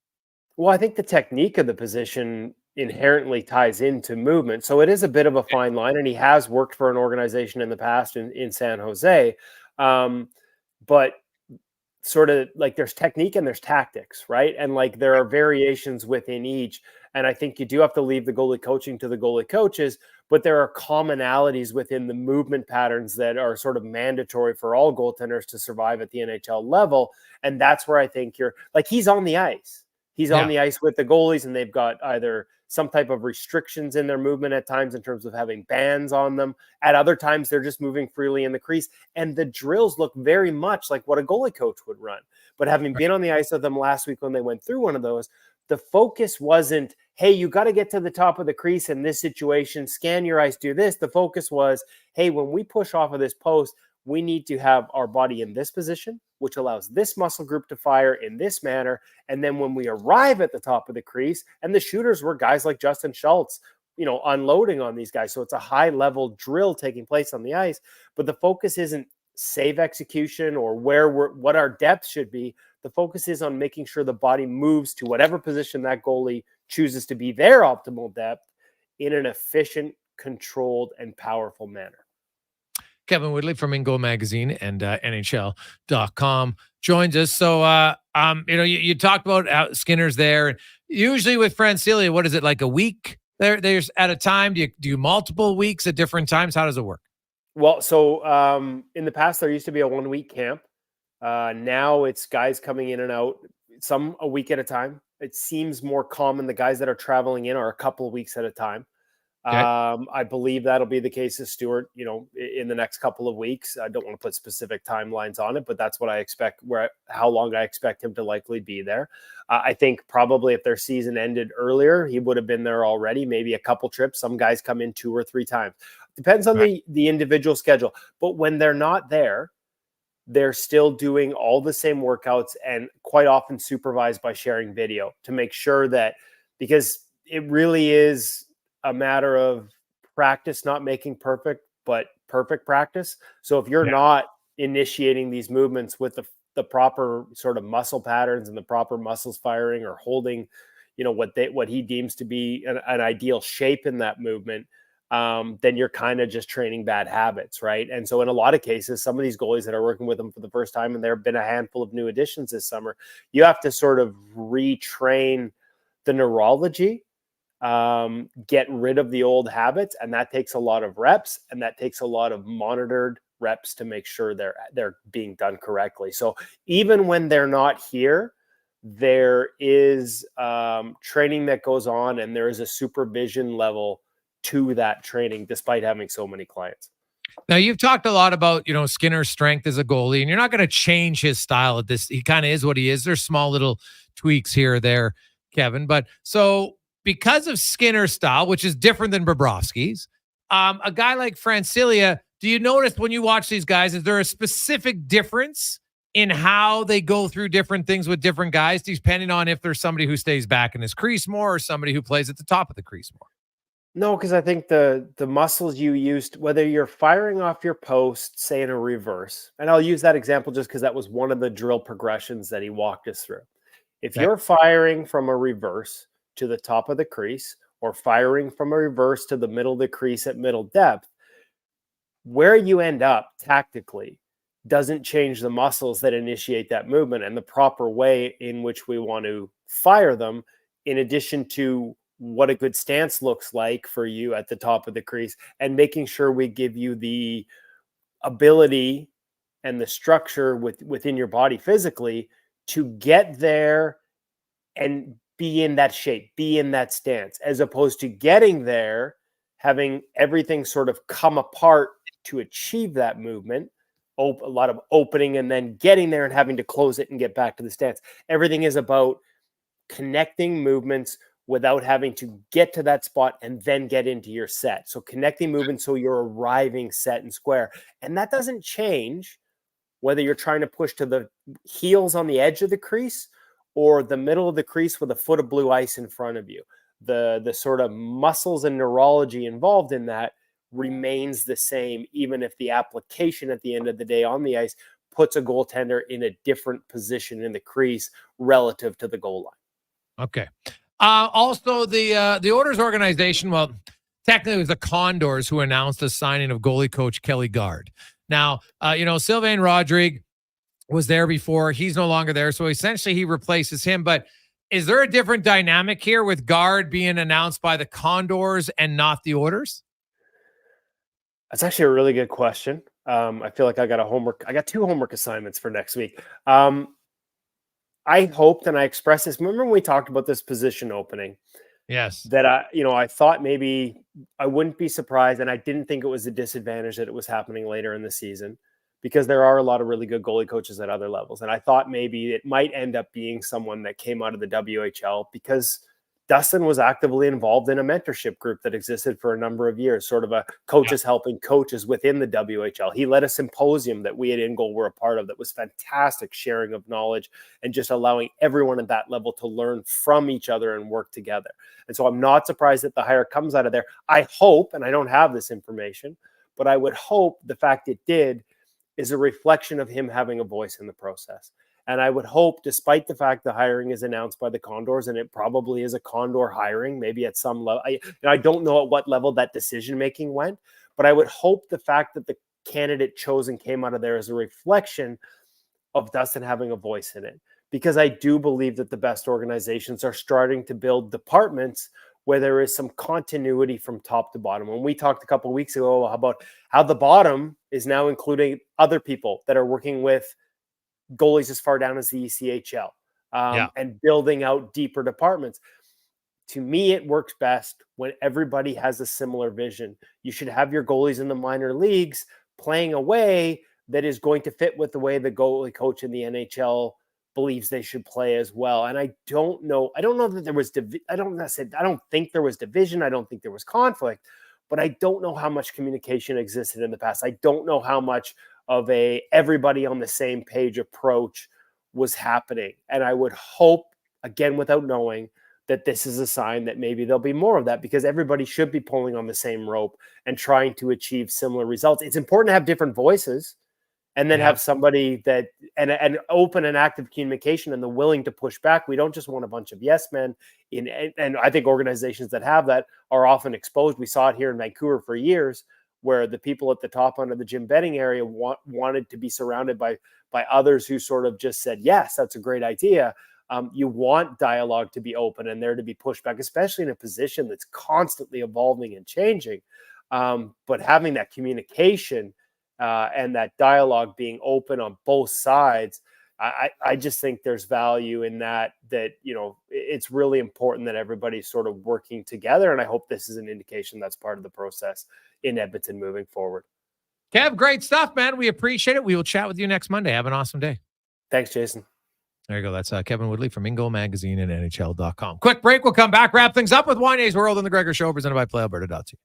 Well, I think the technique of the position inherently ties into movement. So it is a bit of a fine line, and he has worked for an organization in the past in San Jose. But sort of like there's technique and there's tactics, right? And like there are variations within each. And I think you do have to leave the goalie coaching to the goalie coaches, but there are commonalities within the movement patterns that are sort of mandatory for all goaltenders to survive at the NHL level. And that's where I think he's on the ice. He's on the ice with the goalies, and they've got either some type of restrictions in their movement at times in terms of having bands on them. At other times, they're just moving freely in the crease. And the drills look very much like what a goalie coach would run. But having been on the ice with them last week when they went through one of those, the focus wasn't, hey, you got to get to the top of the crease in this situation, scan your ice, do this. The focus was, hey, when we push off of this post, we need to have our body in this position, which allows this muscle group to fire in this manner. And then when we arrive at the top of the crease, and the shooters were guys like Justin Schultz, unloading on these guys. So it's a high level drill taking place on the ice, but the focus isn't save execution or what our depth should be. The focus is on making sure the body moves to whatever position that goalie chooses to be their optimal depth in an efficient, controlled, and powerful manner. Kevin Woodley from In Goal Magazine and NHL.com joins us. So, you talked about how Skinner's there. Usually with Francilia, what is it, like a week there's at a time? Do you do multiple weeks at different times? How does it work? Well, so in the past, there used to be a 1 week camp. Now it's guys coming in and out, some a week at a time. It seems more common. The guys that are traveling in are a couple of weeks at a time. Okay. I believe that'll be the case with Stuart, in the next couple of weeks. I don't want to put specific timelines on it, but that's what I expect, how long I expect him to likely be there. I think probably if their season ended earlier, he would have been there already, maybe a couple trips. Some guys come in 2 or 3 times. Depends on the individual schedule. But when they're not there, they're still doing all the same workouts and quite often supervised by sharing video to make sure that, because it really is a matter of practice, not making perfect, but perfect practice. So if you're not initiating these movements with the proper sort of muscle patterns and the proper muscles firing or holding, what he deems to be an ideal shape in that movement, then you're kind of just training bad habits, right? And so in a lot of cases, some of these goalies that are working with them for the first time, and there have been a handful of new additions this summer, you have to sort of retrain the neurology, get rid of the old habits, and that takes a lot of reps, and that takes a lot of monitored reps to make sure they're being done correctly. So even when they're not here, there is training that goes on, and there is a supervision level to that training, despite having so many clients. Now, you've talked a lot about, Skinner's strength as a goalie, and you're not going to change his style at this. He kind of is what he is. There's small little tweaks here or there, Kevin. But so because of Skinner's style, which is different than Bobrovsky's, a guy like Francilia, do you notice when you watch these guys, is there a specific difference in how they go through different things with different guys, depending on if there's somebody who stays back in his crease more or somebody who plays at the top of the crease more? No, because I think the muscles you used, whether you're firing off your post, say in a reverse, and I'll use that example just because that was one of the drill progressions that he walked us through. If you're firing from a reverse to the top of the crease or firing from a reverse to the middle of the crease at middle depth, where you end up tactically doesn't change the muscles that initiate that movement and the proper way in which we want to fire them, in addition to what a good stance looks like for you at the top of the crease, and making sure we give you the ability and the structure within your body physically to get there and be in that shape, be in that stance, as opposed to getting there, having everything sort of come apart to achieve that movement, a lot of opening, and then getting there and having to close it and get back to the stance. Everything is about connecting movements without having to get to that spot and then get into your set. So connecting movements so you're arriving set and square. And that doesn't change whether you're trying to push to the heels on the edge of the crease or the middle of the crease with a foot of blue ice in front of you. The sort of muscles and neurology involved in that remains the same, even if the application at the end of the day on the ice puts a goaltender in a different position in the crease relative to the goal line. Okay. Also, the Oilers organization, well, technically it was the Condors who announced the signing of goalie coach Kelly Gard. Now, Sylvain Rodrigue was there before. He's no longer there, so essentially he replaces him. But is there a different dynamic here with Gard being announced by the Condors and not the Oilers? That's actually a really good question. I feel like I got 2 homework assignments for next week. I hoped, and I expressed this, remember when we talked about this position opening? Yes. That I thought maybe I wouldn't be surprised, and I didn't think it was a disadvantage that it was happening later in the season, because there are a lot of really good goalie coaches at other levels. And I thought maybe it might end up being someone that came out of the WHL, because Dustin was actively involved in a mentorship group that existed for a number of years, sort of a coaches helping coaches within the WHL. He led a symposium that we at InGoal were a part of that was fantastic, sharing of knowledge and just allowing everyone at that level to learn from each other and work together. And so I'm not surprised that the hire comes out of there. I hope, and I don't have this information, but I would hope the fact it did is a reflection of him having a voice in the process. And I would hope, despite the fact the hiring is announced by the Condors, and it probably is a Condor hiring, maybe at some level, I don't know at what level that decision-making went, but I would hope the fact that the candidate chosen came out of there as a reflection of Dustin having a voice in it. Because I do believe that the best organizations are starting to build departments where there is some continuity from top to bottom. When we talked a couple of weeks ago about how the bottom is now including other people that are working with goalies as far down as the ECHL, and building out deeper departments. To me, it works best when everybody has a similar vision. You should have your goalies in the minor leagues playing a way that is going to fit with the way the goalie coach in the NHL believes they should play as well. And I don't know that there was, I don't think there was division. I don't think there was conflict, but I don't know how much communication existed in the past. I don't know how much of a everybody on the same page approach was happening. And I would hope, again, without knowing, that this is a sign that maybe there'll be more of that, because everybody should be pulling on the same rope and trying to achieve similar results. It's important to have different voices and then have somebody that and open and active communication and the willing to push back. We don't just want a bunch of yes men and I think organizations that have that are often exposed. We saw it here in Vancouver for years, where the people at the top under the Jim Benning area wanted to be surrounded by others who sort of just said, yes, that's a great idea. You want dialogue to be open and there to be pushback, especially in a position that's constantly evolving and changing. But having that communication and that dialogue being open on both sides, I just think there's value in that, it's really important that everybody's sort of working together. And I hope this is an indication that's part of the process in Edmonton moving forward. Kev, great stuff, man. We appreciate it. We will chat with you next Monday. Have an awesome day. Thanks, Jason. There you go. That's Kevin Woodley from Ingo Magazine and NHL.com. Quick break. We'll come back, wrap things up with Wanye's World and the Gregor Show, presented by PlayAlberta.ca.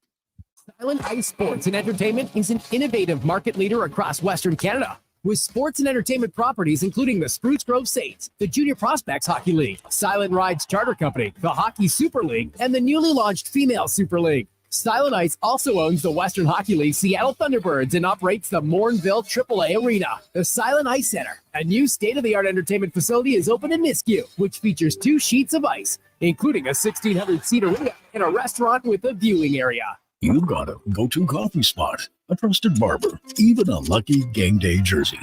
Silent Ice Sports and Entertainment is an innovative market leader across Western Canada with sports and entertainment properties including the Spruce Grove Saints, the Junior Prospects Hockey League, Silent Rides Charter Company, the Hockey Super League, and the newly launched Female Super League. Silent Ice also owns the Western Hockey League Seattle Thunderbirds and operates the Morinville AAA Arena. The Silent Ice Center, a new state-of-the-art entertainment facility, is open in Nisku, which features 2 sheets of ice, including a 1,600-seat arena and a restaurant with a viewing area. You've got a go-to coffee spot, a trusted barber, even a lucky game day jersey.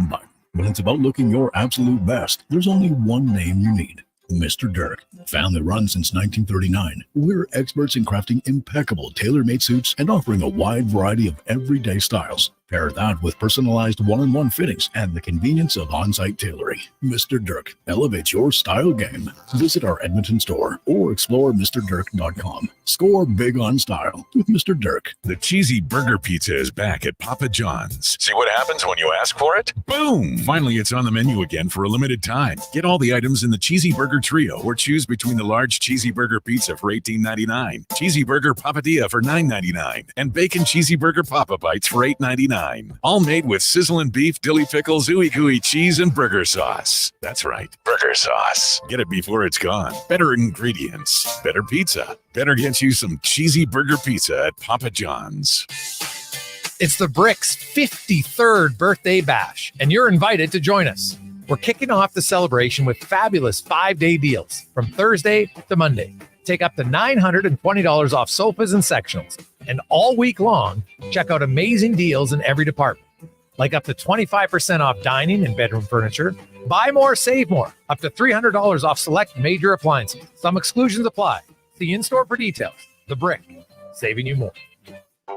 But when it's about looking your absolute best, there's only one name you need. Mr. Dirk. Family run since 1939. We're experts in crafting impeccable tailor-made suits and offering a wide variety of everyday styles. Pair that with personalized one-on-one fittings and the convenience of on-site tailoring. Mr. Dirk elevates your style game. Visit our Edmonton store or explore MrDirk.com. Score big on style with Mr. Dirk. The cheesy burger pizza is back at Papa John's. See what happens when you ask for it? Boom! Finally, it's on the menu again for a limited time. Get all the items in the cheesy burger trio or choose between the large cheesy burger pizza for $18.99, cheesy burger papadilla for $9.99, and bacon cheesy burger papa bites for $8.99. All made with sizzling beef, dilly pickles, ooey gooey cheese, and burger sauce. That's right, burger sauce. Get it before it's gone. Better ingredients, better pizza. Better get you some cheesy burger pizza at Papa John's. It's the Bricks' 53rd birthday bash, and you're invited to join us. We're kicking off the celebration with fabulous 5-day deals from Thursday to Monday. Take up to $920 off sofas and sectionals. And all week long, check out amazing deals in every department, like up to 25% off dining and bedroom furniture. Buy more, save more. Up to $300 off select major appliances. Some exclusions apply. See in-store for details. The Brick, saving you more.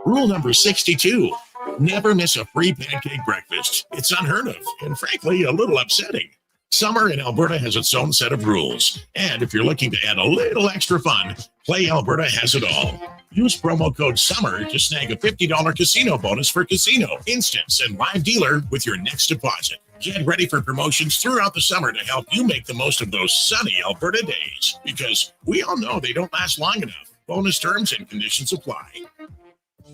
Rule number 62. Never miss a free pancake breakfast. It's unheard of and frankly a little upsetting. Summer in Alberta has its own set of rules. And if you're looking to add a little extra fun, Play Alberta has it all. Use promo code SUMMER to snag a $50 casino bonus for casino, instants, and live dealer with your next deposit. Get ready for promotions throughout the summer to help you make the most of those sunny Alberta days. Because we all know they don't last long enough. Bonus terms and conditions apply.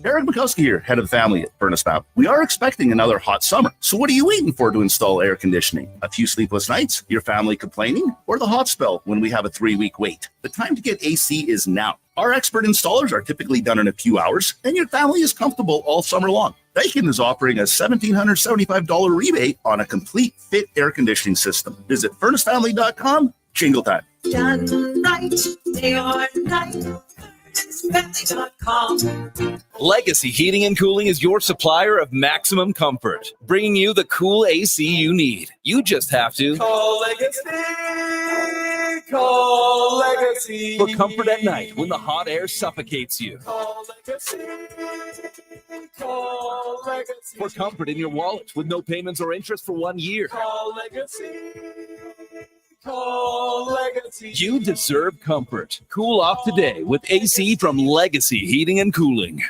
Eric Bukowski here, head of the family at Furnace Fab. We are expecting another hot summer. So what are you waiting for to install air conditioning? A few sleepless nights? Your family complaining? Or the hot spell when we have a 3-week wait? The time to get AC is now. Our expert installers are typically done in a few hours, and your family is comfortable all summer long. Daikin is offering a $1,775 rebate on a complete fit air conditioning system. Visit furnacefamily.com. Jingle time. Done right, day or night. Legacy Heating and Cooling is your supplier of maximum comfort, bringing you the cool AC you need. You just have to Call Legacy. Call Legacy. for comfort at night when the hot air suffocates you. Call Legacy. Call Legacy. For comfort in your wallet with no payments or interest for 1 year. Call Legacy. Call Legacy. You deserve comfort. Cool off today with AC from Legacy Heating and Cooling.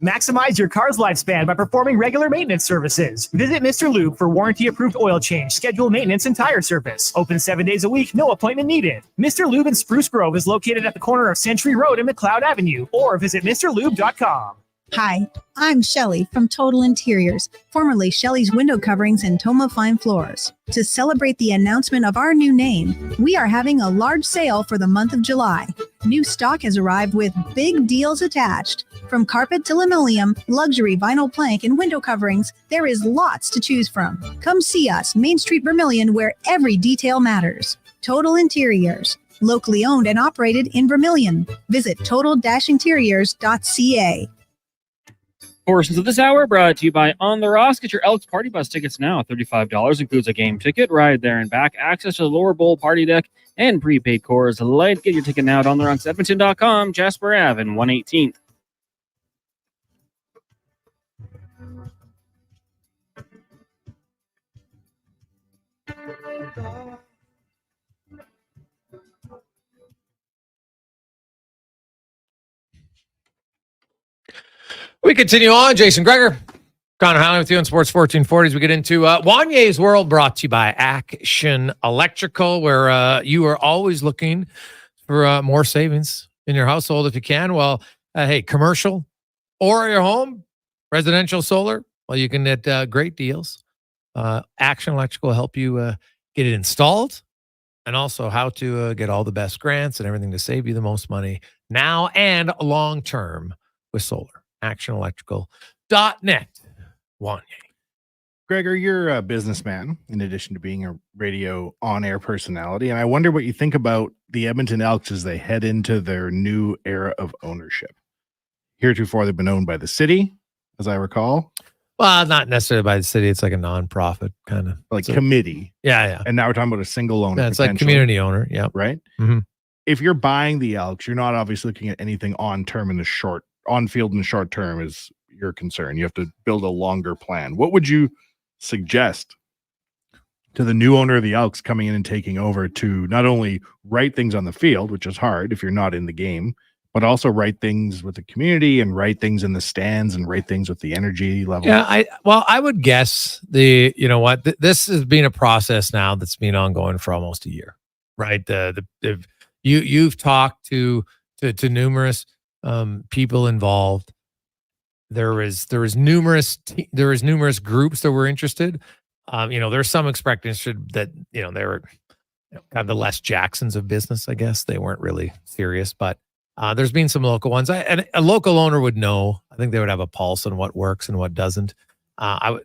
Maximize your car's lifespan by performing regular maintenance services. Visit Mr. Lube for warranty-approved oil change, scheduled maintenance, and tire service. Open 7 days a week, no appointment needed. Mr. Lube in Spruce Grove is located at the corner of Century Road and McLeod Avenue, or visit MrLube.com. Hi, I'm Shelly from Total Interiors, formerly Shelly's Window Coverings and Toma Fine Floors. To celebrate the announcement of our new name, we are having a large sale for the month of July. New stock has arrived with big deals attached. From carpet to linoleum, luxury vinyl plank, and window coverings, there is lots to choose from. Come see us, Main Street, Vermilion, where every detail matters. Total Interiors, locally owned and operated in Vermilion. Visit total-interiors.ca. Portions of this hour brought to you by On the Ross. Get your Elks Party Bus tickets now. $35 includes a game ticket, ride there and back, access to the lower bowl party deck, and prepaid Coors Light. Get your ticket now at OnTheRocks.Edmonton.com, Jasper Ave and 118th. We continue on. Jason Gregor, Connor Halley with you on Sports 1440 as we get into Wanye's World, brought to you by Action Electrical, where you are always looking for more savings in your household if you can. Well, hey, commercial or your home, residential solar, well, you can get great deals. Action Electrical will help you get it installed, and also how to get all the best grants and everything to save you the most money now and long term with solar. ActionElectrical.net. Wanye. Gregor, you're a businessman in addition to being a radio on-air personality, and I wonder what you think about the Edmonton Elks as they head into their new era of ownership. Heretofore, they've been owned by the city, as I recall. Well, not necessarily by the city. It's like a non-profit kind of like committee. Yeah. And now we're talking about a single owner. Yeah, it's like community owner. Yeah. Right. Mm-hmm. If you're buying the Elks, you're not obviously looking at anything on field in the short term is your concern. You have to build a longer plan. What would you suggest to the new owner of the Elks coming in and taking over to not only write things on the field, which is hard if you're not in the game, but also write things with the community and write things in the stands and write things with the energy level? Yeah, I would guess this has been a process now that's been ongoing for almost a year, right? You've talked to numerous people involved. There is numerous groups that were interested. There's some interested that they were kind of the Les Jacksons of business. I guess they weren't really serious, but there's been some local ones. And a local owner would know. I think they would have a pulse on what works and what doesn't. I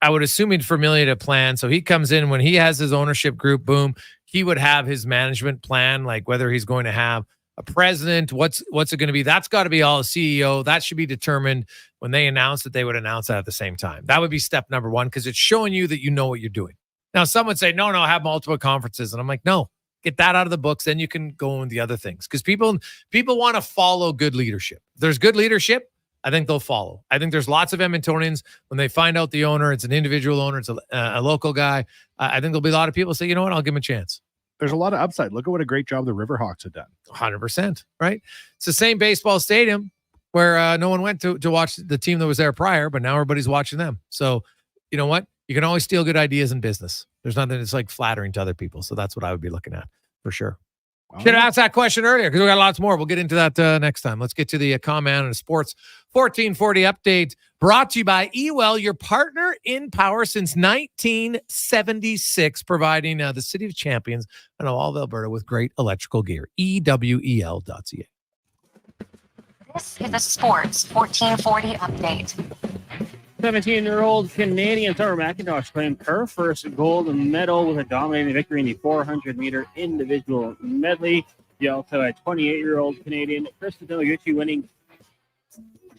would assume he'd formulate a plan. So he comes in when he has his ownership group. Boom, he would have his management plan, like whether he's going to have a president, what's it going to be? That's got to be all a CEO. That should be determined when they announce that. They would announce that at the same time. That would be step number one, because it's showing you that you know what you're doing. Now, some would say, no, have multiple conferences. And I'm like, no, get that out of the books. Then you can go into the other things, because people want to follow good leadership. If there's good leadership, I think they'll follow. I think there's lots of Edmontonians, when they find out the owner, it's an individual owner, it's a local guy. I think there'll be a lot of people say, you know what, I'll give him a chance. There's a lot of upside. Look at what a great job the Riverhawks have done. 100%, right? It's the same baseball stadium where no one went to watch the team that was there prior, but now everybody's watching them. So, you know what? You can always steal good ideas in business. There's nothing that's like flattering to other people. So that's what I would be looking at for sure. Should have asked that question earlier, because we got lots more. We'll get into that next time. Let's get to the comment and Sports 1440 update, brought to you by Ewell, your partner in power since 1976, providing the City of Champions and all of Alberta with great electrical gear. EWEL.ca. This is a Sports 1440 update. 17-year-old Canadian Summer McIntosh claimed her first gold medal with a dominating victory in the 400-meter individual medley. You also had 28-year-old Canadian Krista Noguchi winning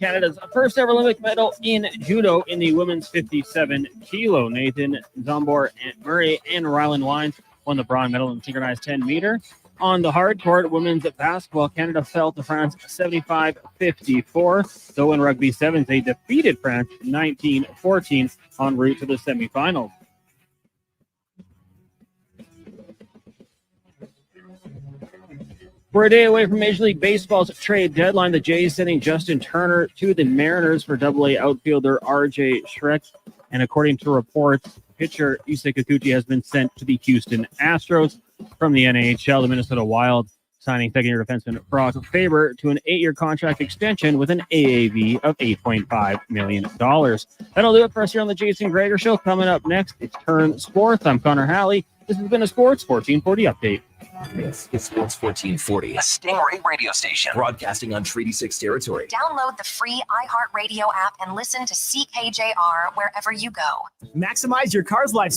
Canada's first ever Olympic medal in judo in the women's 57 kilo. Nathan Zombor Murray and Rylan Wines won the bronze medal in synchronized 10-meter. On the hard court, women's basketball, Canada fell to France 75-54. Though in rugby sevens, they defeated France 19-14 en route to the semifinals. We're a day away from Major League Baseball's trade deadline. The Jays sending Justin Turner to the Mariners for AA outfielder R.J. Schreck. And according to reports, pitcher Yusei Kikuchi has been sent to the Houston Astros. From the NHL, the Minnesota Wild signing second-year defenseman Brock Faber to an 8-year contract extension with an AAV of $8.5 million. That'll do it for us here on the Jason Gregor Show. Coming up next, it's Turn Sports. I'm Connor Halley. This has been a Sports 1440 update. This is Sports 1440, a Stingray radio station broadcasting on Treaty 6 territory. Download the free iHeartRadio app and listen to CKJR wherever you go. Maximize your car's lifespan